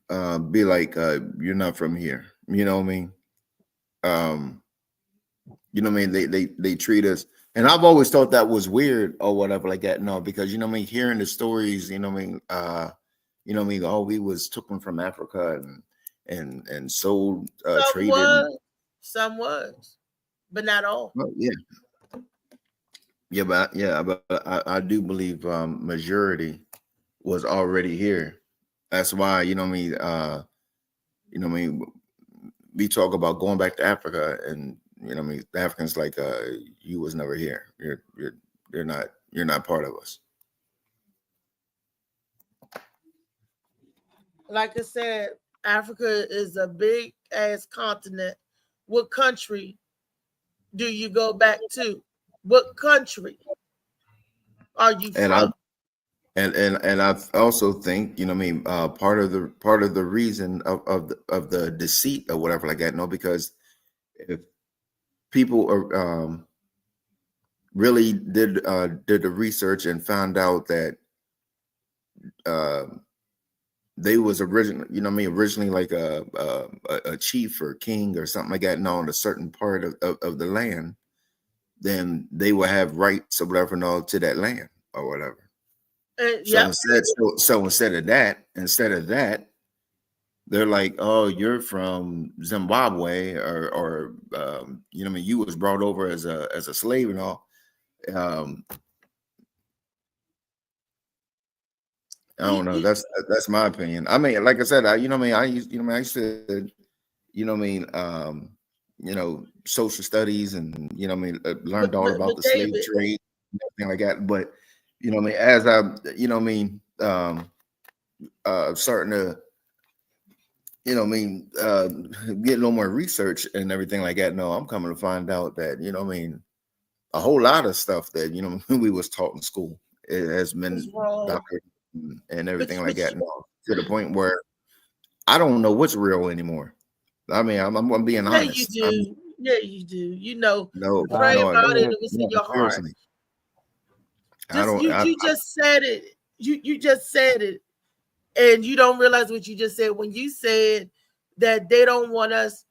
be like, you're not from here. You know what I mean? You know what I mean? They treat us, and I've always thought that was weird or whatever like that. No, because you know what I mean, hearing the stories, you know what I mean, oh, we was taken from Africa and sold, treated. Some was, but not all. Well, but I do believe majority was already here. That's why, you know what I mean, we talk about going back to Africa, and You know what I mean? The Africans like you was never here. You're not part of us. Like I said, Africa is a big ass continent. What country do you go back to? What country are you And from? I also think, you know what I mean, part of the reason of the deceit or whatever like that, no, because if people are really did the research and found out that they was originally, you know what I mean, originally like a chief or king or something like that, and on a certain part of the land, then they will have rights or whatever and all to that land or whatever. So instead of that, they're like, oh, you're from Zimbabwe or you know what I mean, you was brought over as a slave and all. I don't know. That's my opinion. I mean, like I said, I used to, social studies and learned all about the slave trade and everything like that. But as I starting to get a little more research and everything like that. No, I'm coming to find out that a whole lot of stuff that we was taught in school has been doctored and everything like that, to the point where I don't know what's real anymore. I mean, I'm being honest. You do. You do. No, pray about it. It was in your heart. You just said it. You just said it, and you don't realize what you just said when you said that they don't want us.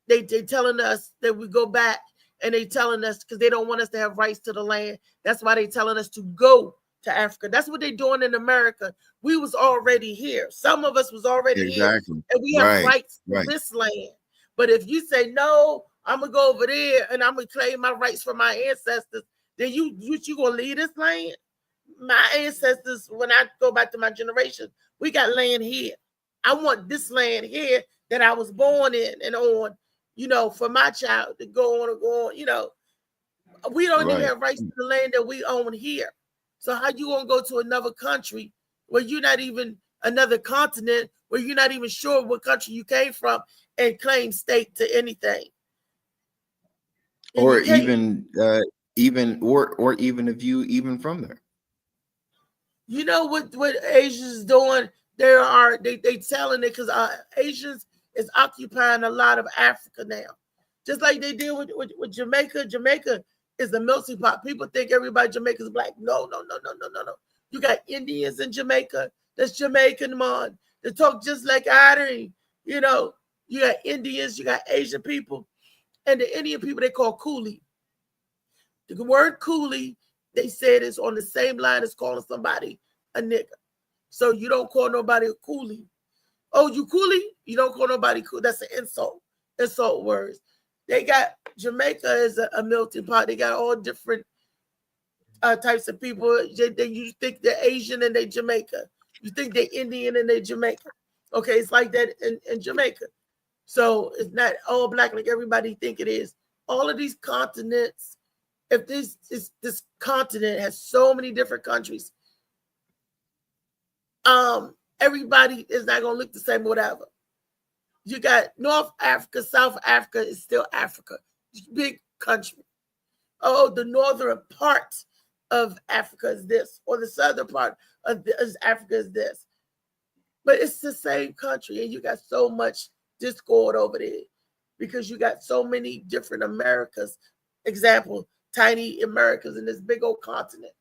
They telling us that we go back, and they telling us because they don't want us to have rights to the land. That's why they telling us to go to Africa. That's what they're doing in America. We was already here. Some of us was already here, and we have rights to this land. But if you say no, I'm gonna go over there and I'm gonna claim my rights from my ancestors, then you gonna leave this land? My ancestors, when I go back to my generation, we got land here. I want this land here that I was born in and on, for my child to go on. We don't even have rights to the land that we own here. So how you gonna go to another country where you're not even another continent, where you're not even sure what country you came from and claim state to anything? Or even if you even from there. You know what Asians doing? They telling it because Asians is occupying a lot of Africa now, just like they did with Jamaica. Jamaica is a melting pot. People think everybody in Jamaica is black. No. You got Indians in Jamaica. That's Jamaican man. They talk just like Irie. You got Indians. You got Asian people, and the Indian people they call coolie. The word coolie, they said, is on the same line as calling somebody a nigga. So you don't call nobody a coolie. Oh, you coolie? You don't call nobody cool. That's an insult. Insult words. They got Jamaica is a melting pot. They got all different types of people. You think they're Asian and they Jamaica. You think they're Indian and they Jamaica. Okay, it's like that in Jamaica. So it's not all black like everybody think it is. All of these continents, if this continent has so many different countries, everybody is not gonna look the same, whatever. You got North Africa, South Africa is still Africa, big country. Oh, the northern part of Africa is this, or the southern part of Africa is this. But it's the same country, and you got so much discord over there because you got so many different Americas. Example, tiny Americas in this big old continent.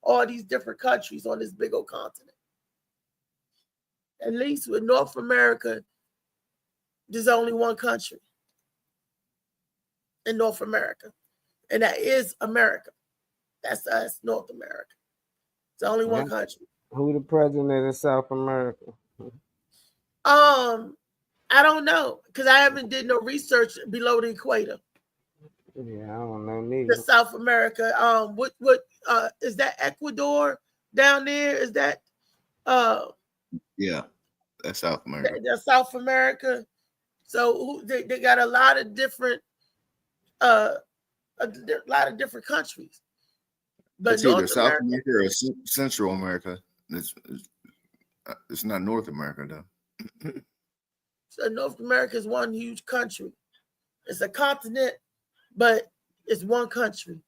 All these different countries on this big old continent. At least with North America, there's only one country in North America, and that is America. That's us, North America. It's only one country. Who the president of South America? I don't know because I haven't did no research below the equator. Yeah, I don't know neither. The South America. What is that? Ecuador down there? Is that? Yeah, that's South America. That's South America. So they got a lot of different a lot of different countries. But It's either North South America, America or Central America. It's not North America though. so North America is one huge country. It's a continent, but it's one country.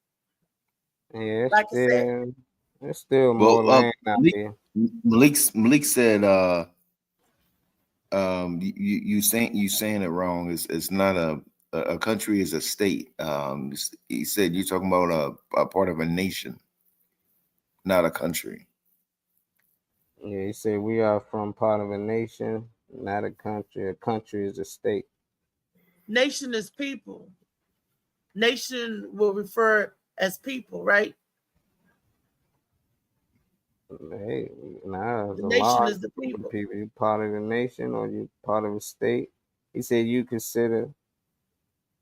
Yeah, Like I said, it's still more Well, land out here. Malik said, you saying it wrong. It's not a country, is a state. He said you're talking about a part of a nation, not a country. Yeah, he said we are from part of a nation, not a country. A country is a state. nation is people. Nation will refer as people, right? Hey, nah, The a nation large is the group of people. people. You part of the nation or you part of a state. He said you consider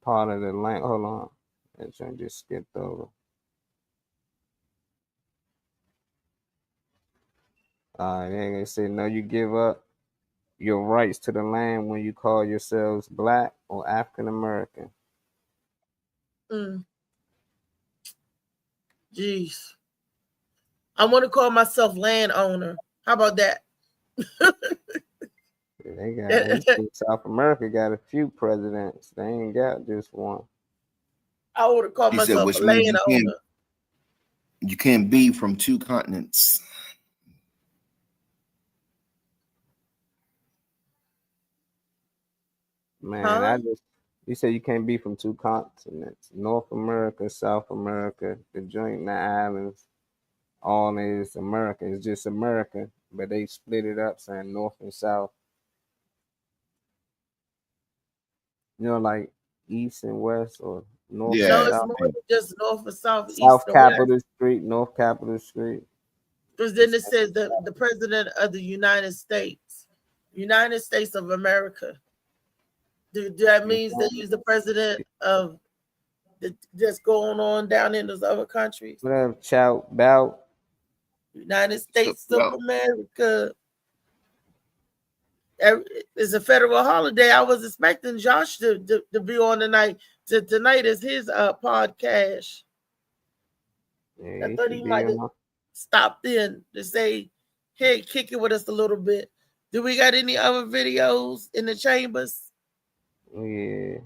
part of the land. Hold on, that joint just skipped over. They say no. You give up your rights to the land when you call yourselves Black or African American. Jeez. I want to call myself landowner. How about that? They got South America got a few presidents. They ain't got just one. I want to call He said, myself which a means landowner. you can't be from two continents. Man, you say you can't be from two continents. North America, South America, the joint, the islands, all is America. It's just America, but they split it up saying North and South. You know, like East and West or North Yeah. No, and it's South. more than just north and south, east South and west. Capitol Street, North Capitol Street. Because then it says the president of the United States of America. That means that he's the president of that's going on down in those other countries. Whatever, chow, bow. United States of America. It's a federal holiday. I was expecting Josh to be on tonight. Tonight is his podcast. Yeah, I thought he might have stopped in to say, hey, kick it with us a little bit. Do we got any other videos in the chambers? Yeah.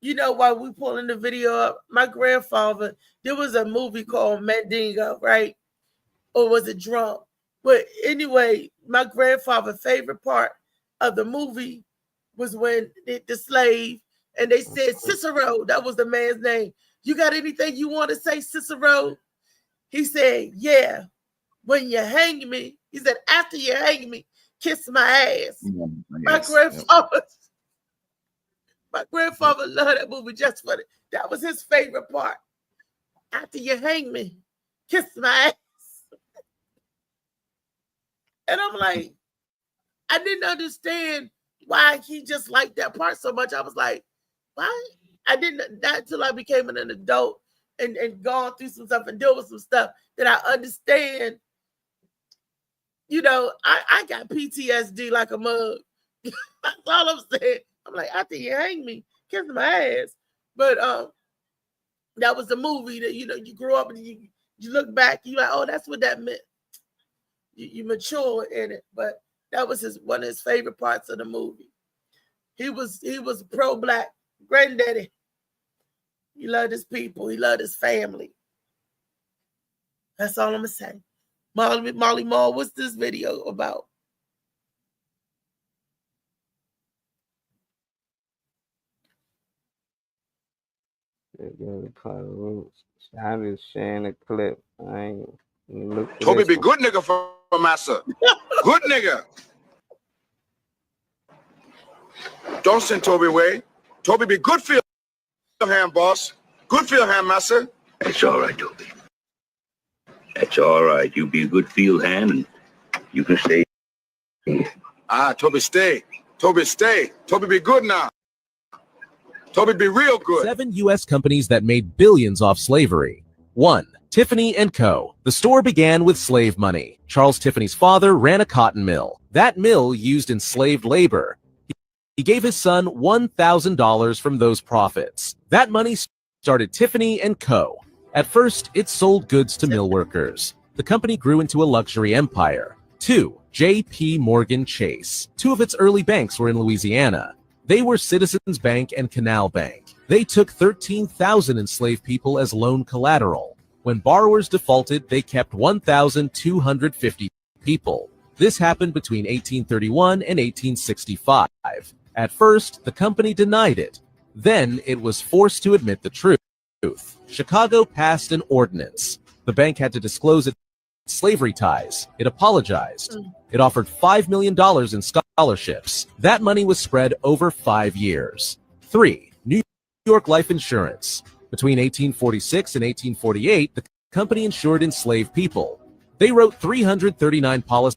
You know, while we pulling the video up, my grandfather, there was a movie called Mandingo, right? Or was it Drunk? But anyway, my grandfather's favorite part of the movie was when the slave, and they said Cicero, that was the man's name. You got anything you want to say, Cicero? He said, yeah, when you hang me, he said, after you hang me, kiss my ass. My grandfather loved that movie just for it. That was his favorite part. After you hang me, kiss my ass. And I'm like, I didn't understand why he just liked that part so much. I was like, why? I didn't, not until I became an adult and gone through some stuff and dealt with some stuff that I understand. You know, I got PTSD like a mug. That's all I'm saying. I'm like, after you hang me, kiss my ass. But that was the movie that, you know, you grow up and you look back, you're like, oh, that's what that meant. You mature in it. But that was one of his favorite parts of the movie. He was pro-Black granddaddy. He loved his people. He loved his family. That's all I'm gonna say. Molly Moore, what's this video about? I'm just sharing a clip. I ain't look. Toby be good nigga for massa. Good nigga. Don't send Toby away. Toby be good field hand, boss. Good field hand, massa. That's all right, Toby. That's all right. You be a good field hand and you can stay. Toby stay. Toby stay. Toby be good now. Toby be real good. 7 U.S. companies that made billions off slavery. 1. Tiffany & Co. The store began with slave money. Charles Tiffany's father ran a cotton mill. That mill used enslaved labor. He gave his son $1,000 from those profits. That money started Tiffany & Co. At first, it sold goods to mill workers. The company grew into a luxury empire. 2. J.P. Morgan Chase. Two of its early banks were in Louisiana. They were Citizens Bank and Canal Bank. They took 13,000 enslaved people as loan collateral. When borrowers defaulted, they kept 1,250 people. This happened between 1831 and 1865. At first, the company denied it. Then, it was forced to admit the truth. Chicago passed an ordinance. The bank had to disclose its slavery ties. It apologized. It offered $5 million in scholarships. That money was spread over 5 years. 3. New York Life Insurance. Between 1846 and 1848, the company insured enslaved people. They wrote 339 policies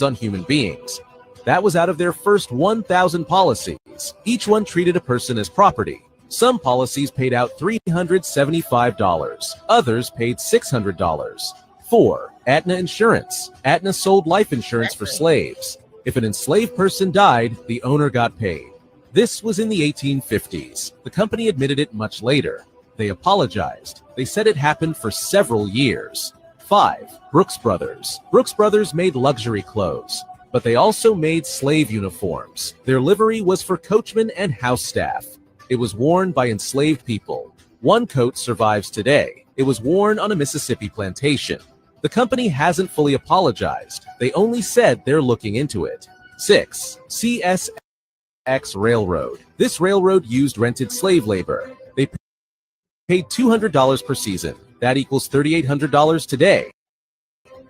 on human beings. That was out of their first 1,000 policies. Each one treated a person as property. Some policies paid out $375. Others paid $600. 4. Aetna Insurance. Aetna sold life insurance for slaves. If an enslaved person died, the owner got paid. This was in the 1850s. The company admitted it much later. They apologized. They said it happened for several years. 5. Brooks Brothers. Brooks Brothers made luxury clothes, but they also made slave uniforms. Their livery was for coachmen and house staff. It was worn by enslaved people. One coat survives today. It was worn on a Mississippi plantation. The company hasn't fully apologized. They only said they're looking into it. 6. CSX Railroad. This railroad used rented slave labor. They paid $200 per season. That equals $3,800 today.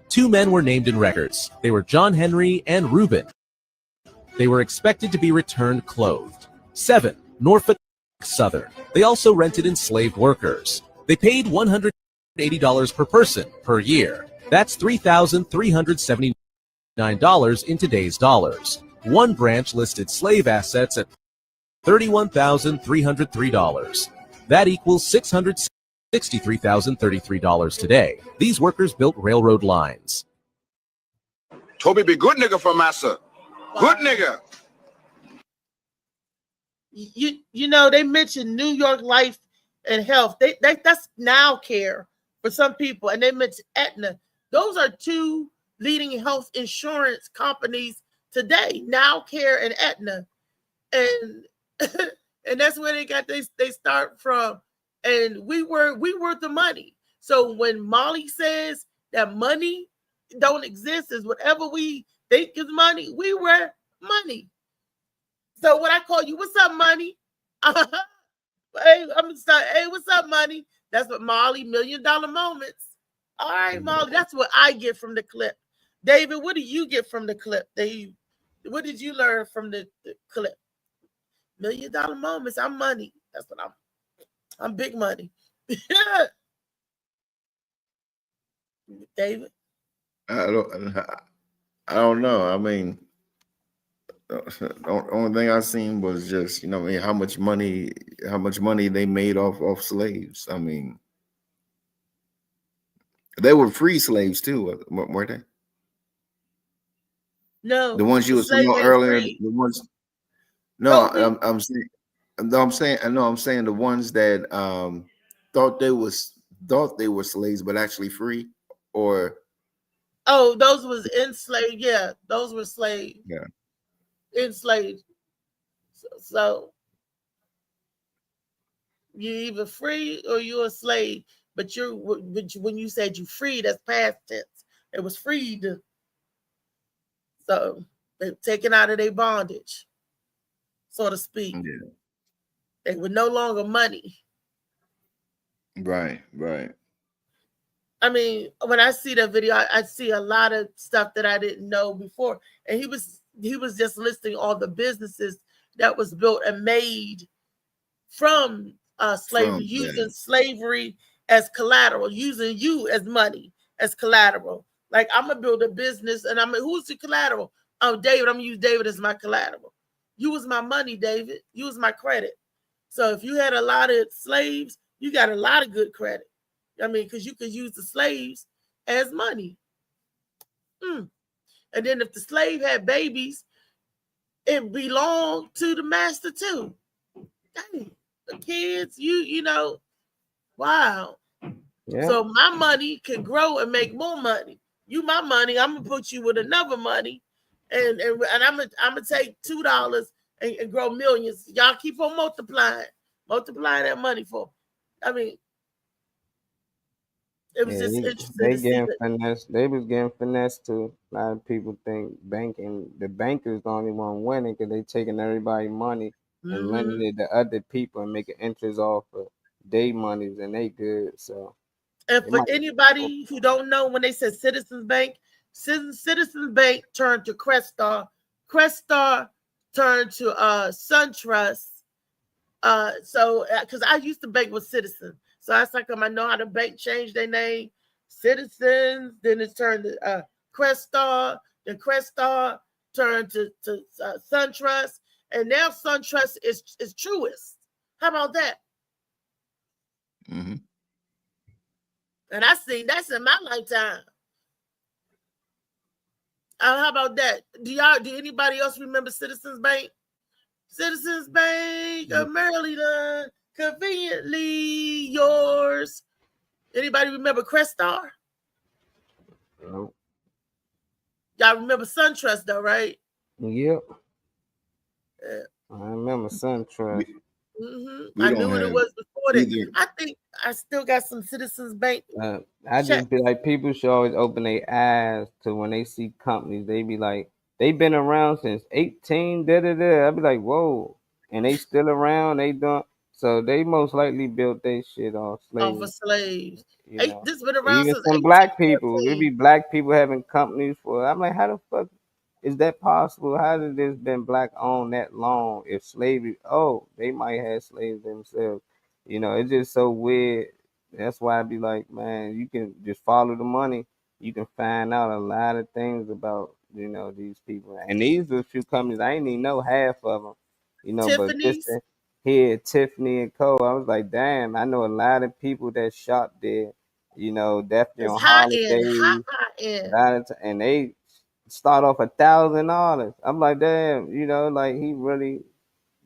2 men were named in records. They were John Henry and Reuben. They were expected to be returned clothed. 7. Norfolk Southern. They also rented enslaved workers. They paid $180 per person per year. That's $3,379 in today's dollars. One branch listed slave assets at $31,303. That equals $663,033 today. These workers built railroad lines. Toby be good nigga for massa. Good nigga. You know, they mentioned New York Life and Health. That's Now Care for some people, and they mentioned Aetna. Those are 2 leading health insurance companies today, Now Care and Aetna, and and that's where they start from. And we were the money. So when Molly says that money don't exist, is whatever we think is money, we were money. So when I call you, what's up, money? Hey, I'm sorry. Hey, what's up, money? That's what Molly, $1 Million Moments. All right, Molly, that's what I get from the clip. David, what do you get from the clip? Dave, what did you learn from the clip? $1 Million Moments. I'm money. That's what I'm big money. David? I don't know. I mean, the only thing I seen was just, how much money they made off slaves. I mean, they were free slaves too, weren't they? No, the ones you were talking about earlier. The ones. No, I'm saying the ones that thought they were slaves but actually free, or those was enslaved. Yeah, those were slaves. Yeah. Enslaved. So you're either free or you're a slave. But when you said you free, that's past tense. It was freed. So they're taken out of their bondage, so to speak. Yeah. They were no longer money. Right. I mean, when I see that video, I see a lot of stuff that I didn't know before. And he was just listing all the businesses that was built and made from slavery, using slavery as collateral, using you as money, as collateral. Like, I'm gonna build a business, and who's the collateral? Oh, David. I'm gonna use David as my collateral. You was my money, David. You was my credit. So if you had a lot of slaves, you got a lot of good credit. I mean, because you could use the slaves as money. And then if the slave had babies, it belonged to the master too. Dang, the kids, you know, wow. Yeah. So my money can grow and make more money. You my money, I'm gonna put you with another money, and I'm gonna take $2 and grow millions. Y'all keep on multiplying that money for. I mean, it was just interesting they to see getting that. finessed. They was getting finessed too. A lot of people think the bankers the only one winning because they taking everybody's money and lending Mhm. it to other people and making interest off of their monies, and they good. So And they for might. anybody who don't know, when they said Citizens Bank, Citizens Bank turned to Crestar. Crestar turned to SunTrust. So because I used to bank with Citizens, so that's like I know how the bank changed their name. Citizens, then it turned to Crestar, then Crestar turned to SunTrust, and now SunTrust is Truist. How about that? Mm-hmm. And I seen that's in my lifetime. How about that? Do anybody else remember Citizens Bank? Citizens Bank of Maryland, conveniently yours. Anybody remember Crestar? No. Y'all remember SunTrust though, right? Yep. Yeah. I remember SunTrust. I don't knew what it have was before that. either. I think I still got some Citizens Bank. I check. just be like, people should always open their eyes to when they see companies. They be like, they been around since 18. Da da da. I be like, whoa, and they still around. They don't. So they most likely built their shit off Off of slavery. slaves. You know, This been around even since some black people. It 1814. be black people having companies for. I'm like, how the fuck is that possible? How did this been black owned that long? If slavery, oh, they might have slaves themselves. You know, it's just so weird. That's why I be like, man, you can just follow the money. You can find out a lot of things about, these people. And these are a few companies I ain't even know half of them. But just Tiffany's. to hear Tiffany and Co. I was like, damn, I know a lot of people that shop there. Definitely It's on high end, holidays, high end. and they start off $1,000. I'm like, damn, like he really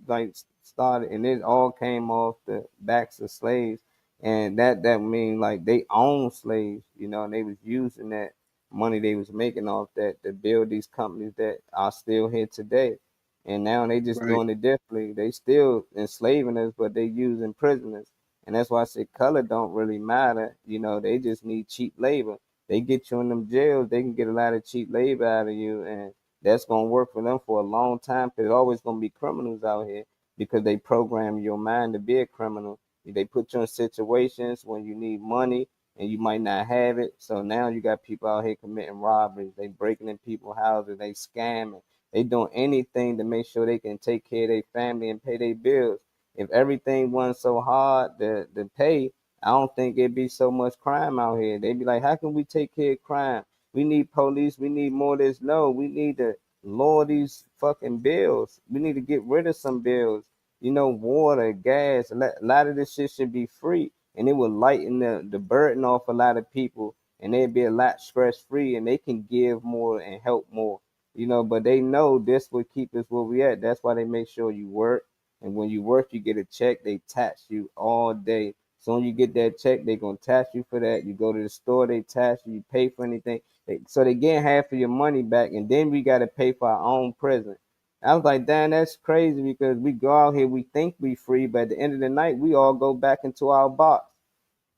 like started, and it all came off the backs of slaves, and that mean like they own slaves, and they was using that money they was making off that to build these companies that are still here today, and now they just Right. doing it differently. They still enslaving us, but they using prisoners, and that's why I say color don't really matter. They just need cheap labor. They get you in them jails, they can get a lot of cheap labor out of you, and that's gonna work for them for a long time. Because there's always gonna be criminals out here because they program your mind to be a criminal. They put you in situations when you need money and you might not have it. So now you got people out here committing robberies. They breaking in people's houses. They scamming. They doing anything to make sure they can take care of their family and pay their bills. If everything wasn't so hard to pay, I don't think it'd be so much crime out here. They'd be like, how can we take care of crime? We need police. We need more of this. No, we need to lower these fucking bills. We need to get rid of some bills. Water, gas, a lot of this shit should be free, and it would lighten the burden off a lot of people, and they'd be a lot stress free, and they can give more and help more. But they know this would keep us where we at. That's why they make sure you work, and when you work, you get a check. They tax you all day. Soon you get that check, they gonna tax you for that. You go to the store, they tax you. You pay for anything. So they get half of your money back, and then we got to pay for our own prison. I was like, damn, that's crazy because we go out here, we think we free, but at the end of the night, we all go back into our box.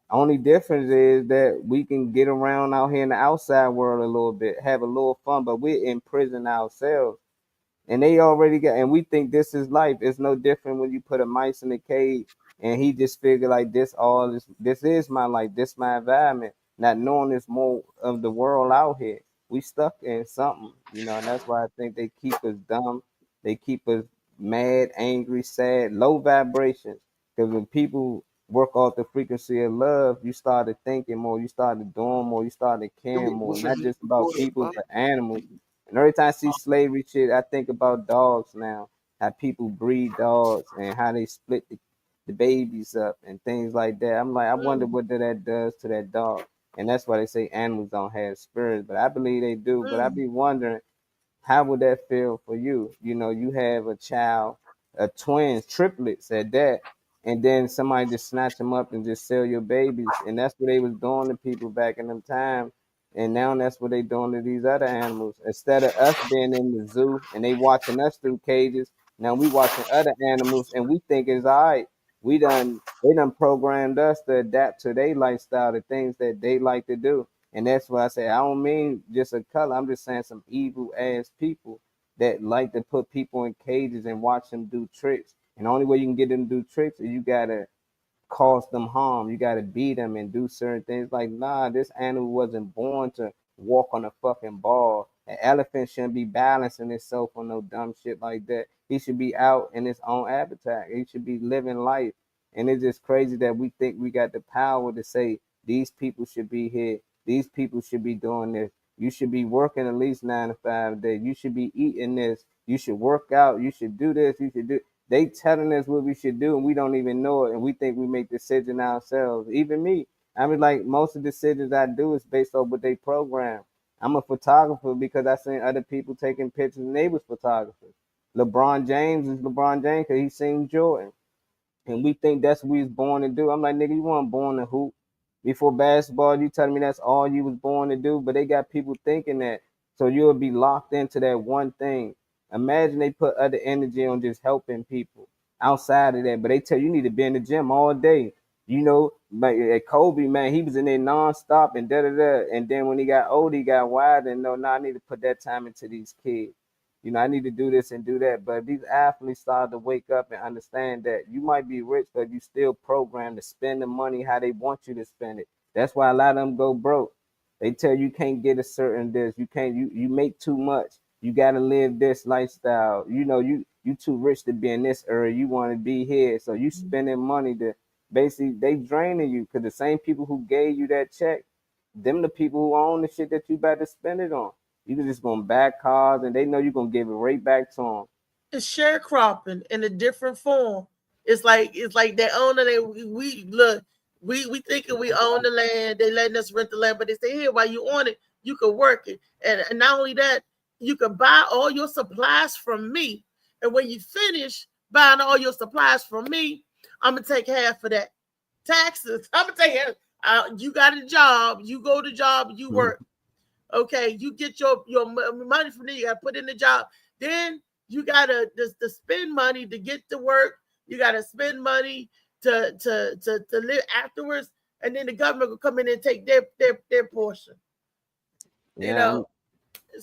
Only difference is that we can get around out here in the outside world a little bit, have a little fun, but we're in prison ourselves. And they already got, and we think this is life. It's no different when you put a mice in a cage and he just figure like this is my life, this my environment, not knowing there's more of the world out here. We stuck in something, and that's why I think they keep us dumb. They keep us mad, angry, sad, low vibrations. Because when people work off the frequency of love, you started thinking more, you started doing more, you started caring more, not just about people, but animals. And every time I see slavery shit, I think about dogs now. How people breed dogs and how they split the babies up and things like that. I'm like, I wonder what that does to that dog. and that's why they say animals don't have spirits. But I believe they do. But I Mm. be wondering, how would that feel for you? You know, you have a child, a twins, triplets at that, and then somebody just snatch them up and just sell your babies, and that's what they was doing to people back in them time. And now that's what they doing to these other animals. Instead of us being in the zoo and they watching us through cages, now we watching other animals and we think it's all right. They done programmed us to adapt to their lifestyle, the things that they like to do. And that's why I say I don't mean just a color. I'm just saying some evil ass people that like to put people in cages and watch them do tricks. And the only way you can get them to do tricks is you gotta cause them harm. You gotta beat them and do certain things. Like, nah, this animal wasn't born to walk on a fucking ball. An elephant shouldn't be balancing itself on no dumb shit like that. He should be out in his own habitat. He should be living life. And it's just crazy that we think we got the power to say these people should be here. These people should be doing this. You should be working at least 9 to 5 a day. You should be eating this. You should work out. You should do this. You should do. They telling us what we should do, and we don't even know it, and we think we make decisions ourselves. Even me, I mean, like most of the decisions I do is based on what they program. I'm a photographer because I seen other people taking pictures, and they was photographers. LeBron James is LeBron James because he seen Jordan. And we think that's what we was born to do. I'm like, nigga, you weren't born to hoop. Before basketball, you telling me that's all you was born to do, but they got people thinking that. So you'll be locked into that one thing. Imagine they put other energy on just helping people outside of that, but they tell you need to be in the gym all day. You know, like Kobe, man, he was in there nonstop and da da da. And then when he got old, he got wild and no, I need to put that time into these kids. You know, I need to do this and do that. But these athletes start to wake up and understand that you might be rich, but you still programmed to spend the money how they want you to spend it. That's why a lot of them go broke. They tell you can't get a certain this. You can't. You make too much. You got to live this lifestyle. You know, you too rich to be in this area. You want to be here, so you spending money to basically they draining you because the same people who gave you that check, them the people who own the shit that you about to spend it on. You can just gonna buy cars and they know you're gonna give it right back to them. It's sharecropping in a different form. It's like they own it. We look, we thinking we own the land. They letting us rent the land, but they say here while you own it, you can work it, and not only that, you can buy all your supplies from me. And when you finish buying all your supplies from me, I'm gonna take half of that taxes. I'm gonna take half. You got a job, you go to job, you work. Okay, you get your money from there. You got to put in the job. Then you got to spend money to get to work. You got to spend money to live afterwards, and then the government will come in and take their portion. Yeah, You know,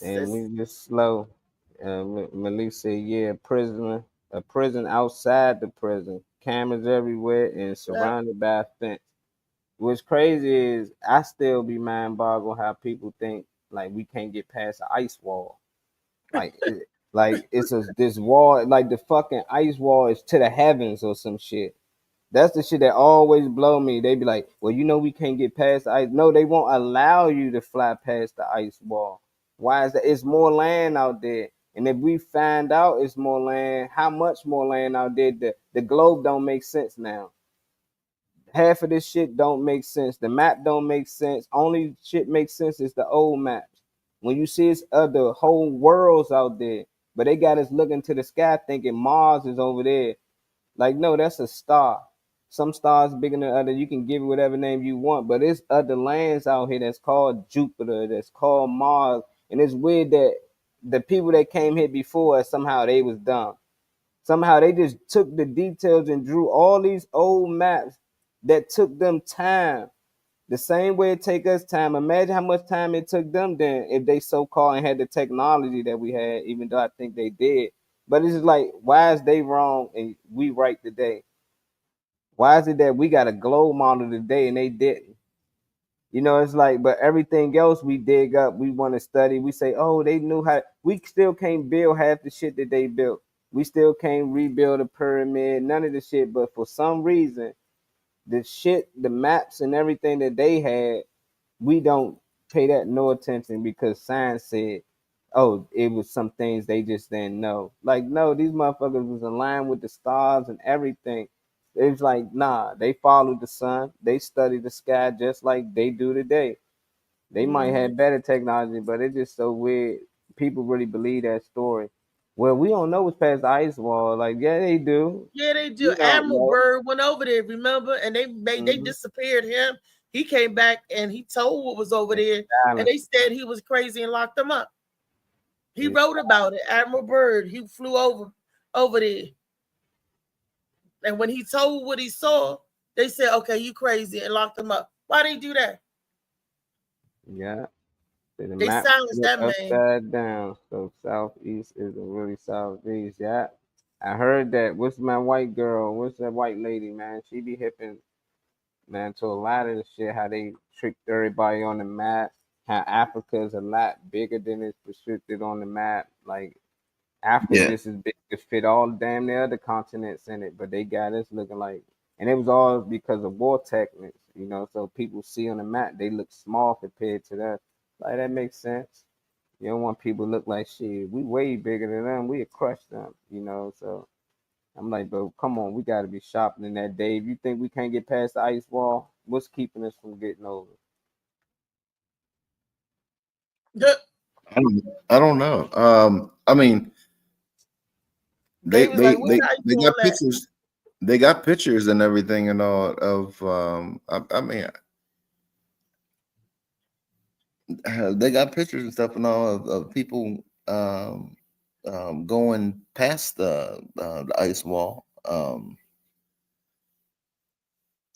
and we just slow. Malik said, "Yeah, a prison outside the prison, cameras everywhere, and surrounded by a fence." What's crazy is I still be mind boggled how people think like we can't get past the ice wall. Like it's this wall, like the fucking ice wall is to the heavens or some shit. That's the shit that always blow me. They be like, well, you know we can't get past the ice. No, they won't allow you to fly past the ice wall. Why is that? It's more land out there. And if we find out it's more land, how much more land out there? The globe don't make sense now. Half of this shit don't make sense. The map don't make sense. Only shit makes sense is the old maps. When you see it's other whole worlds out there, but they got us looking to the sky thinking Mars is over there. Like, no, that's a star. Some stars bigger than other. You can give it whatever name you want, but it's other lands out here that's called Jupiter, that's called Mars. And it's weird that the people that came here before us, somehow they was dumb. Somehow they just took the details and drew all these old maps that took them time. The same way it take us time. Imagine how much time it took them then if they so-called and had the technology that we had, even though I think they did. But it's just like, why is they wrong and we right today? Why is it that we got a globe model today and they didn't? You know, it's like, but everything else we dig up, we want to study. We say, oh, they knew how. We still can't build half the shit that they built. We still can't rebuild a pyramid, none of the shit. But for some reason, the shit, the maps and everything that they had, we don't pay that no attention because science said, oh, it was some things they just didn't know. Like, no, these motherfuckers was aligned with the stars and everything. It's like, nah, they followed the sun. They studied the sky just like they do today. They might have better technology, but it's just so weird. People really believe that story. Well, we don't know what's past the ice wall. Like, yeah, they do. Yeah, they do. We don't Admiral know. Byrd went over there, remember? And they disappeared him. He came back and he told what was over there, and they said he was crazy and locked him up. He wrote about it. Admiral Byrd, he flew over there. And when he told what he saw, they said, okay, you crazy, and locked him up. Why they do that? Yeah. The They map silenced that man. upside down. So southeast isn't really southeast. Yeah. I heard that. What's my white girl? What's that white lady, man? She be hipping, man, to a lot of the shit, how they tricked everybody on the map, how Africa is a lot bigger than it's restricted on the map. Like, Africa Yeah. just as big to fit all damn the other continents in it, but they got us looking like, and it was all because of war techniques, you know. So people see on the map they look small compared to that. Like, that makes sense. You don't want people to look like shit. We way bigger than them. We'd crush them, you know. So I'm like, bro, come on, we got to be sharper than that, Dave. You think we can't get past the ice wall? What's keeping us from getting over? I don't know. I mean, they got pictures. They got pictures and everything and all of. I mean, they got pictures and stuff and all of people going past the ice wall.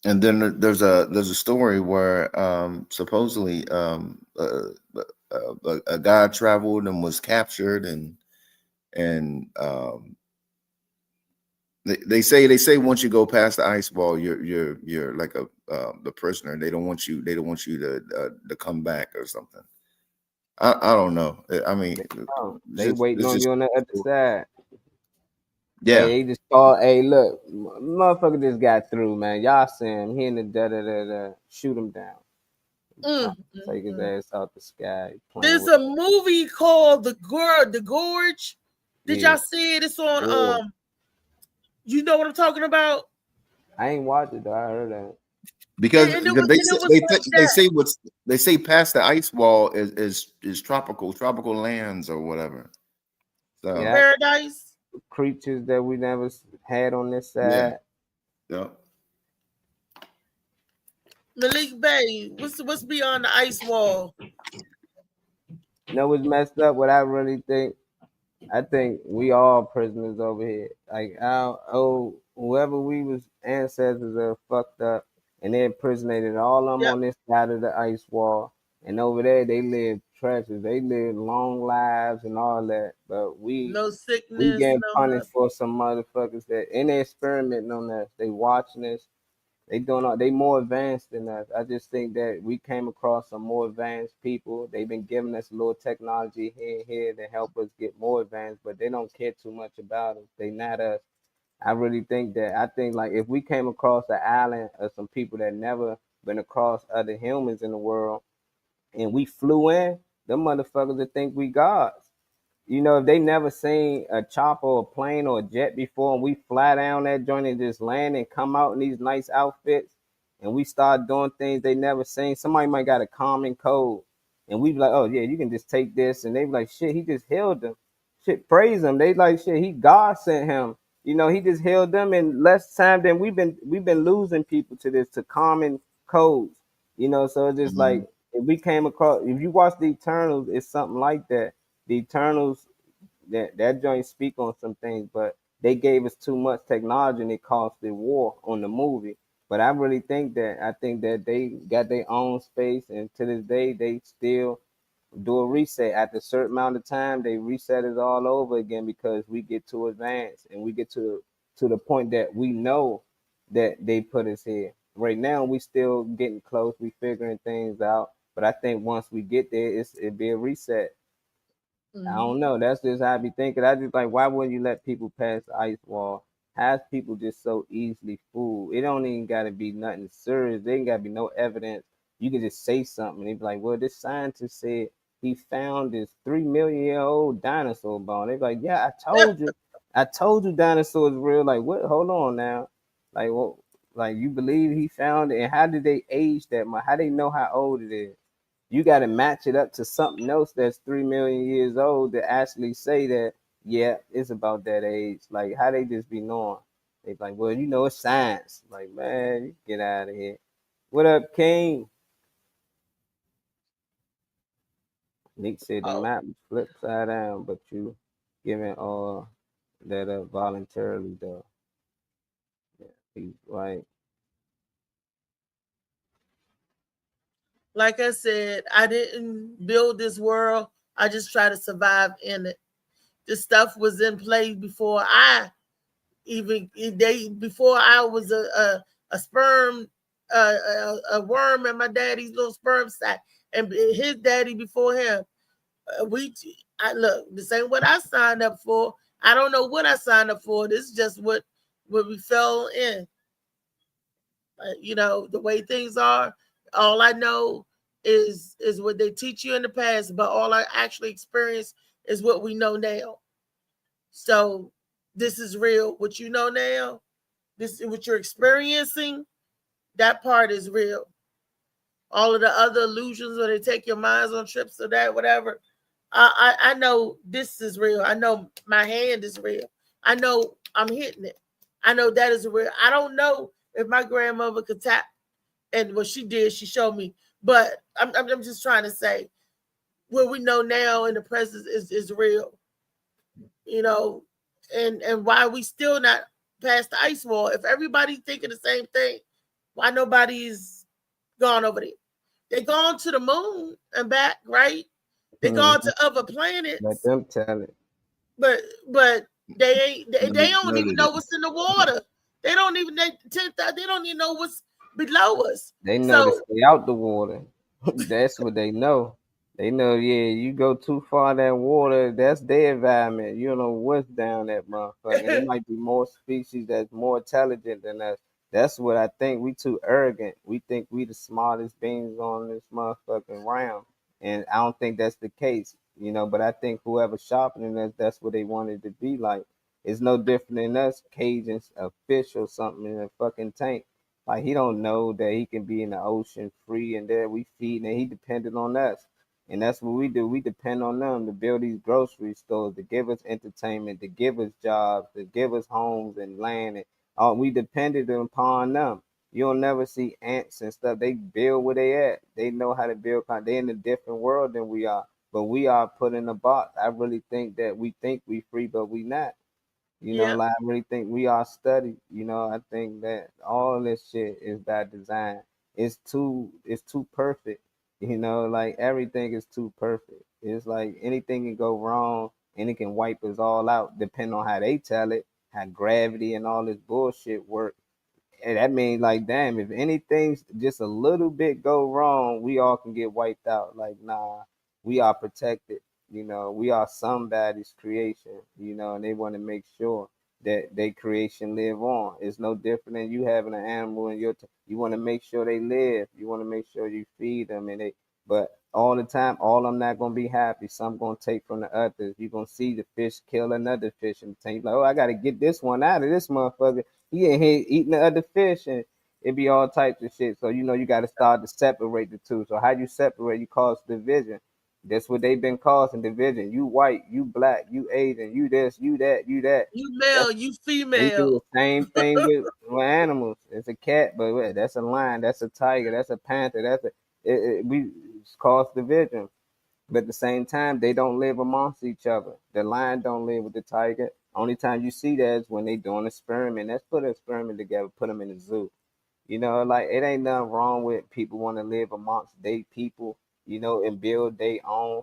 And then there's a story where supposedly a guy traveled and was captured and they say once you go past the ice wall you're like the prisoner. They don't want you to come back or something. I don't know. I mean, they waiting on you on the other side. Yeah. Hey, they just called. Hey, look, motherfucker just got through, man. Y'all see him. He in the da. Shoot him down. Take his ass out the sky. There's a movie called The Gorge. Did y'all see it? It's on you know what I'm talking about? I ain't watched it though. I heard that. Because they say past the ice wall is tropical lands or whatever. So paradise. Creatures that we never had on this side. Yeah. Malik Bay, what's beyond the ice wall? You know what's messed up? What I really think? I think we all prisoners over here. Like, whoever we was ancestors are fucked up, and they imprisonated all of them on this side of the ice wall, and over there they live treasures. They live long lives and all that, but no sickness. We getting punished for some motherfuckers that, and they experimenting on us. They watching us. They more advanced than us. I just think that we came across some more advanced people. They've been giving us a little technology here to help us get more advanced, but they don't care too much about us. They not us. I really think that. I think like if we came across an island of some people that never been across other humans in the world, and we flew in, them motherfuckers would think we gods. You know, if they never seen a chopper or a plane or a jet before, and we fly down that joint and just land and come out in these nice outfits, and we start doing things they never seen, somebody might got a common code, and we be like, oh yeah, you can just take this, and they be like, shit, he just healed them. Shit, praise him. They like, shit, he God sent him. You know, he just healed them in less time than we've been losing people to common codes. You know, so it's just like if we came across, if you watch the Eternals, it's something like that. The Eternals, that joint speak on some things, but they gave us too much technology and it caused the war on the movie. But I really think that they got their own space, and to this day they still do a reset. After a certain amount of time, they reset it all over again because we get too advanced and we get to the point that we know that they put us here. Right now we still getting close, we figuring things out. But I think once we get there, it'd be a reset. I don't know. That's just how I be thinking. I just like, why wouldn't you let people pass the ice wall? How's people just so easily fooled? It don't even got to be nothing serious. There ain't got to be no evidence. You can just say something and they be like, well, this scientist said he found this 3 million-year-old dinosaur bone. They be like, yeah, I told you dinosaurs real. Like, what? Hold on now. Like, what? Like, you believe he found it? And how did they age that much? How they know how old it is? You got to match it up to something else that's 3 million years old to actually say that, yeah, it's about that age. Like, how they just be knowing? They like, well, you know, it's science. Like, man, you get out of here. What up, King? Nick said the Oh, map was flipped side down, but you giving all that up voluntarily, though. Yeah, he's right. like I said, I didn't build this world. I just try to survive in it. This stuff was in place before I before I was a sperm a worm in my daddy's little sperm sack, and his daddy before him. I look, this ain't what I signed up for. I don't know what I signed up for. This is just what we fell in. You know, the way things are. All I know is what they teach you in the past, but all I actually experience is what we know now. So this is real. What you know now, this what you're experiencing, that part is real. All of the other illusions where they take your minds on trips or that, whatever. I know this is real. I know my hand is real. I know I'm hitting it. I know that is real. I don't know if my grandmother could tap, and what she did, she showed me. But I'm just trying to say what we know now in the present is real. You know, and why we still not past the ice wall? If everybody thinking the same thing, why nobody's gone over there? They gone to the moon and back, right? They gone to other planets. Let them tell it. But they ain't they don't even know what's in the water. They don't even they don't even know what's below us. They know to So stay out the water. That's what they know. They know, yeah, you go too far in that water, that's their environment. You don't know what's down that motherfucker. And it might be more species that's more intelligent than us. That's what I think. We too arrogant. We think we the smartest beings on this motherfucking round. And I don't think that's the case, you know, but I think whoever's sharpening us, that's what they wanted to be like. It's no different than us caging a fish or something in a fucking tank. Like he don't know that he can be in the ocean free and there we feed and he depended on us. And that's what we do. We depend on them to build these grocery stores, to give us entertainment, to give us jobs, to give us homes and land. And all we depended upon them. You'll never see ants and stuff. They build where they at. They know how to build. They in a different world than we are. But we are put in a box. I really think that we think we free, but we not. You know, yeah, like I really think we are studied. You know, I think that all this shit is by design. It's too perfect. You know, like everything is too perfect. It's like anything can go wrong and it can wipe us all out, depending on how they tell it, how gravity and all this bullshit work. And that means like, damn, if anything's just a little bit go wrong, we all can get wiped out. Like, nah, we are protected. You know, we are somebody's creation. You know, and they want to make sure that their creation live on. It's no different than you having an animal in your. You want to make sure they live. You want to make sure you feed them, and they. But all the time, all I'm not gonna be happy. Some gonna take from the others. You gonna see the fish kill another fish and think like, oh, I gotta get this one out of this motherfucker. He in here eating the other fish and it be all types of shit. So you know you got to start to separate the two. So how you separate? You cause division. That's what they've been causing division. You white, you black, you Asian, you this, you that, you that. you That's, male, you they do female. the same thing with animals. It's a cat, but that's a lion, that's a tiger, that's a panther, we cause division. But at the same time, they don't live amongst each other. The lion don't live with the tiger. Only time you see that is when they doing experiment. Let's put an experiment together, put them in the zoo. You know, like it ain't nothing wrong with people want to live amongst they people, you know, and build their own.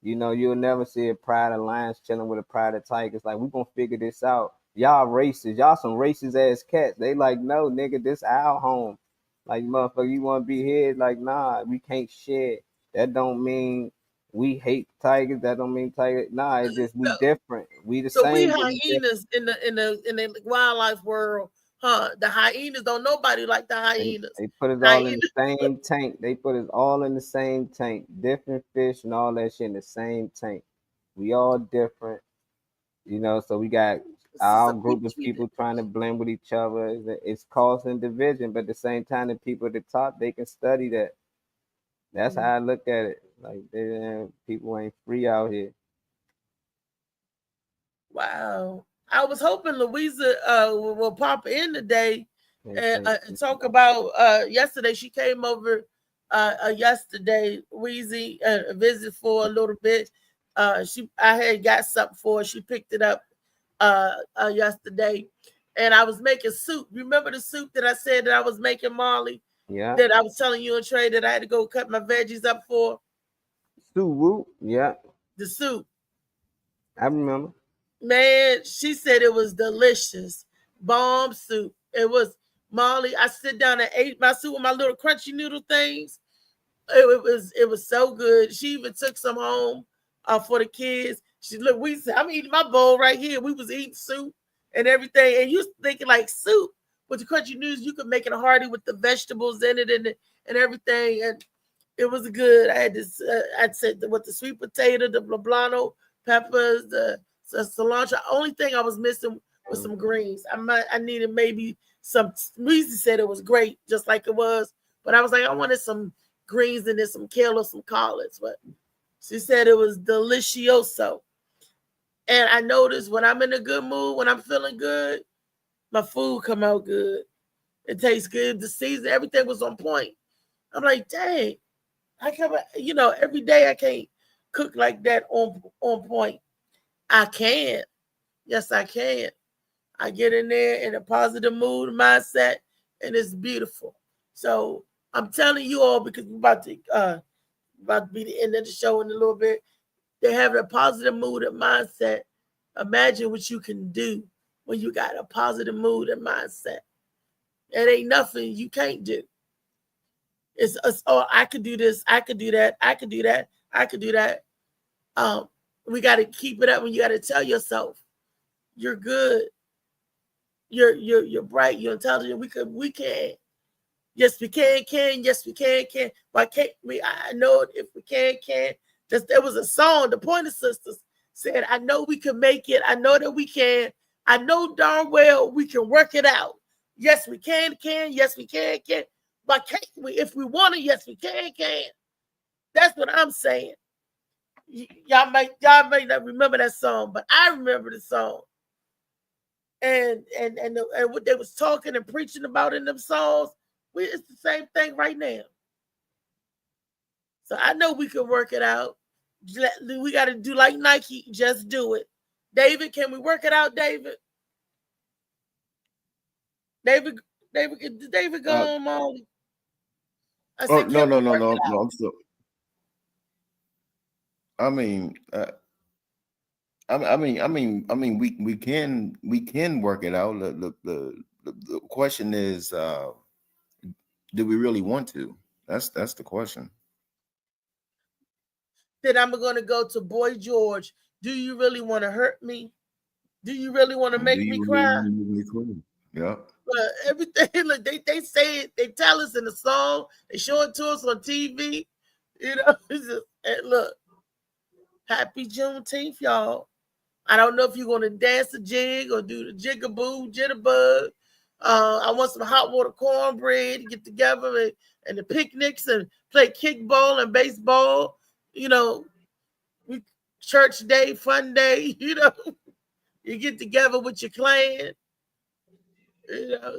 You know, you'll never see a pride of lions chilling with a pride of tigers. Like, we gonna figure this out. Y'all racist. Y'all some racist ass cats. They like, no, nigga, this our home. Like, motherfucker, you wanna be here? Like, nah, we can't share. That don't mean we hate tigers. That don't mean tiger. Nah, it's just we So, different. We the so we same, but we different. hyenas in the wildlife world, huh? The hyenas don't nobody like the hyenas. They put us all in Hyenas. the same tank. They put us all in the same tank. Different fish and all that shit in the same tank. We all different, you know. So we got This is our a group of petri people trying to blend with each other. It's causing division, but at the same time, the people at the top they can study that. That's how I look at it. Like people ain't free out here. Wow. I was hoping Louisa will pop in today and talk about yesterday. She came over yesterday, Weezy, visit for a little bit. I had got something for her. She picked it up yesterday, and I was making soup. Remember the soup that I said that I was making, Molly? Yeah. That I was telling you and Trey that I had to go cut my veggies up for. Soup, yeah. The soup. I remember. Man, she said it was delicious. Bomb soup. It was, Molly. I sit down and ate my soup with my little crunchy noodle things. It was so good. She even took some home for the kids. She look, I'm eating my bowl right here. We was eating soup and everything. And you thinking like soup with the crunchy noodles, you could make it hearty with the vegetables in it and everything. And it was good. I had this, I'd said with the sweet potato, the poblano peppers, the cilantro. Only thing I was missing was some greens. I needed maybe some. Reese said it was great, just like it was. But I was like, I wanted some greens and then some kale or some collards. But she said it was delicioso. And I noticed when I'm in a good mood, when I'm feeling good, my food come out good. It tastes good. The season, everything was on point. I'm like, dang, I can't, every day I can't cook like that on point. I can. Yes, I can. I get in there in a positive mood, mindset, and it's beautiful. So I'm telling you all, because we're about to be the end of the show in a little bit. They have a positive mood and mindset. Imagine what you can do when you got a positive mood and mindset. It ain't nothing you can't do. It's I could do this, I could do that, I could do that, I could do that. We got to keep it up. When you got to tell yourself, you're good, you're bright, you're intelligent. We can. Yes, we can. Yes, we can. Why can't we? I know if we can. There was a song, the Pointer Sisters said, I know we can make it. I know that we can. I know darn well we can work it out. Yes, we can. Yes, we can. Why can't we? If we want to, yes, we can. That's what I'm saying. Y'all may not remember that song, but I remember the song. And what they was talking and preaching about in them songs, it's the same thing right now. So I know we can work it out. We got to do like Nike, just do it. David, can we work it out, David? David go on, Molly. No. I'm still. I mean, we can work it out. The question is, do we really want to? That's the question. Then I'm going to go to Boy George. Do you really want to hurt me? Do you really want to make me cry? Yeah. But everything, look, they say it, they tell us in the song, they show it to us on TV. It's just, and look, happy Juneteenth, y'all. I don't know if you're going to dance the jig or do the jigaboo, jitterbug. I want some hot water cornbread to get together and the picnics and play kickball and baseball. Church day, fun day. You get together with your clan.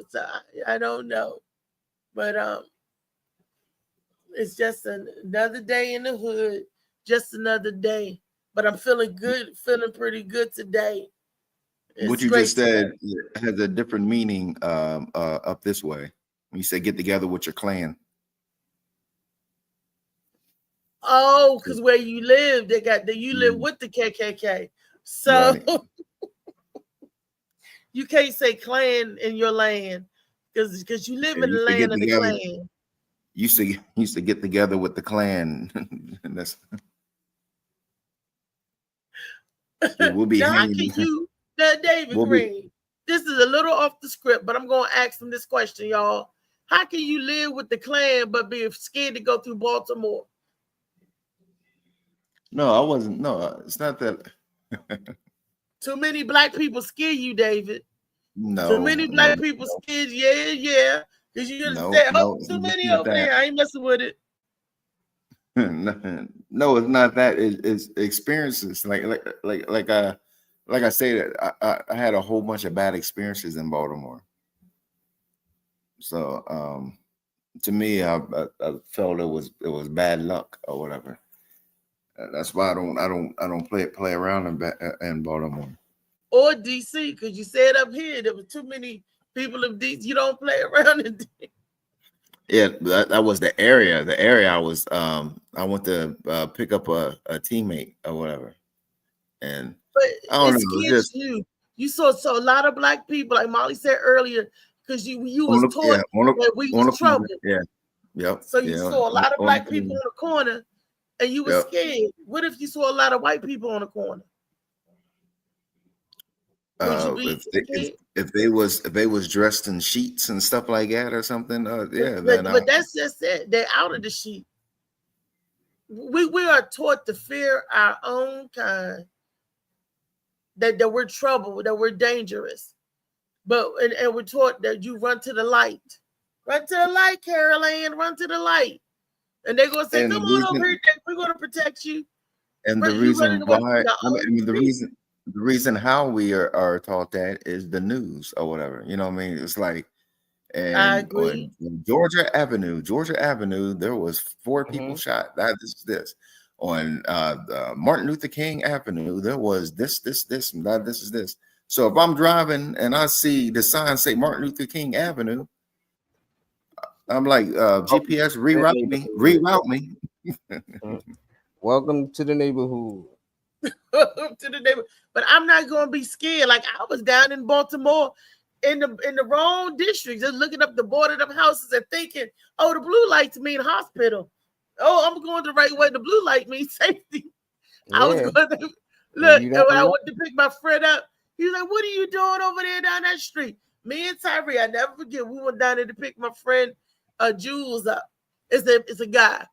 So I don't know, but it's just another day in the hood, just another day. But I'm feeling good, feeling pretty good today. What you just said has a different meaning up this way. When you say get together with your clan. Oh, because where you live, you live with the KKK. So right. You can't say clan in your land because you live in the land of the clan. Used to get together with the clan. That's we'll be now, David Green. This is a little off the script, but I'm going to ask him this question, y'all. How can you live with the clan but be scared to go through Baltimore? No, I wasn't. No, it's not that. Too many black people scare you, David. No. Too many black people scare you. Yeah. Because you understand, too many over there. I ain't messing with it. No, it's not that. It's experiences. Like I said, I had a whole bunch of bad experiences in Baltimore. So to me, I felt it was bad luck or whatever. That's why I don't play around in Baltimore. Or DC, because you said up here there were too many people in DC. You don't play around in DC. Yeah, that was the area. The area I was. I went to pick up a teammate or whatever, and But I don't it know. scares Just you saw a lot of black people, like Molly said earlier, because you was taught that we was trouble. Yeah, yep. So you saw a lot of black people on the corner, and you were Yep. scared. What if you saw a lot of white people on the corner? If they was dressed in sheets and stuff like that or something, yeah. But that's just it. They're out of the sheet. We are taught to fear our own kind. That we're trouble, that we're dangerous. But and we're taught that you run to the light. Run to the light, Carol Ann, run to the light. And they're gonna say, come on over here, we're gonna protect you. And the reason why, the reason how we are taught that is the news or whatever. You know what I mean? It's like, and I agree. on Georgia Avenue, there was 4 people shot. This. On Martin Luther King Avenue, there was this, and this is this. So if I'm driving and I see the sign say Martin Luther King Avenue, I'm like, GPS, reroute me. Welcome to the neighborhood. To the neighborhood. But I'm not gonna be scared. Like I was down in Baltimore in the wrong district, just looking up the boarded up houses and thinking, oh, the blue lights mean hospital. Oh, I'm going the right way. The blue light means safety. I was going to look, and when I went to pick my friend up, he was like, what are you doing over there down that street? Me and Tyree, I never forget, we went down there to pick my friend Jules up. It's a guy.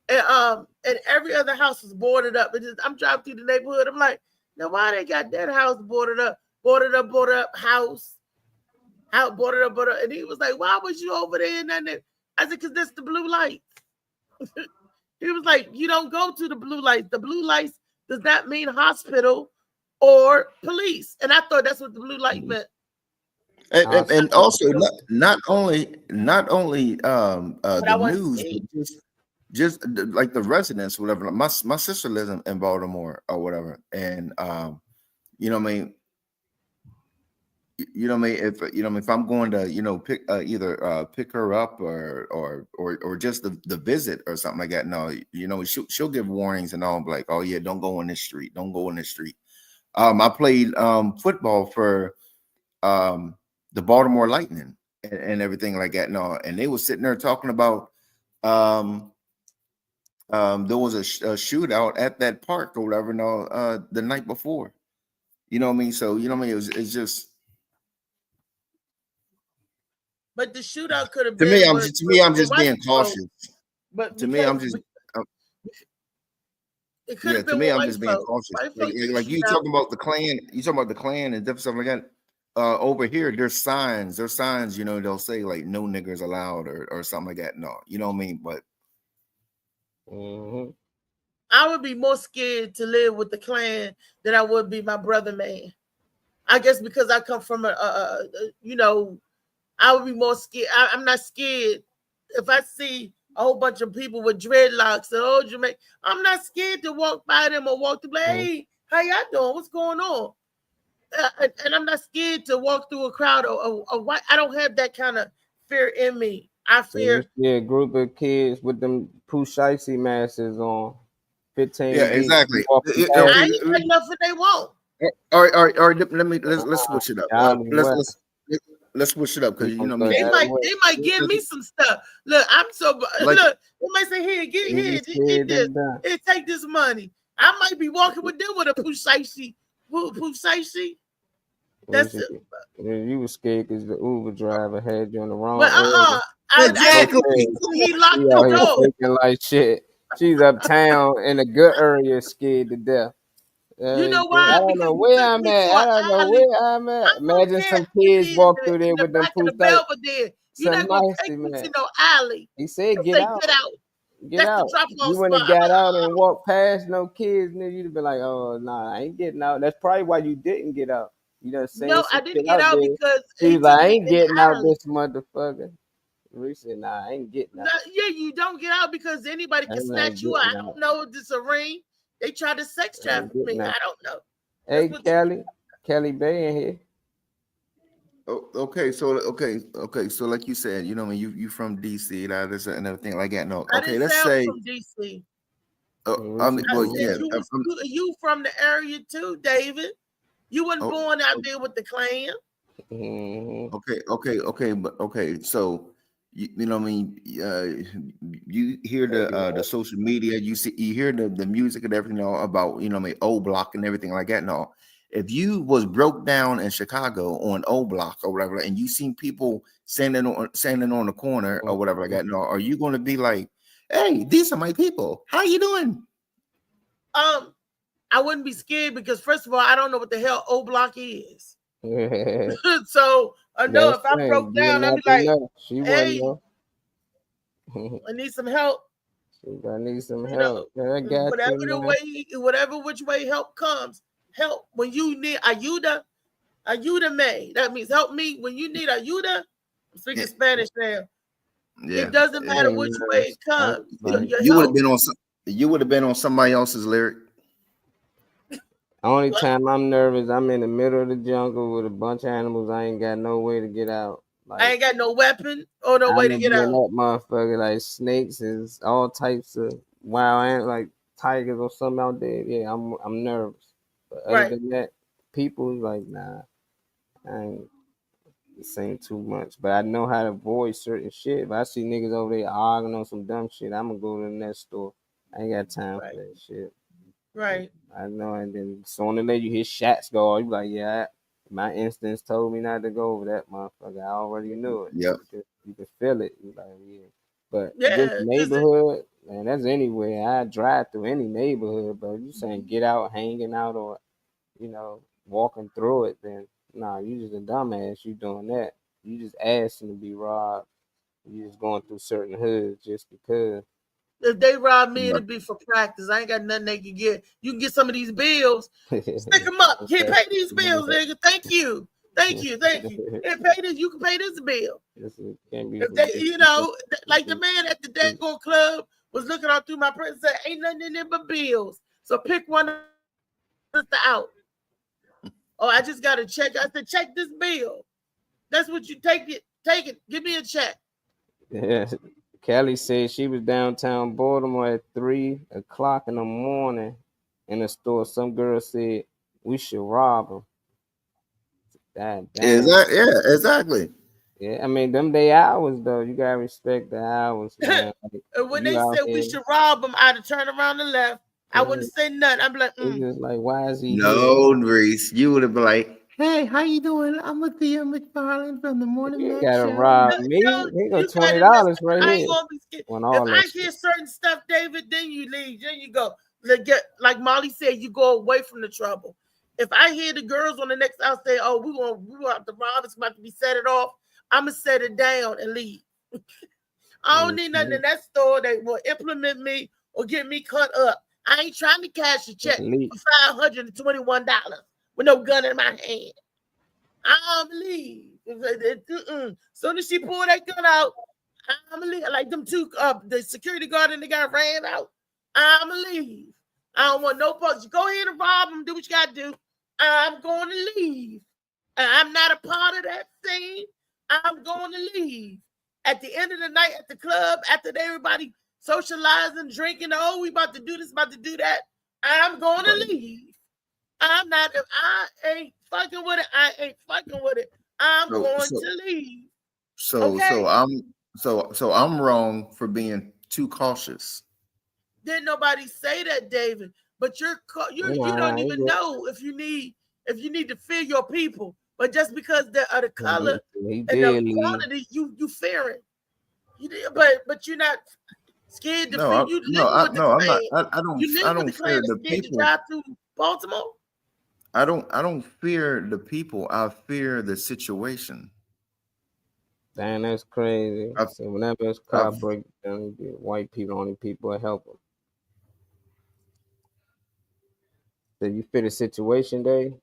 And every other house was boarded up. I'm driving through the neighborhood. I'm like, now why they got that house boarded up, house, boarded up. And he was like, why was you over there in that? I said, because that's the blue light. He was like, you don't go to the blue lights. The blue lights does not mean hospital or police. And I thought that's what the blue light meant. And also not only the news, but just like the residents, whatever. My sister lives in Baltimore or whatever, and you know what I mean. You know what I mean? If I'm going to pick either pick her up or just the visit or something like that. No, she'll give warnings and all, like, oh yeah, don't go on this street, don't go on this street. I played football for the Baltimore Lightning and everything like that. No, and they were sitting there talking about there was a shootout at that park or whatever. No, the night before. You know what I mean? So you know what I mean? It's just. But the shootout could have been. To me, I'm just being cautious. But to me, I'm just. To me, I'm just being cautious. Like you talking about the Klan, and different stuff like that. Over here, there's signs. They'll say like no niggers allowed or something like that. No, you know what I mean. But I would be more scared to live with the Klan than I would be my brother man. I guess because I come from I would be more scared. I'm not scared if I see a whole bunch of people with dreadlocks and old Jamaican. I'm not scared to walk by them or walk to like, hey, how y'all doing? What's going on? And I'm not scared to walk through a crowd or white. I don't have that kind of fear in me. I fear. A group of kids with them Pushaisi masks on. 15. Yeah, exactly. I ain't got nothing they want. All right. Let's switch it up. Let's switch it up because you know me. They might give me some stuff. Look, I'm so look. They might say, "Here, get this. Here, take this money." I might be walking with them with a Pushaisi. That's it. You were scared because the Uber driver had you on the wrong. But he locked the door. Like shit. She's uptown in a good area, scared to death. You know why? I don't know where I'm at. Imagine some kids walk through there with them Pushaisi. You're not gonna take me to no alley. He said, "Get out." Get That's out. the drop off You wouldn't have spot. got out and walked past no kids, nigga. You'd have been like, oh, nah, I ain't getting out. That's probably why you didn't get out. You done saying No, some I didn't shit get out out there. because She was 18 like, I is ain't getting out entirely. this motherfucker. Reese said, nah, I ain't getting out. No, yeah, you don't get out because anybody can I'm not snatch you out. getting I out. don't know if this a ring. They tried to sex I ain't traffic me. getting out. I don't know. Hey, That's what Kelly Bay in here. Oh, okay, so so like you said, you know, when you from DC, this and everything like that. No, I okay, didn't let's say I was say, from DC. well, I yeah, said you from the area too, David. You wasn't oh, born out there with the Klan. okay, but okay, so you know, what I mean, you hear the social media, you hear the music and everything about, you know, what I mean, O Block and everything like that. No, if you was broke down in Chicago on O Block or whatever, and you seen people standing on the corner or whatever like that, no, are you going to be like, hey, these are my people, how you doing? I wouldn't be scared because first of all, I don't know what the hell O Block is. So no, if I broke down, I'd be like, she hey, wouldn't I need some help. I need some help. I got Whatever you, the man. way, whatever which way help comes, help when you need ayuda me. That means help me when you need ayuda. I'm speaking Spanish now. Yeah, It doesn't matter which way it comes. You would have been on you would have been on somebody else's lyric. Only time I'm nervous, I'm in the middle of the jungle with a bunch of animals. I ain't got no way to get out. Like, I ain't got no weapon or no way to get out. That motherfucker, like snakes and all types of wild animals, like tigers or something out there. Yeah, I'm nervous. But other than that, people like, nah, I ain't saying too much. But I know how to avoid certain shit. If I see niggas over there arguing on some dumb shit, I'm gonna go to the next store. I ain't got time for that shit. Right. I know, and then sooner or later you hear shots go, you like, yeah, my instincts told me not to go over that motherfucker. I already knew it. Yep. You can feel it. You like, yeah. But Yeah, this neighborhood, man, that's anywhere. I drive through any neighborhood, but you saying get out, hanging out, or, you know, walking through it, then nah, you just a dumbass. You doing that. You just asking to be robbed. You just going through certain hoods just because. If they rob me, it'll be for practice. I ain't got nothing they can get. You can get some of these bills. Stick them up. Can't pay these bills, nigga. Thank you. Thank you. Can't pay this. You can pay this bill. If they, you know, like the man at the Dango Club was looking out through my purse and said, ain't nothing in there but bills. So pick one out. Oh, I just got to check. I said, check this bill. That's what you take it. Take it. Give me a check. Yeah. Kelly said she was downtown Baltimore at 3 o'clock in the morning in a store. Some girl said we should rob her. Yeah, exactly. Yeah, I mean them day hours though. You gotta respect the hours, man. When they said we should rob them, I'd have turned around and left. I wouldn't say nothing. I'm like, It's just like, why is he? No, Reese, you would have been like, hey, how you doing? I'm with Thea McFarlane from the Morning Mac gotta Show. rob me. He got $20 right I here. ain't gonna be scared. If I hear certain stuff, David, then you leave. Then you go. Like Molly said, you go away from the trouble. If I hear the girls on the next house say, "Oh, we want to rob, it's about to be set it off," I'm gonna set it down and leave. I don't need nothing in that store that will implement me or get me cut up. I ain't trying to cash a check for $521 with no gun in my hand. I'm gonna leave. Soon as she pulled that gun out, I'm gonna leave. Like them two, the security guard and the guy ran out. I'm gonna leave. I don't want no parts. Go ahead and rob them. Do what you gotta do. I'm going to leave. I'm not a part of that scene. I'm going to leave. At the end of the night at the club, after everybody socializing, drinking, oh, we about to do this, about to do that, I'm going to leave. I'm not. I ain't fucking with it. I ain't fucking with it. I'm going to leave. So I'm wrong for being too cautious. Didn't nobody say that, David? But you don't even know if you need to fear your people. But just because they're of the color and the quantity, you fear it. But you're not scared to fear. I'm not. I don't fear the people. To drive through Baltimore. I don't fear the people. I fear the situation. Damn, that's crazy. So whenever his car breaks down, the white people, only people that help him. Did you fit a situation, Dave?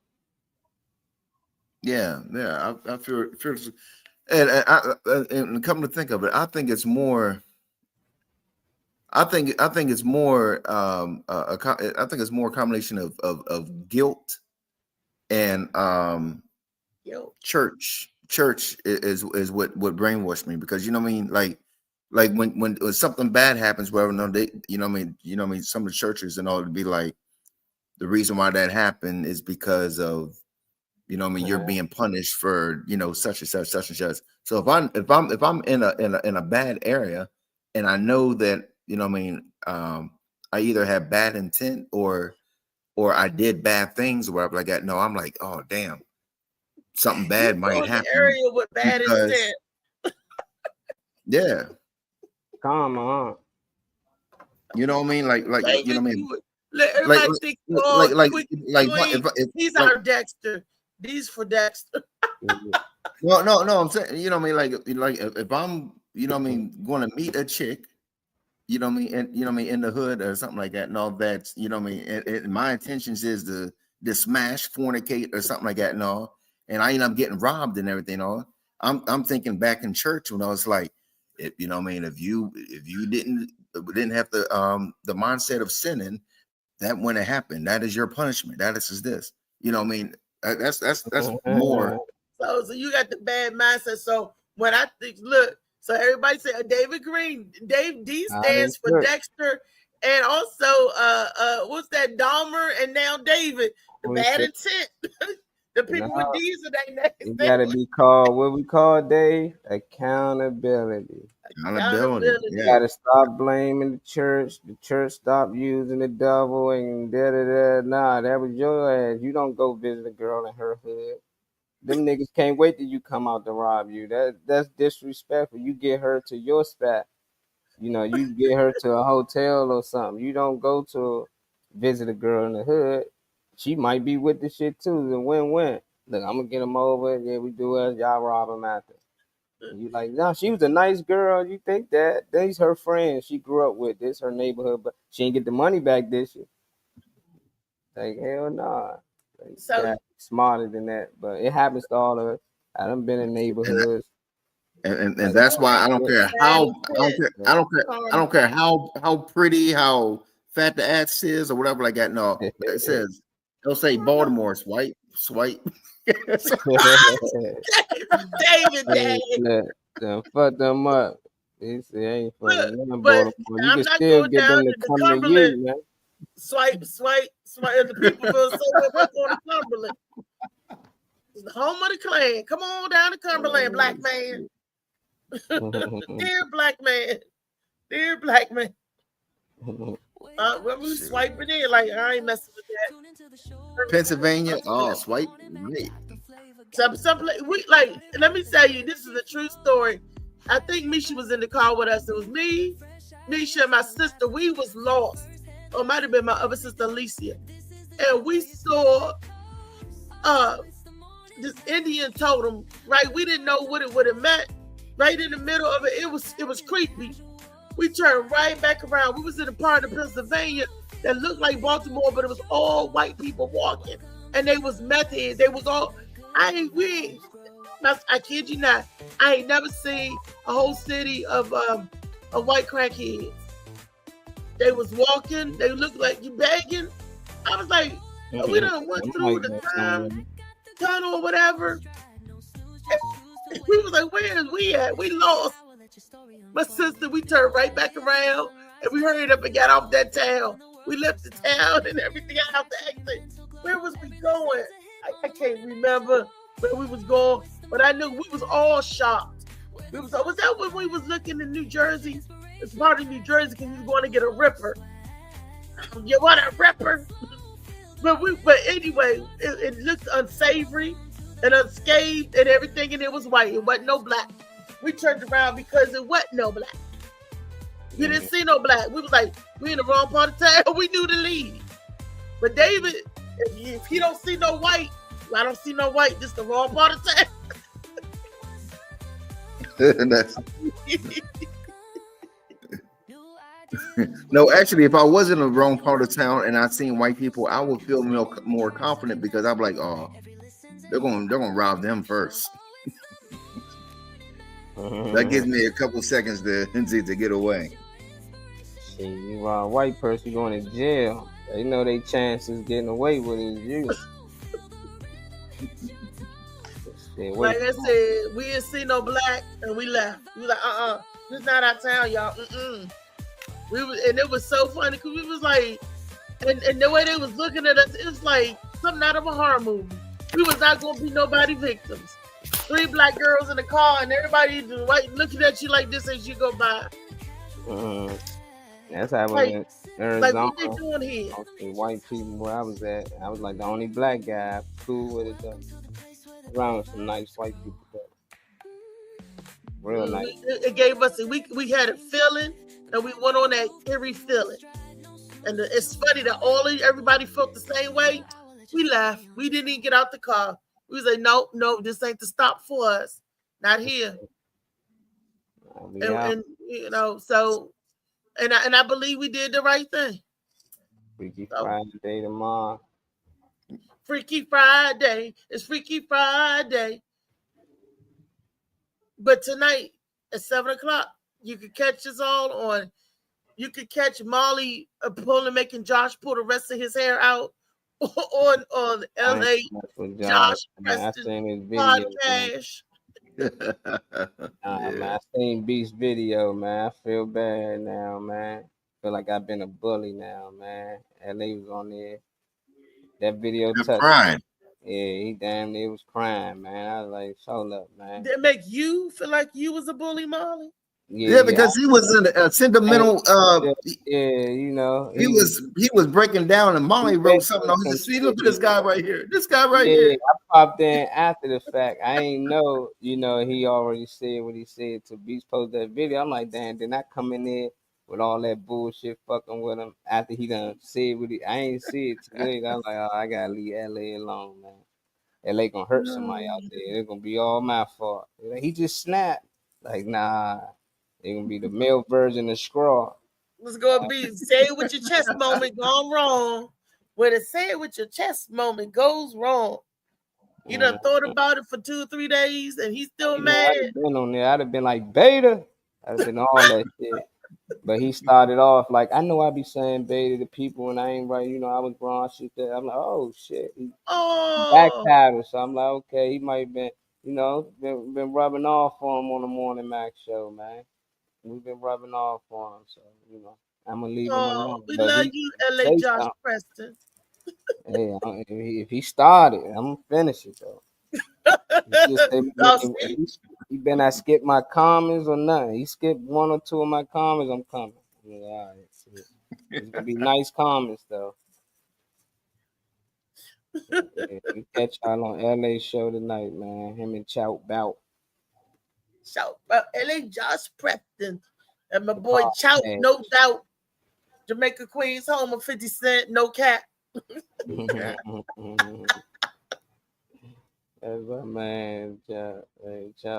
Yeah. I feel, and come to think of it, I think it's more. I think it's more. I think it's more a combination of guilt and church. Church is what brainwashed me, because you know what I mean, like when something bad happens, wherever, no, they, you know what I mean, some of the churches and all to be like, the reason why that happened is because of, you know what I mean, you're being punished for, you know, such and such, such and such. So if I'm in a bad area, and I know that, you know what I mean, I either have bad intent or I did bad things or whatever like that. No, I'm like, oh damn, something bad might happen. Area with bad intent. Yeah. Come on. You know what I mean? Like you know what I mean? Let everybody think, he's like, our Dexter. These for Dexter. No, I'm saying, you know what I mean? Like if I'm, you know what I mean, going to meet a chick, you know what I mean, and you know what I mean, in the hood or something like that, and all that, you know what I mean, and my intentions is to smash, fornicate or something like that and all, and I end up getting robbed and everything and all. I'm thinking back in church when I was like, you know what I mean, if you didn't have the mindset of sinning, that when it happened, that is your punishment. That is this. You know what I mean? That's more. So you got the bad mindset. So when I think, look, so everybody say David Green, D stands for Dexter, and also what's that, Dahmer, and now David, the bad intent. The people with D's are their names. You gotta be called, what we call, Dave? Accountability. You gotta stop blaming the church. The church stopped using the devil and da. Nah, that was your ass. You don't go visit a girl in her hood. Them niggas can't wait till you come out to rob you. That's disrespectful. You get her to your spot. You know, you get her to a hotel or something. You don't go to visit a girl in the hood. She might be with the shit too. The win-win. Look, I'm gonna get him over. Yeah, we do it. Y'all rob him after. And you like, no, she was a nice girl. You think that? These her friends she grew up with. This her neighborhood, but she ain't get the money back, did she? Like, hell nah. Like, so smarter than that. But it happens to all of us. I done been in neighborhoods. And that's why I don't care how pretty, how fat the ass is or whatever like that. No, it says, they'll say Baltimore swipe. David. Fuck them up. They say ain't fucking Baltimore. You can still get them to come to you, man. Swipe. The people feel so good. We're going to Cumberland. It's the home of the Klan. Come on down to Cumberland, black man. Dear black man. When we swiping in, like, I ain't messing with that. Pennsylvania, swipe. We like. Let me tell you, this is a true story. I think Misha was in the car with us. It was me, Misha, and my sister. We was lost. Or it might have been my other sister, Alicia. And we saw this Indian totem, right? We didn't know what it would have meant. Right in the middle of it, it was creepy. We turned right back around. We was in a part of Pennsylvania that looked like Baltimore, but it was all white people walking. And they was meth heads. They was all, I kid you not, I ain't never seen a whole city of white crackheads. They was walking, they looked like you begging. I was like, we done went through the tunnel or whatever. We was like, where is we at? We lost. My sister, we turned right back around and we hurried up and got off that town. We left the town and everything out the exit. Where was we going? I can't remember where we was going, but I knew we was all shocked. Was that when we was looking in New Jersey? It's part of New Jersey because we was going to get a ripper. You want a ripper? But anyway, it looked unsavory and unscathed and everything, and it was white. It wasn't no black. We turned around because it wasn't no black. We didn't see no black. We was like, we in the wrong part of town. We knew to leave. But David, if he don't see no white, I don't see no white. This the wrong part of town. That's no, actually, if I was in the wrong part of town and I seen white people, I would feel more confident because I'm like, oh, they're gonna rob them first. That gives me a couple seconds to get away. See, you are a white person going to jail. They know their chances getting away with it is you. Like I said, we didn't see no black and we left. We was like, this is not our town, y'all. And it was so funny because we was like, and the way they was looking at us, it was like something out of a horror movie. We was not gonna be nobody victims. 3 black girls in the car and everybody just looking at you like this as you go by. That's how I was in Arizona. Like what they doing here? White people where I was at. I was like the only black guy. Cool with it though. Around with some nice white people though. Real nice. It gave us we had a feeling and we went on that eerie feeling. And it's funny that everybody felt the same way. We laughed. We didn't even get out the car. We was like, no, this ain't the stop for us. Not here. And you know, so and I believe we did the right thing. Freaky Friday tomorrow. Freaky Friday. It's Freaky Friday. But tonight at 7:00, you could catch us all on. You could catch Molly making Josh pull the rest of his hair out on LA Josh Preston podcast. I seen Beast's video, man. I feel bad now, man. Feel like I've been a bully now, man. LA was on there. That video crying. Yeah, he damn near was crying, man. I was like, hold up, man. Did it make you feel like you was a bully, Molly? Yeah, because he was in a sentimental. You know, he was breaking down, and Molly wrote something on his. See, look at this guy right here. This guy right here. I popped in after the fact. I ain't know, he already said what he said to Beast post that video. I'm like, damn, did I come in there with all that bullshit fucking with him after he done said what I ain't see it today. I was like, oh, I gotta leave LA alone, man. LA gonna hurt somebody out there. It's gonna be all my fault. Like, he just snapped. Like, nah. They're gonna be the male version of Scraw. It's gonna be say it with your chest moment gone wrong. Where the say it with your chest moment goes wrong. You done thought about it for 2 or 3 days and he's still mad. I'd have been on there. I'd have been like beta. I'd have been all that shit. But he started off like, I know I be saying beta to people and I ain't right. I was wrong. Shit that. I'm like, oh shit. He backpedaled. So I'm like, okay, he might have been, been rubbing off on him on the Morning Mac show, man. We've been rubbing off on him, so I'm gonna leave him alone. We love you, LA Josh Preston. Hey, if he started, I'm gonna finish it though. He been I skip my comments or nothing. He skipped 1 or 2 of my comments. I'm coming. Yeah, all right. It's gonna be nice comments though. We catch y'all on LA show tonight, man. Him and Chout Bout. Shout out LA Josh Preston and my boy Chout, no doubt. Jamaica Queens, home of 50 Cent, no cap. That's my man, Chout.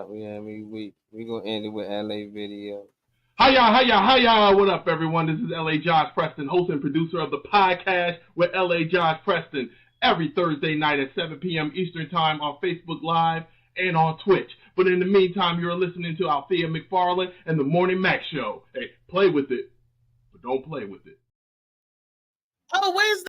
We gonna end it with LA video. Hiya. What up, everyone? This is LA Josh Preston, host and producer of the podcast with LA Josh Preston. Every Thursday night at 7 p.m. Eastern Time on Facebook Live and on Twitch. But in the meantime, you're listening to Althea McFarland and the Morning Mac Show. Hey, play with it, but don't play with it. Oh, where's